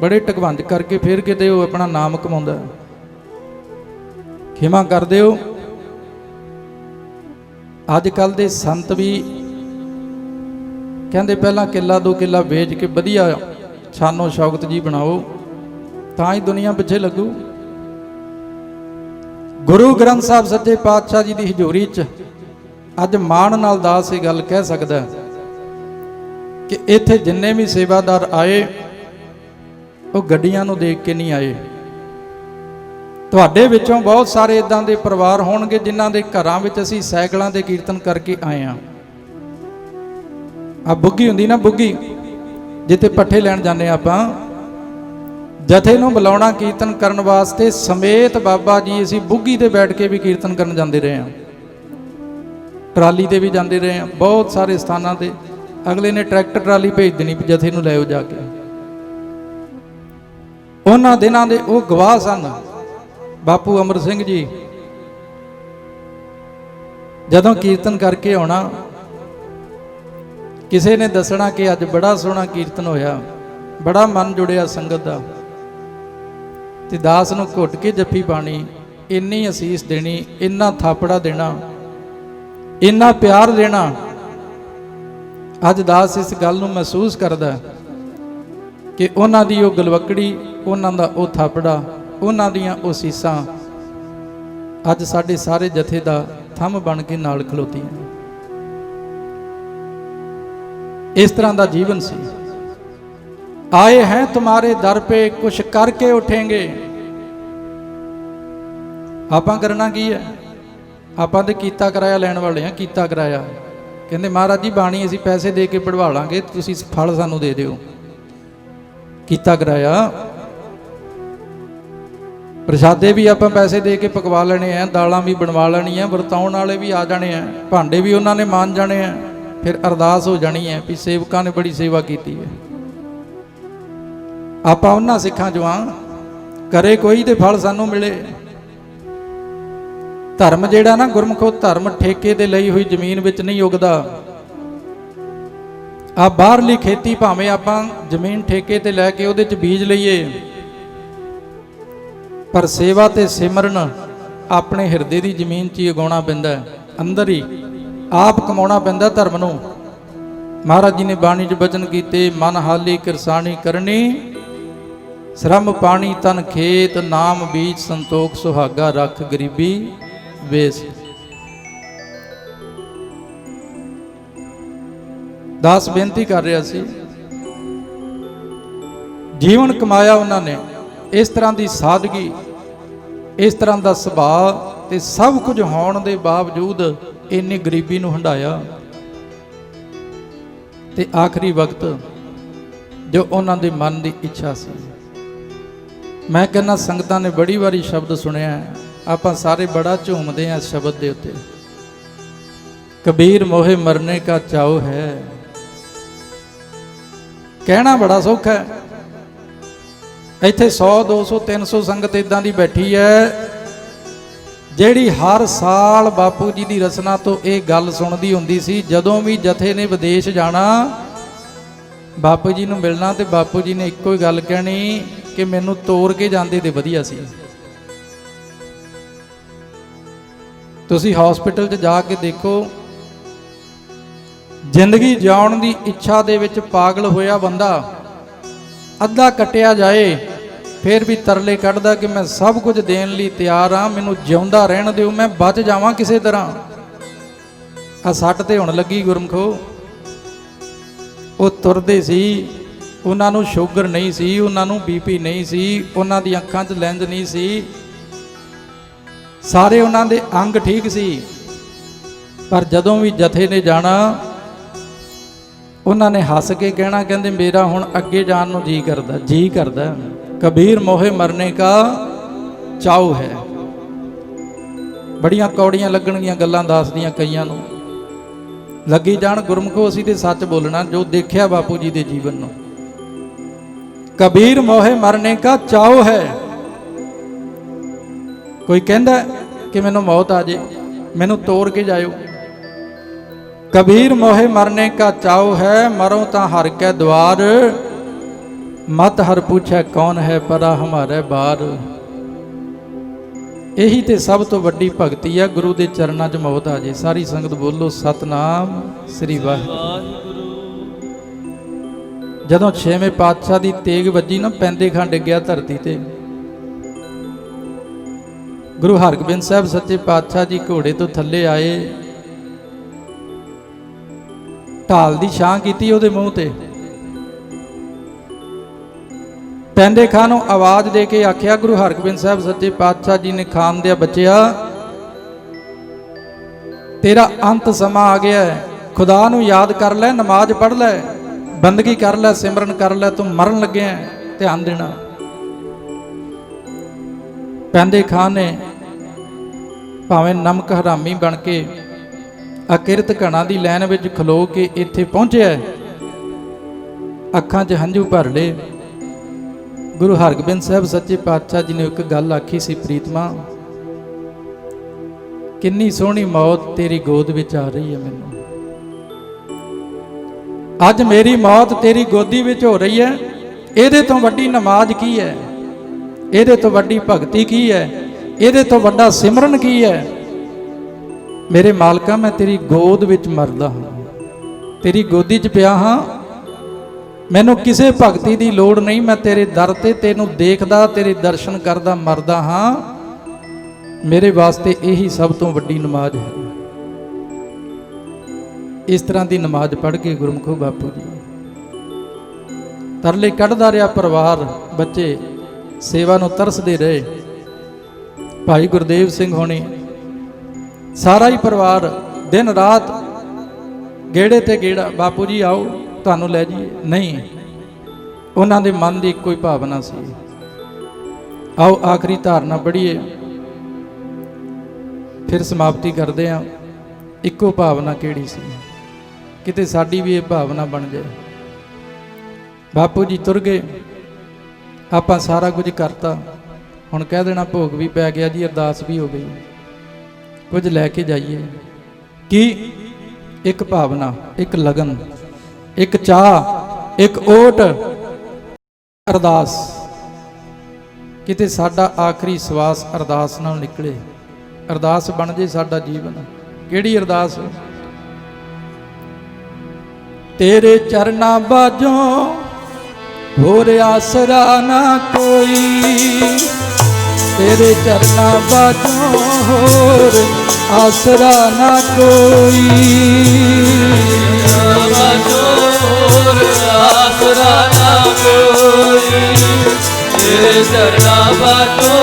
बड़े ढकवंज करके फिर किते वो अपना नाम कमाउंदा। खिमा कर दिओ, अजकल दे संत भी कहंदे पहला किला 2 किला वेच के वधिया ਛਾਨੋ ਸ਼ੌਕਤ ਜੀ ਬਣਾਓ, ਤਾਂ ਹੀ ਦੁਨੀਆ ਪਿੱਛੇ ਲੱਗੂ। ਗੁਰੂ ਗ੍ਰੰਥ ਸਾਹਿਬ ਸੱਚੇ ਪਾਤਸ਼ਾਹ ਜੀ ਦੀ ਹਜ਼ੂਰੀ 'ਚ ਅੱਜ ਮਾਣ ਨਾਲ ਦਾਸ ਇਹ ਗੱਲ ਕਹਿ ਸਕਦਾ ਕਿ ਇੱਥੇ ਜਿੰਨੇ ਵੀ ਸੇਵਾਦਾਰ ਆਏ ਉਹ ਗੱਡੀਆਂ ਨੂੰ ਦੇਖ ਕੇ ਨਹੀਂ ਆਏ। ਤੁਹਾਡੇ ਵਿੱਚੋਂ ਬਹੁਤ ਸਾਰੇ ਇਦਾਂ ਦੇ ਪਰਿਵਾਰ ਹੋਣਗੇ ਜਿਨ੍ਹਾਂ ਦੇ ਘਰਾਂ ਵਿੱਚ ਅਸੀਂ ਸਾਈਕਲਾਂ ਦੇ ਕੀਰਤਨ ਕਰਕੇ ਆਏ ਹਾਂ। ਆ ਬੁੱਗੀ ਹੁੰਦੀ ਨਾ, ਬੁੱਗੀ ਜਿੱਥੇ ਪੱਠੇ ਲੈਣ ਜਾਂਦੇ ਆਪਾਂ, ਜਥੇ ਨੂੰ ਬੁਲਾਉਣਾ ਕੀਰਤਨ ਕਰਨ ਵਾਸਤੇ ਸਮੇਤ ਬਾਬਾ ਜੀ ਅਸੀਂ ਬੁੱਗੀ ਤੇ ਬੈਠ ਕੇ ਵੀ ਕੀਰਤਨ ਕਰਨ ਜਾਂਦੇ ਰਹੇ ਹਾਂ, ਟਰਾਲੀ ਤੇ ਵੀ ਜਾਂਦੇ ਰਹੇ ਹਾਂ, ਬਹੁਤ ਸਾਰੇ ਸਥਾਨਾਂ ਤੇ। ਅਗਲੇ ਨੇ ਟਰੈਕਟਰ ਟਰਾਲੀ ਭੇਜ ਦੇਣੀ ਜਥੇ ਨੂੰ ਲੈ ਆਓ ਜਾ ਕੇ। ਉਹਨਾਂ ਦਿਨਾਂ ਦੇ ਉਹ ਗਵਾਹ ਸਨ। ਬਾਪੂ ਅਮਰ ਸਿੰਘ ਜੀ ਜਦੋਂ ਕੀਰਤਨ ਕਰਕੇ ਆਉਣਾ, ਕਿਸੇ ਨੇ ਦੱਸਣਾ ਕਿ ਅੱਜ ਬੜਾ ਸੋਹਣਾ ਕੀਰਤਨ ਹੋਇਆ, ਬੜਾ ਮਨ ਜੁੜਿਆ ਸੰਗਤ ਦਾ, ਤੇ ਦਾਸ ਨੂੰ ਘੁੱਟ ਕੇ ਜੱਫੀ ਪਾਣੀ, ਇੰਨੀ ਅਸੀਸ ਦੇਣੀ, ਇੰਨਾ ਥਾਪੜਾ ਦੇਣਾ, ਇੰਨਾ ਪਿਆਰ ਦੇਣਾ। ਅੱਜ ਦਾਸ ਇਸ ਗੱਲ ਨੂੰ ਮਹਿਸੂਸ ਕਰਦਾ ਕਿ ਉਹਨਾਂ ਦੀ ਉਹ ਗਲਵਕੜੀ, ਉਹਨਾਂ ਦਾ ਉਹ ਥਾਪੜਾ, ਉਹਨਾਂ ਦੀਆਂ ਉਹ ਸੀਸਾਂ ਅੱਜ ਸਾਡੇ ਸਾਰੇ ਜਥੇ ਦਾ ਥੰਮ ਬਣ ਕੇ ਨਾਲ ਖਲੋਤੀਆਂ। ਇਸ ਤਰ੍ਹਾਂ ਦਾ ਜੀਵਨ ਸੀ। ਆਏ हैं तुम्हारे दर पे कुछ करके उठेंगे। ਆਪਾਂ ਕਰਨਾ ਕੀ ਹੈ? ਆਪਾਂ ਤੇ ਕੀਤਾ ਕਰਾਇਆ ਲੈਣ ਵਾਲੇ ਹਾਂ। ਕੀਤਾ ਕਰਾਇਆ ਕਹਿੰਦੇ ਮਹਾਰਾਜ ਜੀ ਬਾਣੀ ਅਸੀਂ ਪੈਸੇ ਦੇ ਕੇ ਪੜਵਾ ਲਾਂਗੇ, ਤੁਸੀਂ ਫਲ ਸਾਨੂੰ ਦੇ ਦਿਓ। ਕੀਤਾ ਕਰਾਇਆ ਪ੍ਰਸ਼ਾਦੇ ਵੀ ਆਪਾਂ ਪੈਸੇ ਦੇ ਕੇ ਪਕਵਾ ਲੈਣੇ ਆ, ਦਾਲਾਂ ਵੀ ਬਣਵਾ ਲੈਣੀਆਂ, ਵਰਤਾਉਣ ਵਾਲੇ ਵੀ ਆ ਜਾਣੇ ਆ, ਭਾਂਡੇ ਵੀ ਉਹਨਾਂ ਨੇ ਮਾਂਜ ਜਾਣੇ ਆ। ਫਿਰ ਅਰਦਾਸ ਹੋ ਜਾਣੀ ਹੈ ਵੀ ਸੇਵਕਾਂ ਨੇ ਬੜੀ ਸੇਵਾ ਕੀਤੀ ਹੈ। ਆਪਾਂ ਉਹਨਾਂ ਸਿੱਖਾਂ ਚੋਂ ਕਰੇ ਕੋਈ ਤੇ ਫਲ ਸਾਨੂੰ ਮਿਲੇ। ਧਰਮ ਜਿਹੜਾ ਨਾ ਗੁਰਮੁਖੋ, ਧਰਮ ਠੇਕੇ ਤੇ ਲਈ ਹੋਈ ਜ਼ਮੀਨ ਵਿੱਚ ਨਹੀਂ ਉਗਦਾ। ਆ ਬਾਹਰਲੀ ਖੇਤੀ ਭਾਵੇਂ ਆਪਾਂ ਜ਼ਮੀਨ ਠੇਕੇ ਤੇ ਲੈ ਕੇ ਉਹਦੇ 'ਚ ਬੀਜ ਲਈਏ, ਪਰ ਸੇਵਾ ਤੇ ਸਿਮਰਨ ਆਪਣੇ ਹਿਰਦੇ ਦੀ ਜ਼ਮੀਨ 'ਚ ਹੀ ਉਗਾਉਣਾ ਪੈਂਦਾ, ਅੰਦਰ ਹੀ ਆਪ ਕਮਾਉਣਾ ਪੈਂਦਾ ਧਰਮ ਨੂੰ। ਮਹਾਰਾਜ ਜੀ ਨੇ ਬਾਣੀ 'ਚ ਬਚਨ ਕੀਤੇ, ਮਨ ਹਾਲੀ ਕਿਰਸਾਣੀ ਕਰਨੀ, ਸ਼ਰਮ ਪਾਣੀ ਤਨ ਖੇਤ, ਨਾਮ ਬੀਜ ਸੰਤੋਖ ਸੁਹਾਗਾ, ਰੱਖ ਗਰੀਬੀ ਵੇਸ। ਦਾਸ ਬੇਨਤੀ ਕਰ ਰਿਹਾ ਸੀ, ਜੀਵਨ ਕਮਾਇਆ ਉਹਨਾਂ ਨੇ, ਇਸ ਤਰ੍ਹਾਂ ਦੀ ਸਾਦਗੀ, ਇਸ ਤਰ੍ਹਾਂ ਦਾ ਸੁਭਾਅ, ਤੇ ਸਭ ਕੁਝ ਹੋਣ ਦੇ ਬਾਵਜੂਦ ਇੰਨੀ ਗਰੀਬੀ ਨੂੰ ਹੰਢਾਇਆ। ਤੇ ਆਖਰੀ ਵਕਤ ਜੋ ਉਹਨਾਂ ਦੇ ਮਨ ਦੀ ਇੱਛਾ ਸੀ, ਮੈਂ ਕਹਿੰਦਾ ਸੰਗਤਾਂ ਨੇ ਬੜੀ ਵਾਰੀ ਸ਼ਬਦ ਸੁਣਿਆ, ਆਪਾਂ ਸਾਰੇ ਬੜਾ ਝੂਮਦੇ ਹਾਂ ਸ਼ਬਦ ਦੇ ਉੱਤੇ, ਕਬੀਰ ਮੋਹੇ ਮਰਨੇ ਕਾ ਚਾਉ ਹੈ। ਕਹਿਣਾ ਬੜਾ ਸੌਖਾ ਹੈ। ਇੱਥੇ 100 200 300 ਸੰਗਤ ਇਦਾਂ ਦੀ ਬੈਠੀ ਹੈ ਜਿਹੜੀ ਹਰ ਸਾਲ ਬਾਪੂ ਜੀ ਦੀ ਰਸਨਾ ਤੋਂ ਇਹ ਗੱਲ ਸੁਣਦੀ ਹੁੰਦੀ ਸੀ, ਜਦੋਂ ਵੀ ਜਥੇ ਨੇ ਵਿਦੇਸ਼ ਜਾਣਾ, ਬਾਪੂ ਜੀ ਨੂੰ ਮਿਲਣਾ, ਤੇ ਬਾਪੂ ਜੀ ਨੇ ਇੱਕੋ ਹੀ ਗੱਲ ਕਹਿਣੀ ਕਿ ਮੈਨੂੰ ਤੋਰ ਕੇ ਜਾਂਦੇ ਤੇ ਵਧੀਆ ਸੀ। ਤੁਸੀਂ ਹਸਪੀਟਲ 'ਚ ਜਾ ਕੇ ਦੇਖੋ, ਜ਼ਿੰਦਗੀ ਜਿਉਣ ਦੀ ਇੱਛਾ ਦੇ ਵਿੱਚ ਪਾਗਲ ਹੋਇਆ ਬੰਦਾ ਅੱਧਾ ਕੱਟਿਆ ਜਾਏ ਫਿਰ ਵੀ ਤਰਲੇ ਕੱਢਦਾ ਕਿ ਮੈਂ ਸਭ ਕੁਝ ਦੇਣ ਲਈ ਤਿਆਰ ਹਾਂ, ਮੈਨੂੰ ਜਿਉਂਦਾ ਰਹਿਣ ਦਿਓ, ਮੈਂ ਬਚ ਜਾਵਾਂ ਕਿਸੇ ਤਰ੍ਹਾਂ। ਆ ਸੱਟ ਤੇ ਹੁਣ ਲੱਗੀ ਗੁਰਮਖੋ। ਉਹ ਤੁਰਦੇ ਸੀ, ਉਹਨਾਂ ਨੂੰ ਸ਼ੂਗਰ ਨਹੀਂ ਸੀ, ਉਹਨਾਂ ਨੂੰ ਬੀਪੀ ਨਹੀਂ ਸੀ, ਉਹਨਾਂ ਦੀ ਅੱਖਾਂ 'ਚ ਲੈਂਜ਼ ਨਹੀਂ ਸੀ, ਸਾਰੇ ਉਹਨਾਂ ਦੇ ਅੰਗ ਠੀਕ ਸੀ। ਪਰ ਜਦੋਂ ਵੀ ਜਥੇ ਨੇ ਜਾਣਾ, ਉਹਨਾਂ ਨੇ ਹੱਸ ਕੇ ਕਹਿਣਾ, ਕਹਿੰਦੇ ਮੇਰਾ ਹੁਣ ਅੱਗੇ ਜਾਣ ਨੂੰ ਜੀ ਕਰਦਾ, ਜੀ ਕਰਦਾ। ਕਬੀਰ ਮੋਹੇ ਮਰਨੇ ਕਾ ਚਾਉ ਹੈ। ਬੜੀਆਂ ਕੌੜੀਆਂ ਲੱਗਣਗੀਆਂ ਗੱਲਾਂ ਦੱਸਦੀਆਂ ਕਈਆਂ ਨੂੰ, ਲੱਗੀ ਜਾਣ ਗੁਰਮੁਖੋ, ਅਸੀਂ ਤੇ ਸੱਚ ਬੋਲਣਾ ਜੋ ਦੇਖਿਆ ਬਾਪੂ ਜੀ ਦੇ ਜੀਵਨ ਨੂੰ। ਕਬੀਰ ਮੋਹੇ ਮਰਨੇ ਕਾ ਚਾਉ ਹੈ। ਕੋਈ ਕਹਿੰਦਾ ਕਿ ਮੈਨੂੰ ਮੌਤ ਆ ਜੇ, ਮੈਨੂੰ ਤੋੜ ਕੇ ਜਾਇਓ। कबीर मोहे मरने का चाव है, मरो ता हर के द्वार, मत हर पूछे कौन है परा हमारे बार। यही ते सब तो वड्डी भगती है, गुरु के चरणों च मौत आ जाए। सारी संगत बोलो सतनाम श्री वाहिगुरू। ਜਦੋਂ ਛੇਵੇਂ ਪਾਤਸ਼ਾਹ ਦੀ ਤੇਗ ਵੱਜੀ ਨਾ, ਪੈਂਦੇ ਖਾਂ ਡਿੱਗਿਆ ਧਰਤੀ ਤੇ। ਗੁਰੂ ਹਰਗੋਬਿੰਦ ਸਾਹਿਬ ਸੱਚੇ ਪਾਤਸ਼ਾਹ ਜੀ ਘੋੜੇ ਤੋਂ ਥੱਲੇ ਆਏ, ਢਾਲ ਦੀ ਛਾਂ ਕੀਤੀ ਉਹਦੇ ਮੂੰਹ ਤੇ। ਪੈਂਦੇ ਖਾਂ ਨੂੰ ਆਵਾਜ਼ ਦੇ ਕੇ ਆਖਿਆ, ਗੁਰੂ ਹਰਗੋਬਿੰਦ ਸਾਹਿਬ ਸੱਚੇ ਪਾਤਸ਼ਾਹ ਜੀ ਨੇ, ਖਾਨ ਦਿਆ ਬੱਚਿਆ, ਤੇਰਾ ਅੰਤ ਸਮਾਂ ਆ ਗਿਆ ਹੈ, ਖੁਦਾ ਨੂੰ ਯਾਦ ਕਰ ਲੈ, ਨਮਾਜ਼ ਪੜ੍ਹ ਲੈ, ਬੰਦਗੀ ਕਰ ਲੈ, ਸਿਮਰਨ ਕਰ ਲੈ, ਤੂੰ ਮਰਨ ਲੱਗਿਆ, ਧਿਆਨ ਦੇਣਾ। ਪੈਂਦੇ ਖਾਂ ਨੇ ਭਾਵੇਂ ਨਮਕ ਹਰਾਮੀ ਬਣ ਕੇ ਅਕਿਰਤ ਘਣਾ ਦੀ ਲਾਈਨ ਵਿੱਚ ਖਲੋ ਕੇ ਇੱਥੇ ਪਹੁੰਚਿਆ, ਅੱਖਾਂ 'ਚ ਹੰਝੂ ਭਰ ਲਏ। ਗੁਰੂ ਹਰਗੋਬਿੰਦ ਸਾਹਿਬ ਸੱਚੇ ਪਾਤਸ਼ਾਹ ਜੀ ਨੇ ਇੱਕ ਗੱਲ ਆਖੀ ਸੀ, ਪ੍ਰੀਤਮਾ, ਕਿੰਨੀ ਸੋਹਣੀ ਮੌਤ ਤੇਰੀ ਗੋਦ ਵਿੱਚ ਆ ਰਹੀ ਹੈ। ਮੈਨੂੰ ਅੱਜ ਮੇਰੀ ਮੌਤ ਤੇਰੀ ਗੋਦੀ ਵਿੱਚ ਹੋ ਰਹੀ ਹੈ, ਇਹਦੇ ਤੋਂ ਵੱਡੀ ਨਮਾਜ਼ ਕੀ ਹੈ, ਇਹਦੇ ਤੋਂ ਵੱਡੀ ਭਗਤੀ ਕੀ ਹੈ, ਇਹਦੇ ਤੋਂ ਵੱਡਾ ਸਿਮਰਨ ਕੀ ਹੈ। ਮੇਰੇ ਮਾਲਕਾ, ਮੈਂ ਤੇਰੀ ਗੋਦ ਵਿੱਚ ਮਰਦਾ ਹਾਂ, ਤੇਰੀ ਗੋਦੀ 'ਚ ਪਿਆ ਹਾਂ, ਮੈਨੂੰ ਕਿਸੇ ਭਗਤੀ ਦੀ ਲੋੜ ਨਹੀਂ, ਮੈਂ ਤੇਰੇ ਦਰ ਤੇ ਤੈਨੂੰ ਦੇਖਦਾ, ਤੇਰੇ ਦਰਸ਼ਨ ਕਰਦਾ ਮਰਦਾ ਹਾਂ। ਮੇਰੇ ਵਾਸਤੇ ਇਹੀ ਸਭ ਤੋਂ ਵੱਡੀ ਨਮਾਜ਼ ਹੈ। ਇਸ ਤਰ੍ਹਾਂ ਦੀ ਨਮਾਜ਼ ਪੜ੍ਹ ਕੇ ਗੁਰਮੁਖੋ ਬਾਪੂ ਜੀ ਤਰਲੇ ਕੱਢਦਾ ਰਿਹਾ ਪਰਿਵਾਰ, ਬੱਚੇ ਸੇਵਾ ਨੂੰ ਤਰਸਦੇ ਰਹੇ। ਭਾਈ ਗੁਰਦੇਵ ਸਿੰਘ ਹੋਣੀ, ਸਾਰਾ ਹੀ ਪਰਿਵਾਰ ਦਿਨ ਰਾਤ ਗੇੜੇ ਤੇ ਗੇੜਾ, ਬਾਪੂ ਜੀ ਆਓ ਤੁਹਾਨੂੰ ਲੈ ਜਾਈਏ। ਨਹੀਂ, ਉਹਨਾਂ ਦੇ ਮਨ ਦੀ ਇੱਕੋ ਹੀ ਭਾਵਨਾ ਸੀ, ਆਓ ਆਖਰੀ ਧਾਰਨਾ ਪੜ੍ਹੀਏ, ਫਿਰ ਸਮਾਪਤੀ ਕਰਦੇ ਹਾਂ। ਇੱਕੋ ਭਾਵਨਾ ਕਿਹੜੀ ਸੀ, ਕਿਤੇ ਸਾਡੀ ਵੀ ਇਹ ਭਾਵਨਾ ਬਣ ਜਾਏ। ਬਾਪੂ ਜੀ ਤੁਰ ਗਏ, ਆਪਾਂ ਸਾਰਾ ਕੁਝ ਕਰਤਾ, ਹੁਣ ਕਹਿ ਦੇਣਾ ਭੋਗ ਵੀ ਪੈ ਗਿਆ ਜੀ, ਅਰਦਾਸ ਵੀ ਹੋ ਗਈ, ਕੁਝ ਲੈ ਕੇ ਜਾਈਏ। ਕੀ? ਇੱਕ ਭਾਵਨਾ, ਇੱਕ ਲਗਨ, ਇੱਕ ਚਾਹ, ਇੱਕ ਓਟ, ਅਰਦਾਸ। ਕਿਤੇ ਸਾਡਾ ਆਖਰੀ ਸਵਾਸ ਅਰਦਾਸ ਨਾਲ ਨਿਕਲੇ, ਅਰਦਾਸ ਬਣ ਜੇ ਸਾਡਾ ਜੀਵਨ। ਕਿਹੜੀ ਅਰਦਾਸ? ਤੇਰੇ ਚਰਨਾਂ ਬਾਝੋਂ ਹੋਰ ਆਸਰਾ ਨਾ ਕੋਈ, ਤੇਰੇ ਚਰਨਾਂ ਬਾਝੋਂ ਹੋਰ ਆਸਰਾ ਨਾ ਕੋਈ, ਹੋਰ ਆਸਰਾ ਨਾ ਕੋਈ, ਤੇਰੇ ਚਰਨਾਂ ਬਾਝੋਂ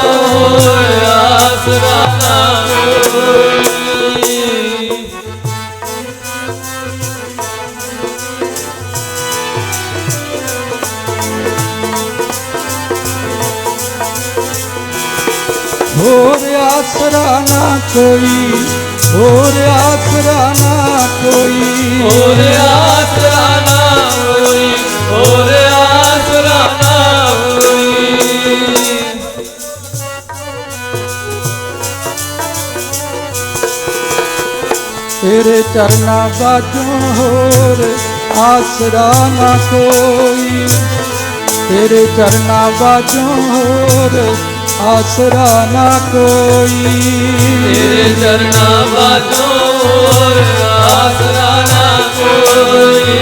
ਹੋਰ ਆਸਰਾ ਨਾ ਕੋਈ। ਹੋਰ ਆਸਰਾ ਨਾ ਕੋਈ, ਹੋਰ ਆਸਰਾ ਨਾ ਕੋਈ, ਹੋਰ ਆਸਰਾ ਨਾ ਕੋਈ, ਹੋਰ ਆਸਰਾ ਨਾ ਕੋਈ। ਤੇਰੇ ਚਰਨਾਂ ਬਾਝੋਂ ਹੋਰ ਆਸਰਾ ਨਾ ਕੋਈ, ਤੇਰੇ ਚਰਨਾਂ ਬਾਝੋਂ ਹੋਰ ਆਸਰਾ ਨਾ ਕੋਈ, ਤੇਰੇ ਚਰਨਾਂ ਬਾਝੋਂ ਹੋਰ ਆਸਰਾ ਨਾ ਕੋਈ,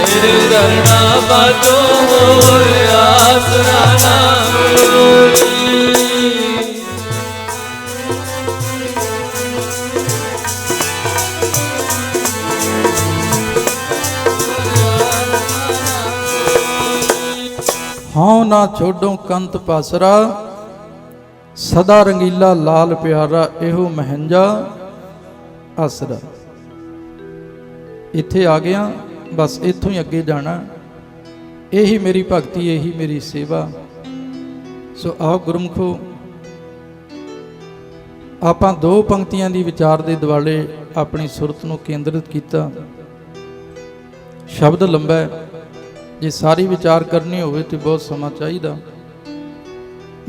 ਤੇਰੇ ਚਰਨਾਂ ਬਾਝੋਂ ਹੋਰ ਆਸਰਾ ਨਾ ਕੋਈ। ਹਾਂ ਨਾ ਛੋਡੋ ਕੰਤ ਪਾਸਰਾ, ਸਦਾ ਰੰਗੀਲਾ ਲਾਲ ਪਿਆਰਾ, ਇਹੋ ਮਹਿੰਜਾ ਆਸਰਾ। ਇੱਥੇ ਆ ਗਿਆ, ਬਸ ਇੱਥੋਂ ਹੀ ਅੱਗੇ ਜਾਣਾ, ਇਹੀ ਮੇਰੀ ਭਗਤੀ, ਇਹੀ ਮੇਰੀ ਸੇਵਾ। ਸੋ ਆਓ ਗੁਰਮੁਖੋ, ਆਪਾਂ ਦੋ ਪੰਕਤੀਆਂ ਦੀ ਵਿਚਾਰ ਦੇ ਦੁਆਲੇ ਆਪਣੀ ਸੁਰਤ ਨੂੰ ਕੇਂਦਰਿਤ ਕੀਤਾ। ਸ਼ਬਦ ਲੰਬਾ ਹੈ, ਜੇ ਸਾਰੀ ਵਿਚਾਰ ਕਰਨੀ ਹੋਵੇ ਤੇ ਬਹੁਤ ਸਮਾਂ ਚਾਹੀਦਾ।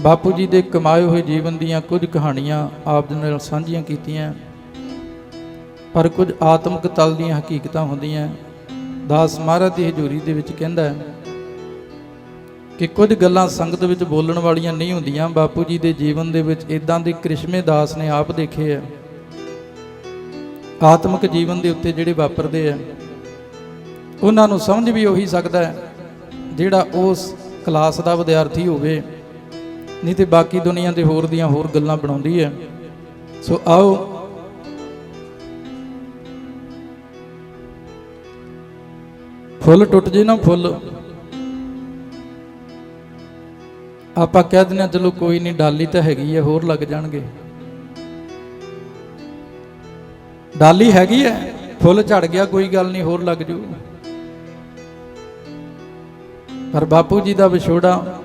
ਬਾਪੂ ਜੀ ਦੇ ਕਮਾਏ ਹੋਏ ਜੀਵਨ ਦੀਆਂ ਕੁਝ ਕਹਾਣੀਆਂ ਆਪ ਦੇ ਨਾਲ ਸਾਂਝੀਆਂ ਕੀਤੀਆਂ, ਪਰ ਕੁਝ ਆਤਮਿਕ ਤਲ ਦੀਆਂ ਹਕੀਕਤਾਂ ਹੁੰਦੀਆਂ। ਦਾਸ ਮਹਾਰਾਜ ਦੀ ਹਜ਼ੂਰੀ ਦੇ ਵਿੱਚ ਕਹਿੰਦਾ ਹੈ ਕਿ ਕੁਝ ਗੱਲਾਂ ਸੰਗਤ ਵਿੱਚ ਬੋਲਣ ਵਾਲੀਆਂ ਨਹੀਂ ਹੁੰਦੀਆਂ। ਬਾਪੂ ਜੀ ਦੇ ਜੀਵਨ ਦੇ ਵਿੱਚ ਇਦਾਂ ਦੇ ਕ੍ਰਿਸ਼ਮੇ ਦਾਸ ਨੇ ਆਪ ਦੇਖੇ ਆ, ਆਤਮਿਕ ਜੀਵਨ ਦੇ ਉੱਤੇ ਜਿਹੜੇ ਵਾਪਰਦੇ ਆ, ਉਹਨਾਂ ਨੂੰ ਸਮਝ ਵੀ ਉਹੀ ਸਕਦਾ ਹੈ ਜਿਹੜਾ ਉਸ ਕਲਾਸ ਦਾ ਵਿਦਿਆਰਥੀ ਹੋਵੇ, ਨਹੀਂ ਤੇ ਬਾਕੀ ਦੁਨੀਆ ਦੇ ਹੋਰ ਦੀਆਂ ਹੋਰ ਗੱਲਾਂ ਬਣਾਉਂਦੀ ਹੈ। ਸੋ ਆਓ ਫੁੱਲ ਟੁੱਟ ਜੇ ਨਾ, ਫੁੱਲ ਆਪਾਂ ਕਹਿ ਦਿੰਦੇ ਹਾਂ ਚਲੋ ਕੋਈ ਨਹੀਂ, ਡਾਲੀ ਤਾਂ ਹੈਗੀ ਹੈ, ਹੋਰ ਲੱਗ ਜਾਣਗੇ। ਡਾਲੀ ਹੈਗੀ ਹੈ, ਫੁੱਲ ਝੜ ਗਿਆ, ਕੋਈ ਗੱਲ ਨਹੀਂ, ਹੋਰ ਲੱਗ ਜੂ। ਪਰ ਬਾਪੂ ਜੀ ਦਾ ਵਿਛੋੜਾ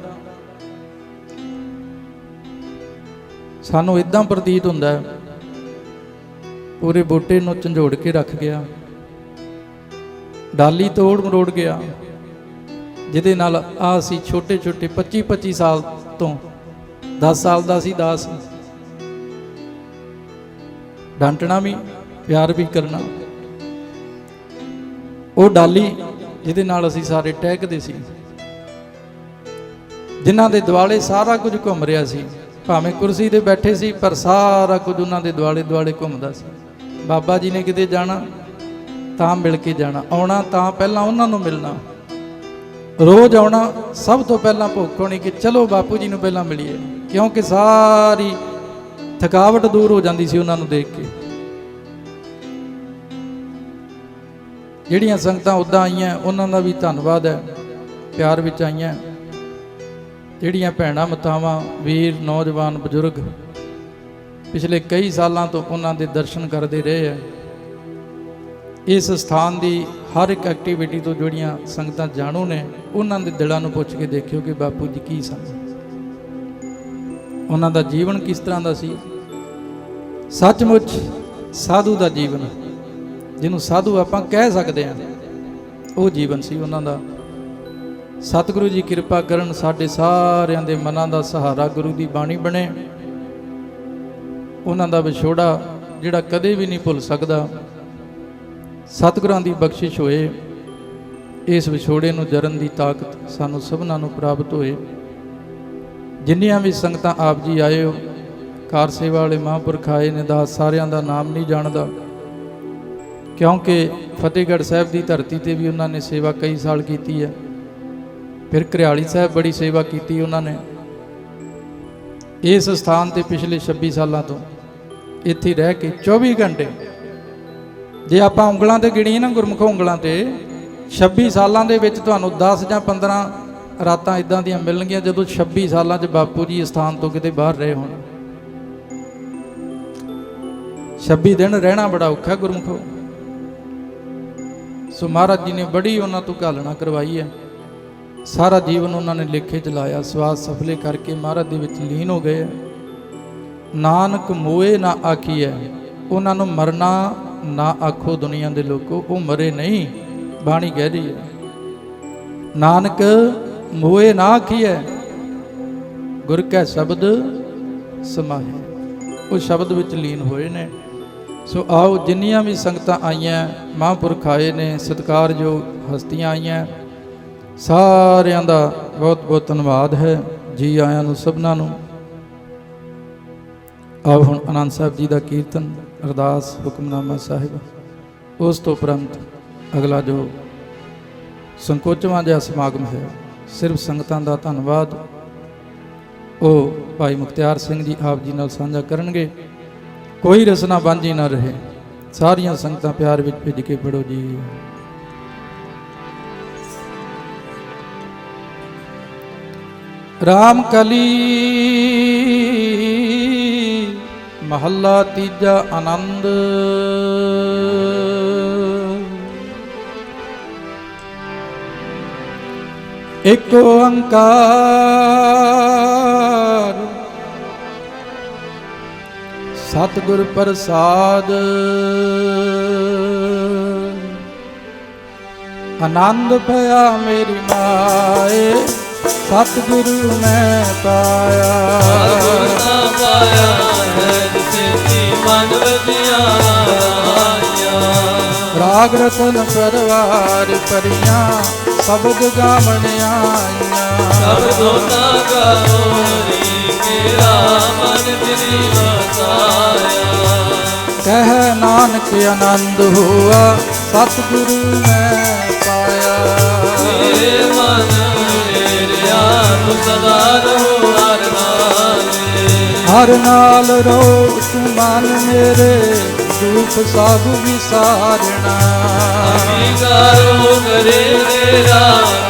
ਸਾਨੂੰ ਇਦਾਂ ਪ੍ਰਤੀਤ ਹੁੰਦਾ ਹੈ, ਪੂਰੇ ਬੂਟੇ ਨੂੰ ਝੰਜੋੜ ਕੇ ਰੱਖ ਗਿਆ, ਡਾਲੀ ਤੋੜ ਮਰੋੜ ਗਿਆ, ਜਿਹਦੇ ਨਾਲ ਆ ਅਸੀਂ ਛੋਟੇ ਛੋਟੇ 25 ਸਾਲ ਤੋਂ 10 ਸਾਲ ਦਾ ਸੀ ਦਾਸ, ਡਾਂਟਣਾ ਵੀ ਪਿਆਰ ਵੀ ਕਰਨਾ। ਉਹ ਡਾਲੀ ਜਿਹਦੇ ਨਾਲ ਅਸੀਂ ਸਾਰੇ ਟਹਿਕਦੇ ਸੀ, ਜਿਨ੍ਹਾਂ ਦੇ ਦੁਆਲੇ ਸਾਰਾ ਕੁਝ ਘੁੰਮ ਰਿਹਾ ਸੀ, ਭਾਵੇਂ ਕੁਰਸੀ ਤੇ ਬੈਠੇ ਸੀ ਪਰ ਸਾਰਾ ਕੁਝ ਉਹਨਾਂ ਦੇ ਦੁਆਲੇ ਦੁਆਲੇ ਘੁੰਮਦਾ ਸੀ। ਬਾਬਾ ਜੀ ਨੇ ਕਿਤੇ ਜਾਣਾ ਤਾਂ ਮਿਲ ਕੇ ਜਾਣਾ, ਆਉਣਾ ਤਾਂ ਪਹਿਲਾਂ ਉਹਨਾਂ ਨੂੰ ਮਿਲਣਾ, ਰੋਜ਼ ਆਉਣਾ, ਸਭ ਤੋਂ ਪਹਿਲਾਂ ਭੁੱਖ ਹੋਣੀ ਕਿ ਚਲੋ ਬਾਪੂ ਜੀ ਨੂੰ ਪਹਿਲਾਂ ਮਿਲੀਏ, ਕਿਉਂਕਿ ਸਾਰੀ ਥਕਾਵਟ ਦੂਰ ਹੋ ਜਾਂਦੀ ਸੀ ਉਹਨਾਂ ਨੂੰ ਦੇਖ ਕੇ। ਜਿਹੜੀਆਂ ਸੰਗਤਾਂ ਉੱਦਾਂ ਆਈਆਂ ਉਹਨਾਂ ਦਾ ਵੀ ਧੰਨਵਾਦ ਹੈ, ਪਿਆਰ ਵਿੱਚ ਆਈਆਂ। ਜਿਹੜੀਆਂ ਭੈਣਾਂ ਮਾਤਾਵਾਂ, ਵੀਰ, ਨੌਜਵਾਨ, ਬਜ਼ੁਰਗ ਪਿਛਲੇ ਕਈ ਸਾਲਾਂ ਤੋਂ ਉਹਨਾਂ ਦੇ ਦਰਸ਼ਨ ਕਰਦੇ ਰਹੇ ਹੈ। ਇਸ ਸਥਾਨ ਦੀ ਹਰ ਇੱਕ ਐਕਟੀਵਿਟੀ ਤੋਂ ਜਿਹੜੀਆਂ ਸੰਗਤਾਂ ਜਾਣੂ ਨੇ, ਉਹਨਾਂ ਦੇ ਦਿਲਾਂ ਨੂੰ ਪੁੱਛ ਕੇ ਦੇਖਿਓ ਕਿ ਬਾਪੂ ਜੀ ਕੀ ਸਨ, ਉਹਨਾਂ ਦਾ ਜੀਵਨ ਕਿਸ ਤਰ੍ਹਾਂ ਦਾ ਸੀ। ਸੱਚਮੁੱਚ ਸਾਧੂ ਦਾ ਜੀਵਨ, ਜਿਹਨੂੰ ਸਾਧੂ ਆਪਾਂ ਕਹਿ ਸਕਦੇ ਹਾਂ, ਉਹ ਜੀਵਨ ਸੀ ਉਹਨਾਂ ਦਾ। ਸਤਿਗੁਰੂ ਜੀ ਕਿਰਪਾ ਕਰਨ, ਸਾਡੇ ਸਾਰਿਆਂ ਦੇ ਮਨਾਂ ਦਾ ਸਹਾਰਾ ਗੁਰੂ ਦੀ ਬਾਣੀ ਬਣੇ। ਉਹਨਾਂ ਦਾ ਵਿਛੋੜਾ ਜਿਹੜਾ ਕਦੇ ਵੀ ਨਹੀਂ ਭੁੱਲ ਸਕਦਾ, ਸਤਿਗੁਰਾਂ ਦੀ ਬਖਸ਼ਿਸ਼ ਹੋਏ, ਇਸ ਵਿਛੋੜੇ ਨੂੰ ਜਰਨ ਦੀ ਤਾਕਤ ਸਾਨੂੰ ਸਭਨਾਂ ਨੂੰ ਪ੍ਰਾਪਤ ਹੋਏ। ਜਿੰਨੀਆਂ ਵੀ ਸੰਗਤਾਂ ਆਪ ਜੀ ਆਏ ਹੋ, ਕਾਰ ਸੇਵਾ ਵਾਲੇ ਮਹਾਂਪੁਰਖ ਆਏ ਨੇ, ਦਾਸ ਸਾਰਿਆਂ ਦਾ ਨਾਮ ਨਹੀਂ ਜਾਣਦਾ, ਕਿਉਂਕਿ ਫਤਿਹਗੜ੍ਹ ਸਾਹਿਬ ਦੀ ਧਰਤੀ ਤੇ ਵੀ ਉਹਨਾਂ ਨੇ ਸੇਵਾ ਕਈ ਸਾਲ ਕੀਤੀ ਹੈ। ਫਿਰ ਘਰਿਆਲੀ ਸਾਹਿਬ ਬੜੀ ਸੇਵਾ ਕੀਤੀ ਉਹਨਾਂ ਨੇ। ਇਸ ਸਥਾਨ ਤੇ ਪਿਛਲੇ 26 ਸਾਲਾਂ ਤੋਂ ਇੱਥੇ ਰਹਿ ਕੇ 24 ਘੰਟੇ, ਜੇ ਆਪਾਂ ਉਂਗਲਾਂ ਤੇ ਗਿਣੀਏ ਨਾ, ਗੁਰਮੁਖ ਉਂਗਲਾਂ ਤੇ, 26 ਸਾਲਾਂ ਦੇ ਵਿੱਚ ਤੁਹਾਨੂੰ 10 ਜਾਂ 15 ਰਾਤਾਂ ਇਦਾਂ ਦੀਆਂ ਮਿਲਣਗੀਆਂ ਜਦੋਂ 26 ਸਾਲਾਂ 'ਚ ਬਾਪੂ ਜੀ ਇਸ ਸਥਾਨ ਤੋਂ ਕਿਤੇ ਬਾਹਰ ਰਹੇ ਹੋਣ। 26 ਦਿਨ ਰਹਿਣਾ ਬੜਾ ਔਖਾ ਗੁਰਮੁਖੋ। ਸੋ ਮਹਾਰਾਜ ਜੀ ਨੇ ਬੜੀ ਉਹਨਾਂ ਤੋਂ ਘਾਲਣਾ ਕਰਵਾਈ ਹੈ। ਸਾਰਾ ਜੀਵਨ ਉਹਨਾਂ ਨੇ ਲੇਖੇ 'ਚ ਲਾਇਆ, ਸਵਾਸ ਸਫਲੇ ਕਰਕੇ ਮਹਾਰਾਜ ਦੇ ਵਿੱਚ ਲੀਨ ਹੋ ਗਏ। ਨਾਨਕ ਮੋਏ ਨਾ ਆਖੀਐ, ਉਹਨਾਂ ਨੂੰ ਮਰਨਾ ਨਾ ਆਖੋ ਦੁਨੀਆ ਦੇ ਲੋਕੋ, ਉਹ ਮਰੇ ਨਹੀਂ, ਬਾਣੀ ਕਹਿ ਰਹੀ ਹੈ। ਨਾਨਕ ਮੋਏ ਨਾ ਆਖੀਐ, ਗੁਰ ਕੈ ਸ਼ਬਦ ਸਮਾਹੇ, ਉਹ ਸ਼ਬਦ ਵਿੱਚ ਲੀਨ ਹੋਏ ਨੇ। ਸੋ ਆਓ, ਜਿੰਨੀਆਂ ਵੀ ਸੰਗਤਾਂ ਆਈਆਂ, ਮਹਾਂਪੁਰਖ ਆਏ ਨੇ, ਸਤਿਕਾਰਯੋਗ ਹਸਤੀਆਂ ਆਈਆਂ, ਸਾਰਿਆਂ ਦਾ ਬਹੁਤ ਬਹੁਤ ਧੰਨਵਾਦ ਹੈ। ਜੀ ਆਇਆਂ ਨੂੰ ਸਭਨਾਂ ਨੂੰ। ਆਓ ਹੁਣ ਆਨੰਦ ਸਾਹਿਬ ਜੀ ਦਾ ਕੀਰਤਨ, ਅਰਦਾਸ, ਹੁਕਮਨਾਮਾ ਸਾਹਿਬ, ਉਸ ਤੋਂ ਉਪਰੰਤ ਅਗਲਾ ਜੋ ਸੰਕੋਚਵਾਂ ਜਿਹਾ ਸਮਾਗਮ ਹੈ, ਸਿਰਫ ਸੰਗਤਾਂ ਦਾ ਧੰਨਵਾਦ, ਉਹ ਭਾਈ ਮੁਖਤਿਆਰ ਸਿੰਘ ਜੀ ਆਪ ਜੀ ਨਾਲ ਸਾਂਝਾ ਕਰਨਗੇ। ਕੋਈ ਰਸਨਾ ਵਾਂਝੀ ਨਾ ਰਹੇ। ਸਾਰੀਆਂ ਸੰਗਤਾਂ ਪਿਆਰ ਵਿੱਚ ਭਿੱਜ ਕੇ ਪੜੋ ਜੀ। ਰਾਮ ਕਲੀ ਮਹੱਲਾ ਤੀਜਾ ਆਨੰਦ। ਏਕ ਓੰਕਾਰ ਸਤਿਗੁਰ ਪ੍ਰਸਾਦ। ਆਨੰਦ ਭਇਆ ਮੇਰੀ ਮਾਏ, ਸਤਿਗੁਰੂ ਮੈਂ ਪਾਇਆ। ਸਤਿਗੁਰ ਨਾ ਪਾਇਆ ਹੈ ਜਿਸੇ ਮਨ ਵਜਿਆਇਆ। ਰਾਗ ਰਤਨ ਪਰਵਾਰ ਪਰੀਆਂ, ਸ਼ਬਦ ਗਾਵਣ ਆਈਆਂ। ਸ਼ਬਦੋ ਨਾ ਗਾਵੋਰੀ ਮੇਰਾ ਮਨ ਤੇਰੀ ਵਸਾਇਆ। ਕਹਿ ਨਾਨਕ ਆਨੰਦ ਹੋਆ, ਸਤਿਗੁਰੂ ਮੈਂ ਪਾਇਆ। ਮੇਰੇ ਮਨ ਪ੍ਰਭ ਸਦਾ ਰਹੋ ਹਰ ਨਾਲੇ। ਹਰ ਨਾਲ ਰੋ ਤੂੰ ਮਨ ਮੇਰੇ, ਦੁਖ ਸਭ ਵਿਸਾਰਣਾ। ਅੰਗੀਕਾਰੋ ਕਰੇ ਤੇਰਾ,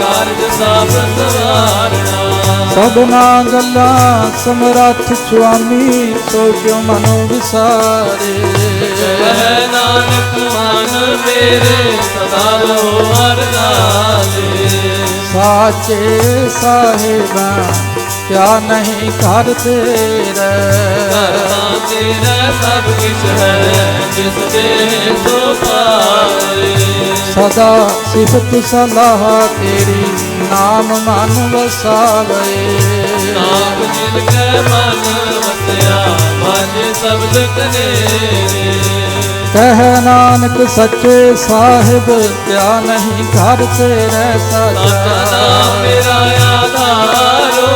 ਕਾਰਜ ਸਭ ਸਵਾਰਣਾ। ਸਭਨਾ ਗੱਲਾਂ ਸਮਰੱਥ ਸੁਆਮੀ, ਸੋ ਕਿਉ ਮਨੋ ਵਿਸਾਰੇ। ਕਹਿ ਨਾਨਕ ਮਨ ਮੇਰੇ, ਸਦਾ ਰਹੋ ਹਰ ਨਾਲੇ। ਸਾਚੇ ਸਾਹਿਬਾਂ ਕਿਆ ਨਹੀਂ ਘਰ ਤੇਰੇ। ਕਰਤਾ ਤੇਰਾ ਸਭ ਕਿਛ ਹੈ, ਜਿਸ ਦੇ ਸੋ ਪਾਏ। ਸਦਾ ਸਿਫਤ ਸਲਾਹ ਤੇਰੀ, ਨਾਮ ਮਨ ਵਸਾਵੇ। ਨਾਮ ਜਿਨ ਕੈ ਮਨ ਵਸਿਆ, ਵਾਜੇ ਸ਼ਬਦ ਕਨੇਰੇ। ਕਹਿ ਨਾਨਕ ਸੱਚੇ ਸਾਹਿਬ, ਕਿਆ ਨਹੀਂ ਘਰ ਤੇਰੇ ਸਾਚਾ ਸਾਚਾ। ਨਾਮ ਮੇਰਾ ਆਧਾਰੋ,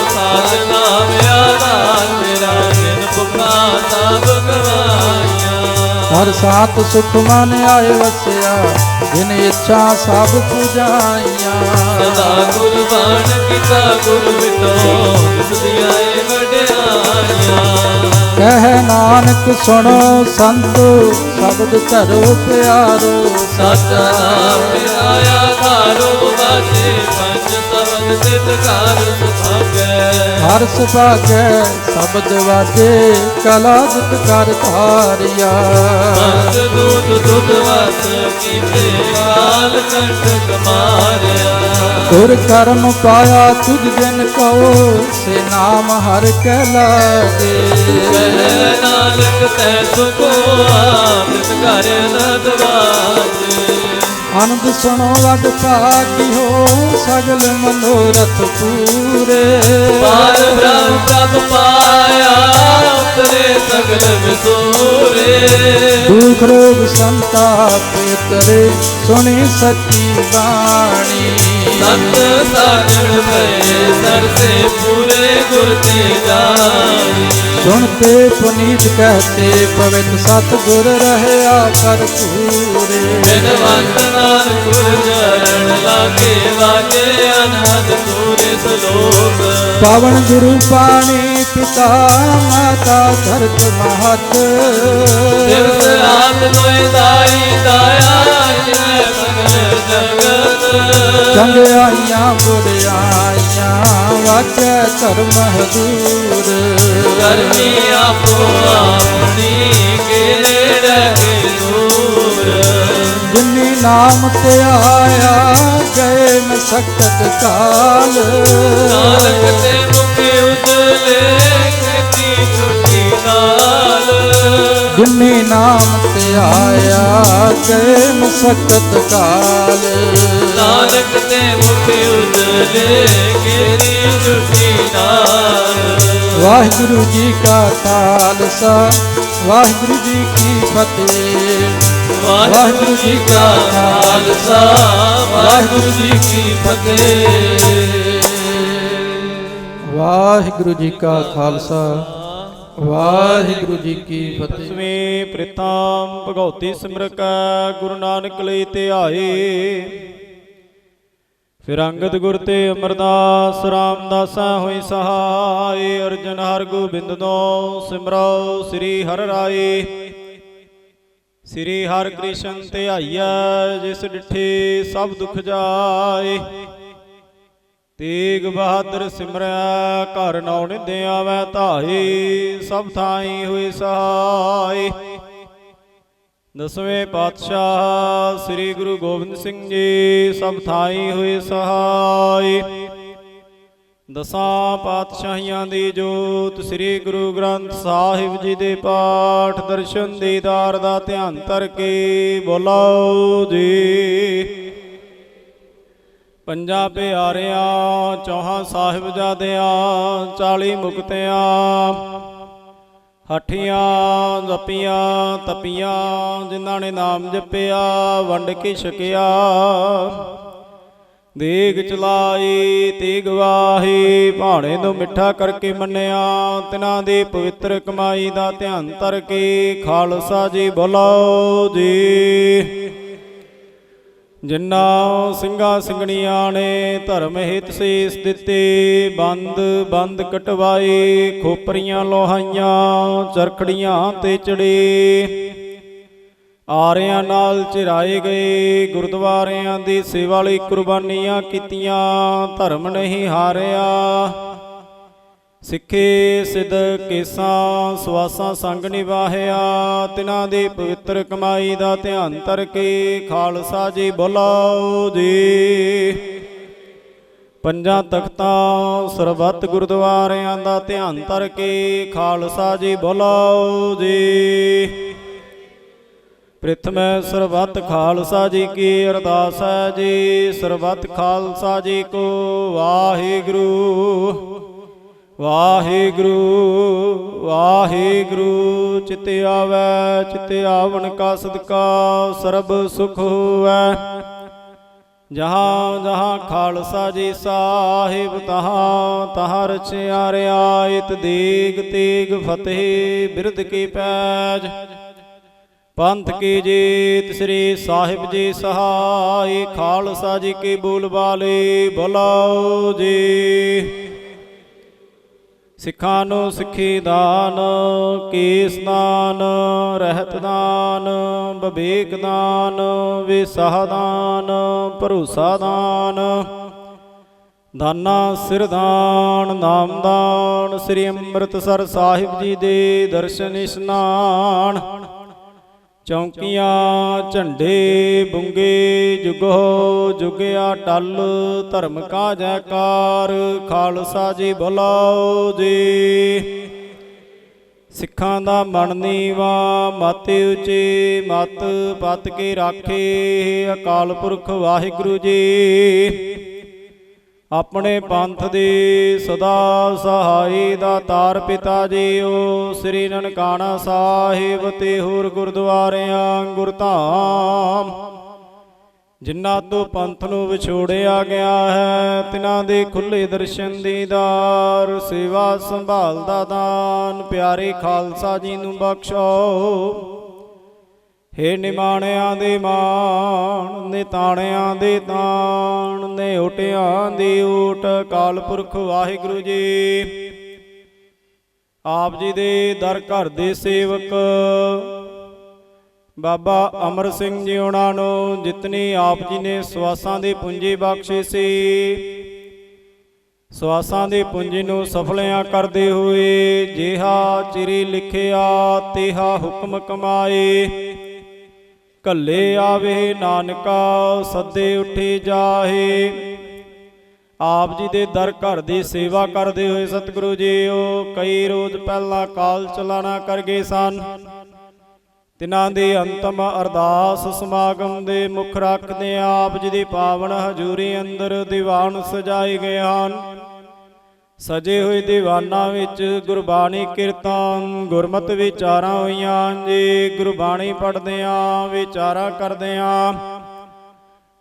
ਸਾਚ ਨਾਮ ਆਧਾਰ ਮੇਰਾ। ਜਿਨ ਭੁਖਾ ਸਭ ਗਵਾਈਆਂ। ਹਰ ਸਾਥ ਸੁਖ ਮਨ ਆਏ ਵਸਿਆ, ਜਿਨ ਇੱਛਾ ਸਭ ਪੁਜਾਈਆਂ। ਸਦਾ ਕੁਰਬਾਨ ਕੀਤਾ ਗੁਰ ਮਿਟੋ, ਜਿਸ ਦੀਆਂ ਏ ਵਡਿਆਈਆਂ। ਕਹਿ ਨਾਨਕ ਸੁਣੋ ਸੰਤੋ, ਸ਼ਬਦ ਧਰੋ ਪਿਆਰੋ। ਸਾਚਾ ਨਾਮ ਮੇਰਾ ਆਧਾਰੋ, ਵਾਜੇ ਪੰਜ ਸ਼ਬਦ ਚਿਤਕਾਰ ਸੁਭਾਗੈ। ਹਰ ਸੁਭਾਗੈ ਸ਼ਬਦ ਵਾਜੇ, ਕਲਾ ਜਿਤ ਕਰ ਧਾਰਿਆ। ਪੰਜ ਦੂਤ ਦੁੱਧ ਵਸ ਕੀਤੇ, ਕਾਲ ਕੰਟਕ ਮਾਰਿਆ। ਗੁਰ ਕਰਮ ਪਾਇਆ ਤੁਝ ਜਿਨ ਕਉ, ਸੇ ਨਾਮ ਹਰਿ ਕੈ ਲਾਗੇ। ਕਹਿ ਨਾਨਕ ਤੈ ਸੁਖੋ, ਅੰਮ੍ਰਿਤ ਘਰ ਅਨੰਦ ਵਾਜੇ। ਆਨੰਦ ਸੁਣੋ ਵਡ ਭਾਗਿਓ, ਸਗਲ ਮਨੋਰਥ ਪੂਰੇ। ਪਾਰ ਬ੍ਰਹਮ ਪ੍ਰਭ ਪਾਇਆ, ਉਤਰੇ ਸਗਲ ਵਿਸੂਰੇ। ਦੁਖ ਰੋਗ ਸੰਤਾਪ ਤਰੇ, ਸੁਣੀ ਸੱਚੀ ਬਾਣੀ। ਸੰਤ ਸਾਜਣ ਭਏ, ਸਰਸੇ ਪੂਰੇ ਗੁਰ ਤੇ ਜਾਣੀ। ਸੁਣਤੇ ਪੁਨੀਤ ਕਹਤੇ, ਪਵਿੱਤ ਸਤ ਗੁਰ ਰਹਿਆ ਭਰਪੂਰੇ। ਬਿਨਵੰਤ ਨਾਨਕ ਗੁਰ ਚਰਨ ਲਾਗੇ, ਵਾਜੇ ਅਨਹਦ ਪੂਰੇ ਸਲੋਕ। ਪਾਵਨ ਗੁਰੂ ਪਾਣੀ ਪਿਤਾ ਮਾਤਾ ਧਰਤ ਮਹਤ। ਦਿਵਸ ਰਾਤ ਲੋਇ ਦਾਈ ਦਾਇਆ, ਜਿਨੈ ਸਗਲ ਜਗਤ। ਚੰਗਿਆਈਆਂ ਬੁਰਿਆਈਆਂ, ਵਾਜੈ ਧਰਮ ਹਦੂਰ। ਕਰਮੀ ਆਪੋ ਆਪਣੀ, ਕੇ ਨੇੜੇ ਕੇ ਦੂਰ। ਜਿਨੀ ਨਾਮ ਤੇ ਆਇਆ, ਗਏ ਮਸਕਤ ਕਾਲ। ਨਾਨਕ ਤੇ ਮੁਖੀ ਉਜਲੇ, ਖੇਤੀ ਛੁੱਟੀ ਨਾਲ। ਜਿਨੀ ਨਾਮ ਤੇ ਆਇਆ, ਗਏ ਮਸਕਤ ਕਾਲ। ਨਾਨਕ ਤੇ ਮੁਖੀ ਉਜਲੇ, ਖੇਤੀ ਛੁੱਟੀ ਨਾਲ। ਵਾਹਿਗੁਰੂ ਜੀ ਕਾ ਖਾਲਸਾ, ਵਾਹਿਗੁਰੂ ਜੀ ਕੀ ਫਤਿਹ। ਵਾਹਿਗੁਰੂ ਜੀ ਕਾ ਖਾਲਸਾ, ਵਾਹਿਗੁਰੂ ਜੀ ਕੀ ਫਤਿਹ। ਵਾਹਿਗੁਰੂ ਜੀ ਕਾ ਖਾਲਸਾ, ਵਾਹਿਗੁਰੂ ਜੀ ਕੀ ਫਤਿਹ। ਦਸਵੇਂ ਪ੍ਰਿਥਮ ਭਗਉਤੀ ਸਿਮਰਕੈ, ਗੁਰੂ ਨਾਨਕ ਲਈ ਧਿਆਏ। ਫਿਰ ਅੰਗਦ ਗੁਰ ਤੇ ਅਮਰਦਾਸ, ਰਾਮਦਾਸਾ ਹੋਈ ਸਹਾਏ। ਅਰਜਨ ਹਰ ਗੋਬਿੰਦਨੋ, ਸਿਮਰੋ ਸ੍ਰੀ ਹਰਿ ਰਾਏ। ਸ੍ਰੀ ਹਰਿ ਕ੍ਰਿਸ਼ਨ ਧਿਆਈਐ, ਜਿਸ ਡਿਠੇ ਸਭ ਦੁਖ ਜਾਏ। ਤੇਗ ਬਹਾਦਰ ਸਿਮਰੈ, ਘਰ ਨੌ ਨਿੰਦੇ ਆਵੈ ਧਾਏ। ਸਭ ਥਾਈ ਹੋਏ ਸਹਾਏ। ਦਸਵੇਂ ਪਾਤਸ਼ਾਹ ਸ੍ਰੀ ਗੁਰੂ ਗੋਬਿੰਦ ਸਿੰਘ ਜੀ, ਸਭ ਥਾਈ ਹੋਏ ਸਹਾਈ। ਦਸਾਂ ਪਾਤਸ਼ਾਹੀਆਂ ਦੀ ਜੋਤ, ਸ੍ਰੀ ਗੁਰੂ ਗ੍ਰੰਥ ਸਾਹਿਬ ਜੀ ਦੇ ਪਾਠ ਦਰਸ਼ਨ ਦੀਦਾਰ ਦਾ ਧਿਆਨ ਧਰ ਕੇ ਬੋਲੋ ਜੀ। ਪੰਜਾਂ ਪਿਆਰਿਆਂ, ਚੌਹਾਂ ਸਾਹਿਬਜ਼ਾਦਿਆਂ, 40 ਮੁਕਤਿਆਂ, ਹਠੀਆਂ ਜਪੀਆਂ ਤਪੀਆਂ, ਜਿਨ੍ਹਾਂ ਨੇ ਨਾਮ ਜਪਿਆ ਵੰਡ ਕੇ ਛਕਿਆ। ਦੇਗ ਚਲਾਈ ਤੇ ਗਵਾਹੀ, ਭਾਣੇ ਨੂੰ ਮਿੱਠਾ ਕਰਕੇ ਮੰਨਿਆ। ਤਿਨਾਂ ਦੀ ਪਵਿੱਤਰ ਕਮਾਈ ਦਾ ਧਿਆਨ ਧਰ ਕੇ ਖਾਲਸਾ ਜੀ ਬੋਲੋ ਜੀ। ਜਿਨ੍ਹਾਂ ਸਿੰਘਾਂ ਸਿੰਘਣੀਆਂ ਨੇ ਧਰਮ ਹਿਤ ਸੀਸ ਦਿੱਤੇ, ਬੰਦ ਬੰਦ ਕਟਵਾਏ, ਖੋਪਰੀਆਂ ਲੋਹਾਈਆਂ ਚਰਖੜੀਆਂ ਤੇ ਚੜੇ, ਆਰਿਆਂ ਨਾਲ ਚਿਰਾਏ ਗਏ, ਗੁਰਦੁਆਰਿਆਂ ਦੀ ਸੇਵਾ ਲਈ ਕੁਰਬਾਨੀਆਂ ਕੀਤੀਆਂ, ਧਰਮ ਨਹੀਂ ਹਾਰਿਆ। ਸਿੱਖੇ ਸਿੱਧ ਕੇਸਾਂ ਸਵਾਸਾਂ ਸੰਗ ਨਿਵਾਹਿਆ, ਤਿਨਾਂ ਦੀ ਪਵਿੱਤਰ ਕਮਾਈ ਦਾ ਧਿਆਨ ਧਰ ਕੇ ਖਾਲਸਾ ਜੀ ਬੁਲਾਓ ਜੀ। ਪੰਜਾਂ ਤਖਤਾਂ ਸਰਬੱਤ ਗੁਰਦੁਆਰਿਆਂ ਦਾ ਧਿਆਨ ਧਰ ਕੇ ਖਾਲਸਾ ਜੀ ਬੁਲਾਓ ਜੀ। ਪ੍ਰਿਥਮੈ ਸਰਬੱਤ ਖਾਲਸਾ ਜੀ ਕੀ ਅਰਦਾਸ ਹੈ ਜੀ। ਸਰਬੱਤ ਖਾਲਸਾ ਜੀ ਕੋ ਵਾਹਿਗੁਰੂ ਵਾਹਿਗੁਰੂ ਵਾਹਿਗੁਰੂ। ਚਿਤ ਆਵੈ ਚਿਤ ਆਵਣ ਕਾ ਸਦਕਾ ਸਰਬ ਸੁਖ ਹੋਵੈ। ਜਹਾਂ ਜਹਾਂ ਖਾਲਸਾ ਜੀ ਸਾਹਿਬ ਤਹਾਂ ਤਹਾਂ ਰਚਿਆ ਰਿਆਇਤ। ਦੇਗ ਤੇਗ ਫਤਿਹ ਬਿਰਧ ਕੀ ਪੈਜ। ਪੰਥ ਕੀ ਜੀਤ ਸ੍ਰੀ ਸਾਹਿਬ ਜੀ ਸਹਾਈ। ਖਾਲਸਾ ਜੀ ਕੀ ਬੋਲ ਬਾਲੇ ਬੁਲਾਓ ਜੀ। ਸਿੱਖਾਂ ਨੂੰ ਸਿੱਖੀ ਦਾਨ, ਕੇਸ ਦਾਨ, ਰਹਿਤ ਦਾਨ, ਵਿਵੇਕ ਦਾਨ, ਵਿਸਾਹ ਦਾਨ, ਭਰੋਸਾ ਦਾਨ, ਦਾਨਾ ਸਿਰ ਦਾਨ, ਨਾਮ ਦਾਨ, ਸ੍ਰੀ ਅੰਮ੍ਰਿਤਸਰ ਸਾਹਿਬ ਜੀ ਦੇ ਦਰਸ਼ਨ ਇਸ਼ਨਾਨ। ਚੌਂਕੀਆਂ ਝੰਡੇ ਬੁੰਗੇ ਜੁਗੋ ਜੁਗਿਆ ਟਲ। ਧਰਮ ਕਾ ਜੈਕਾਰ ਖਾਲਸਾ ਜੀ ਬੁਲਾਓ ਜੀ। ਸਿੱਖਾਂ ਦਾ ਮਨ ਨੀਵਾ ਮਤ ਉੱਚੀ ਮਤ ਪਤ ਕੇ ਰਾਖੇ। ਅਕਾਲ ਪੁਰਖ ਵਾਹਿਗੁਰੂ ਜੀ ਆਪਣੇ ਪੰਥ ਦੀ ਸਦਾ ਸਹਾਈ। ਦਾਤਾਰ ਪਿਤਾ ਜੀਓ ਸ੍ਰੀ ਨਨਕਾਣਾ ਸਾਹਿਬ ਤੇ ਹੋਰ ਗੁਰਦੁਆਰਿਆਂ ਗੁਰਧਾਮ ਜਿਨ੍ਹਾਂ ਤੋਂ ਪੰਥ ਨੂੰ ਵਿਛੋੜਿਆ ਗਿਆ ਹੈ, ਤਿਨਾਂ ਦੇ ਖੁੱਲੇ ਦਰਸ਼ਨ ਦੀਦਾਰ, ਸੇਵਾ ਸੰਭਾਲ ਦਾ ਦਾਨ ਪਿਆਰੇ ਖਾਲਸਾ ਜੀ ਨੂੰ ਬਖਸ਼ੋ। ਹੇ ਨਿਮਾਣਿਆਂ ਦੇ ਮਾਣ, ਨਿਤਾਣਿਆਂ ਦੇ ਤਾਣ, ਨੇ ਓਟਿਆਂ ਦੀ ਓਟ। ਅਕਾਲ ਪੁਰਖ ਵਾਹਿਗੁਰੂ ਜੀ ਆਪ ਜੀ ਦੇ ਦਰ ਘਰ ਦੇ ਸੇਵਕ ਬਾਬਾ ਅਮਰ ਸਿੰਘ ਜੀ ਉਹਨਾਂ ਨੂੰ ਜਿਤਨੀ ਆਪ ਜੀ ਨੇ ਸਵਾਸਾਂ ਦੀ ਪੂੰਜੀ ਬਖਸ਼ੀ ਸੀ, ਸਵਾਸਾਂ ਦੀ ਪੂੰਜੀ ਨੂੰ ਸਫਲਿਆਂ ਕਰਦੇ ਹੋਏ ਜਿਹਾ ਚਿਰੀ ਲਿਖਿਆ ਤੇਹਾ ਹੁਕਮ ਕਮਾਏ। ਕੱਲੇ ਆਵੇ ਨਾਨਕਾ ਸੱਦੇ ਉੱਠੀ ਜਾਹੇ। ਆਪ ਜੀ ਦੇ ਦਰ ਘਰ ਦੀ ਸੇਵਾ ਕਰਦੇ ਹੋਏ ਸਤਿਗੁਰੂ ਜੀਓ ਕਈ ਰੋਜ਼ ਪਹਿਲਾਂ ਕਾਲ ਚਲਾਣਾ ਕਰ ਗਏ ਸਨ। ਤਿਨਾਂ ਦੀ ਅੰਤਮ ਅਰਦਾਸ ਸਮਾਗਮ ਦੇ ਮੁੱਖ ਰੱਖਦੇ ਆਪ ਜੀ ਦੀ ਪਾਵਨ ਹਜ਼ੂਰੀ ਅੰਦਰ ਦੀਵਾਨ ਸਜਾਏ ਗਏ ਹਨ। ਸਜੇ ਹੋਏ ਦੀਵਾਨਾਂ ਵਿੱਚ ਗੁਰਬਾਣੀ ਕੀਰਤਨ ਗੁਰਮਤਿ ਵਿਚਾਰਾਂ ਹੋਈਆਂ ਜੀ। ਗੁਰਬਾਣੀ ਪੜ੍ਹਦਿਆਂ ਵਿਚਾਰਾਂ ਕਰਦਿਆਂ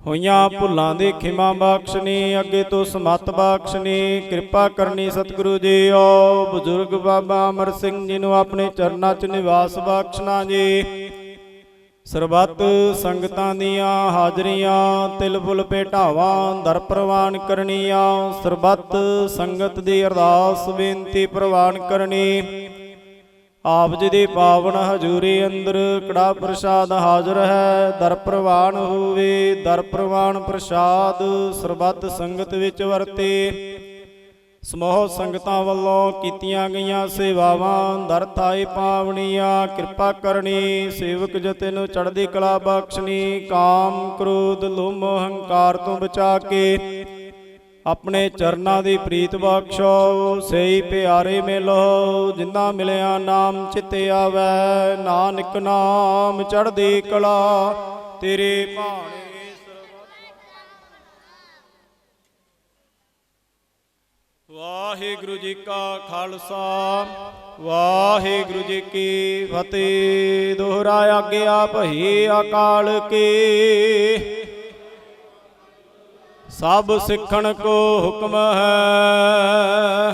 ਹੋਈਆਂ ਭੁੱਲਾਂ ਦੀ ਖਿਮਾ ਬਖਸ਼ਣੀ, ਅੱਗੇ ਤੋਂ ਸਮੱਤ ਬਖਸ਼ਣੀ, ਕਿਰਪਾ ਕਰਨੀ ਸਤਿਗੁਰੂ ਜੀਓ। ਬਜ਼ੁਰਗ ਬਾਬਾ ਅਮਰ ਸਿੰਘ ਜੀ ਨੂੰ ਆਪਣੇ ਚਰਨਾਂ 'ਚ ਨਿਵਾਸ ਬਖਸ਼ਣਾ ਜੀ। ਸਰਬੱਤ ਸੰਗਤਾਂ ਦੀਆਂ ਹਾਜ਼ਰੀਆਂ ਤਿਲ ਫੁੱਲ ਭੇਟਾਵਾਂ ਦਰ ਪ੍ਰਵਾਨ ਕਰਨੀਆਂ। ਸਰਬੱਤ ਸੰਗਤ ਦੀ ਅਰਦਾਸ ਬੇਨਤੀ ਪ੍ਰਵਾਨ ਕਰਨੀ। ਆਪ ਜੀ ਦੀ ਪਾਵਨ ਹਜ਼ੂਰੀ ਅੰਦਰ ਕੜਾ ਪ੍ਰਸ਼ਾਦ ਹਾਜ਼ਰ ਹੈ। ਦਰ ਪ੍ਰਵਾਨ ਹੋਵੇ, ਦਰ ਪ੍ਰਵਾਨ ਪ੍ਰਸ਼ਾਦ ਸਰਬੱਤ ਸੰਗਤ ਵਿੱਚ ਵਰਤੇ। ਸਮੂਹ ਸੰਗਤਾਂ ਵੱਲੋਂ ਕੀਤੀਆਂ ਗਈਆਂ ਸੇਵਾਵਾਂ ਦਰ ਥਾਈ ਪਾਵਣੀਆਂ ਕਿਰਪਾ ਕਰਨੀ। ਸੇਵਕ ਜਤੇ ਨੂੰ ਚੜ੍ਹਦੀ ਕਲਾ ਬਖਸ਼ਣੀ। ਕਾਮ ਕ੍ਰੋਧ ਲੋਭ ਹੰਕਾਰ ਤੋਂ ਬਚਾ ਕੇ ਆਪਣੇ ਚਰਨਾਂ ਦੀ ਪ੍ਰੀਤ ਬਖਸ਼ੋ। ਸਹੀ ਪਿਆਰੇ ਮਿਲੋ ਜਿੰਨਾ ਮਿਲਿਆ ਨਾਮ ਚਿੱਤੇ ਆਵੈ। ਨਾਨਕ ਨਾਮ ਚੜ੍ਹਦੀ ਕਲਾ ਤੇਰੇ ਭਾਣੇ। ਵਾਹਿਗੁਰੂ ਜੀ ਕਾ ਖਾਲਸਾ ਵਾਹਿਗੁਰੂ ਜੀ ਕੀ ਫਤਿਹ। ਦੋਹਰਾ ਆਗਿਆ ਭਈ ਅਕਾਲ ਕੀ। ਸਭ ਸਿੱਖਣ ਕੋ ਹੁਕਮ ਹੈ।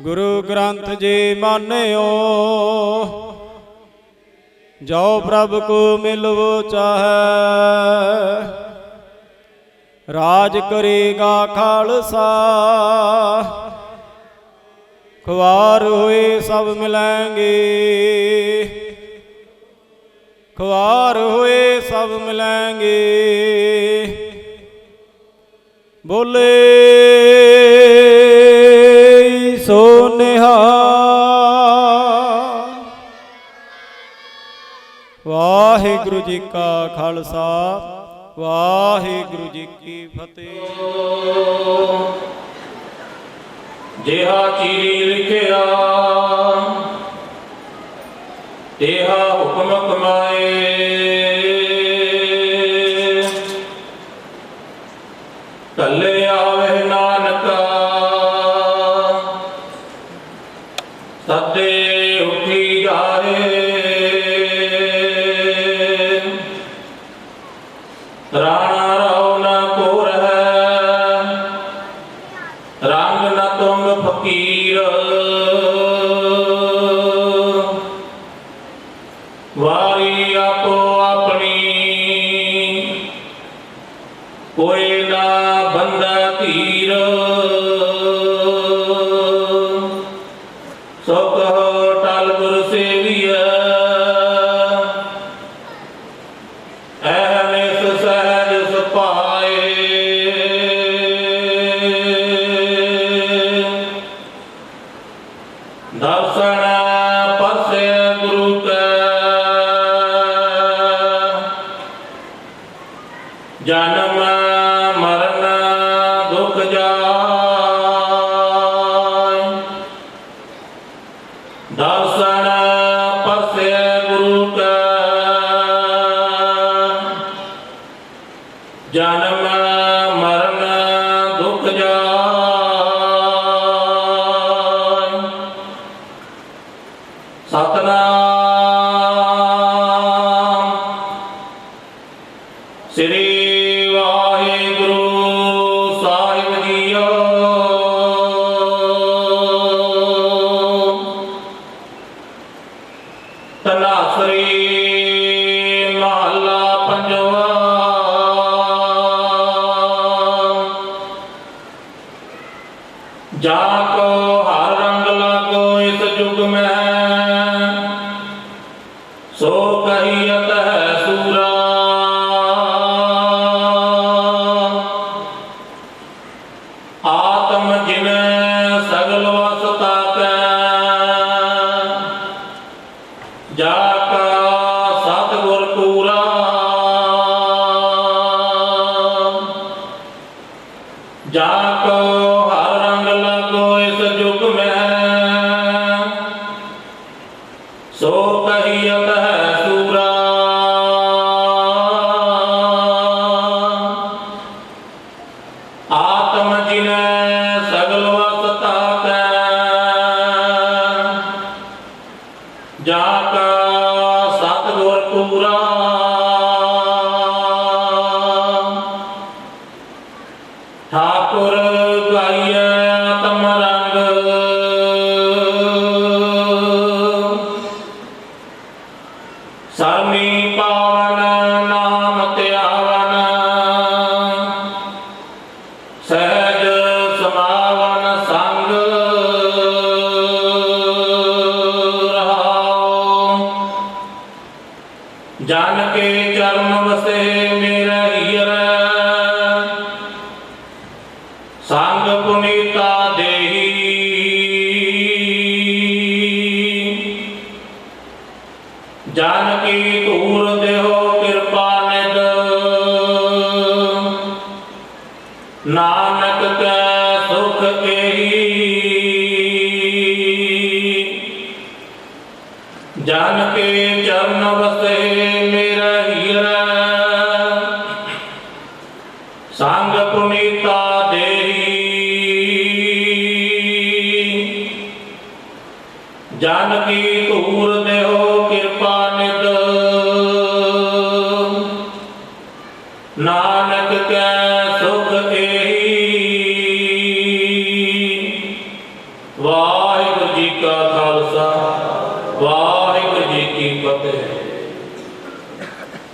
ਗੁਰੂ ਗ੍ਰੰਥ ਜੀ ਮਾਨਿਓ ਜੋ ਪ੍ਰਭ ਕੋ ਮਿਲਵੋ ਚਾਹੈ ਰਾਜ ਕਰੇਗਾ ਖਾਲਸਾ ਖੁਆਰ ਹੋਏ ਸਭ ਮਿਲੈਂਗੇ ਖੁਆਰ ਹੋਏ ਸਭ ਮਿਲੈਂਗੇ ਬੋਲੇ ਸੋ ਨਿਹਾਲ। ਵਾਹਿਗੁਰੂ ਜੀ ਕਾ ਖਾਲਸਾ ਵਾਹਿਗੁਰੂ ਜੀ ਕੀ ਫਤਿਹ। ਜਿਹਾ ਚੀਰੀ ਲਿਖਿਆ ਤੇਹਾ ਹੁਕਮ ਕਮਾਏ। ਕੱਲੇ ਆਵੇ ਨਾਨਕਾ ਸਦੇ ਉੱਠੀ ਜਾਏ। ਰਾਣਾ ਰਉ ਨ ਕੋਰ ਹੈ ਰੰਗ ਨ ਤੁੰਗ ਫਕੀਰ। ਵਾਰੀ ਆਪੋ ਆਪਣੀ ਕੋਈ ਨਾ ਬੰਦਾ ਧੀਰ। ਸੋ ਕਹੋ ਟਲ ਗੁਰ ਸੇਵੀਐ ਐਹਨਿਸ ਸਹਿਜ ਸੁਭਾਏ। ਦਰਸ਼ਨ ਪਰਸੇ ਗੁਰੂ ਕੈ ਜਨਮ ਮਰਨ ਦੁਖ ਜਾਇ। ਦਰਸ਼ਨ ਪਰਸੇ ਗੁਰੂ ਕੈ ਜਨਮ ਮਰਨ ਦੁਖ ਜਾਇ। ਸਤਨਾਮ ਸ੍ਰੀ ਵਾਹਿਗੁਰੂ ਸਾਹਿਬ ਜੀਓ। ਧਨਾਸਰੀ ਮਹੱਲਾ ਪੰਜਵਾ। ਜਾ ਕੋ ਹਰ ਰੰਗ ਲਾਗੋ ਇਸ ਜੁਗ ਮੈਂ ਸੋ ਕਹੀਅਤ ਹੈ ਸੂਰਾ। ਆਤਮ ਜਿਨ ਸਗਲ ਵਸ ਤਾਕੈ ਜਾ ਕਾ ਸਤਿਗੁਰ ਪੂਰਾ। ਜਾ ਕੋ ਹਰ ਰੰਗ ਲਾਗੋ ਇਸ ਜੁਗ ਮੈਂ ਸੋ ਕਹੀਅਤ ਹੈ ਸੂਰਾ। ਆਤਮ ਜਿਨ ਸਗਲ ਵਸ ਤਾਕੈ ਜਾ ਕਾ ਸਤਿਗੁਰ ਪੂਰਾ। ਠਾਕੁਰ ਗਾਈਐ ਆਤਮ ਰੰਗ ਸਰਮੀ ਪਾਵਨ ਨਾਮ ਧਿਆਵਨ ਸਹਿਜ ਸਮਾਵਨ ਸੰਗ ਰਹਾਉ। ਜਨ ਕੇ ਚਰਨ ਵਸੇ ਮੇਰਾ ਹੀਰਾ ਸੰਗ ਪੁਨੀਤਾ ਦੇਹੀ। ਜਨ ਕੀ ਧੂਰ ਦੇਹੋ ਕਿਰਪਾ ਨਿਦ ਨਾਨਕ ਕੈ ਸੁਖ ਏਹੀ। ਜਨ ਕੇ ਚਰਨ ਵਸੇ ਮੇਰਾ ਹੀਰਾ ਸੰਗ ਪੁਨੀਤਾ ਦੇਹੀ। ਜਨ ਕੀ ਧੂਰ ਦੇਹੋ ਕਿਰਪਾ ਨਿਦ ਨਾਨਕ ਕੈ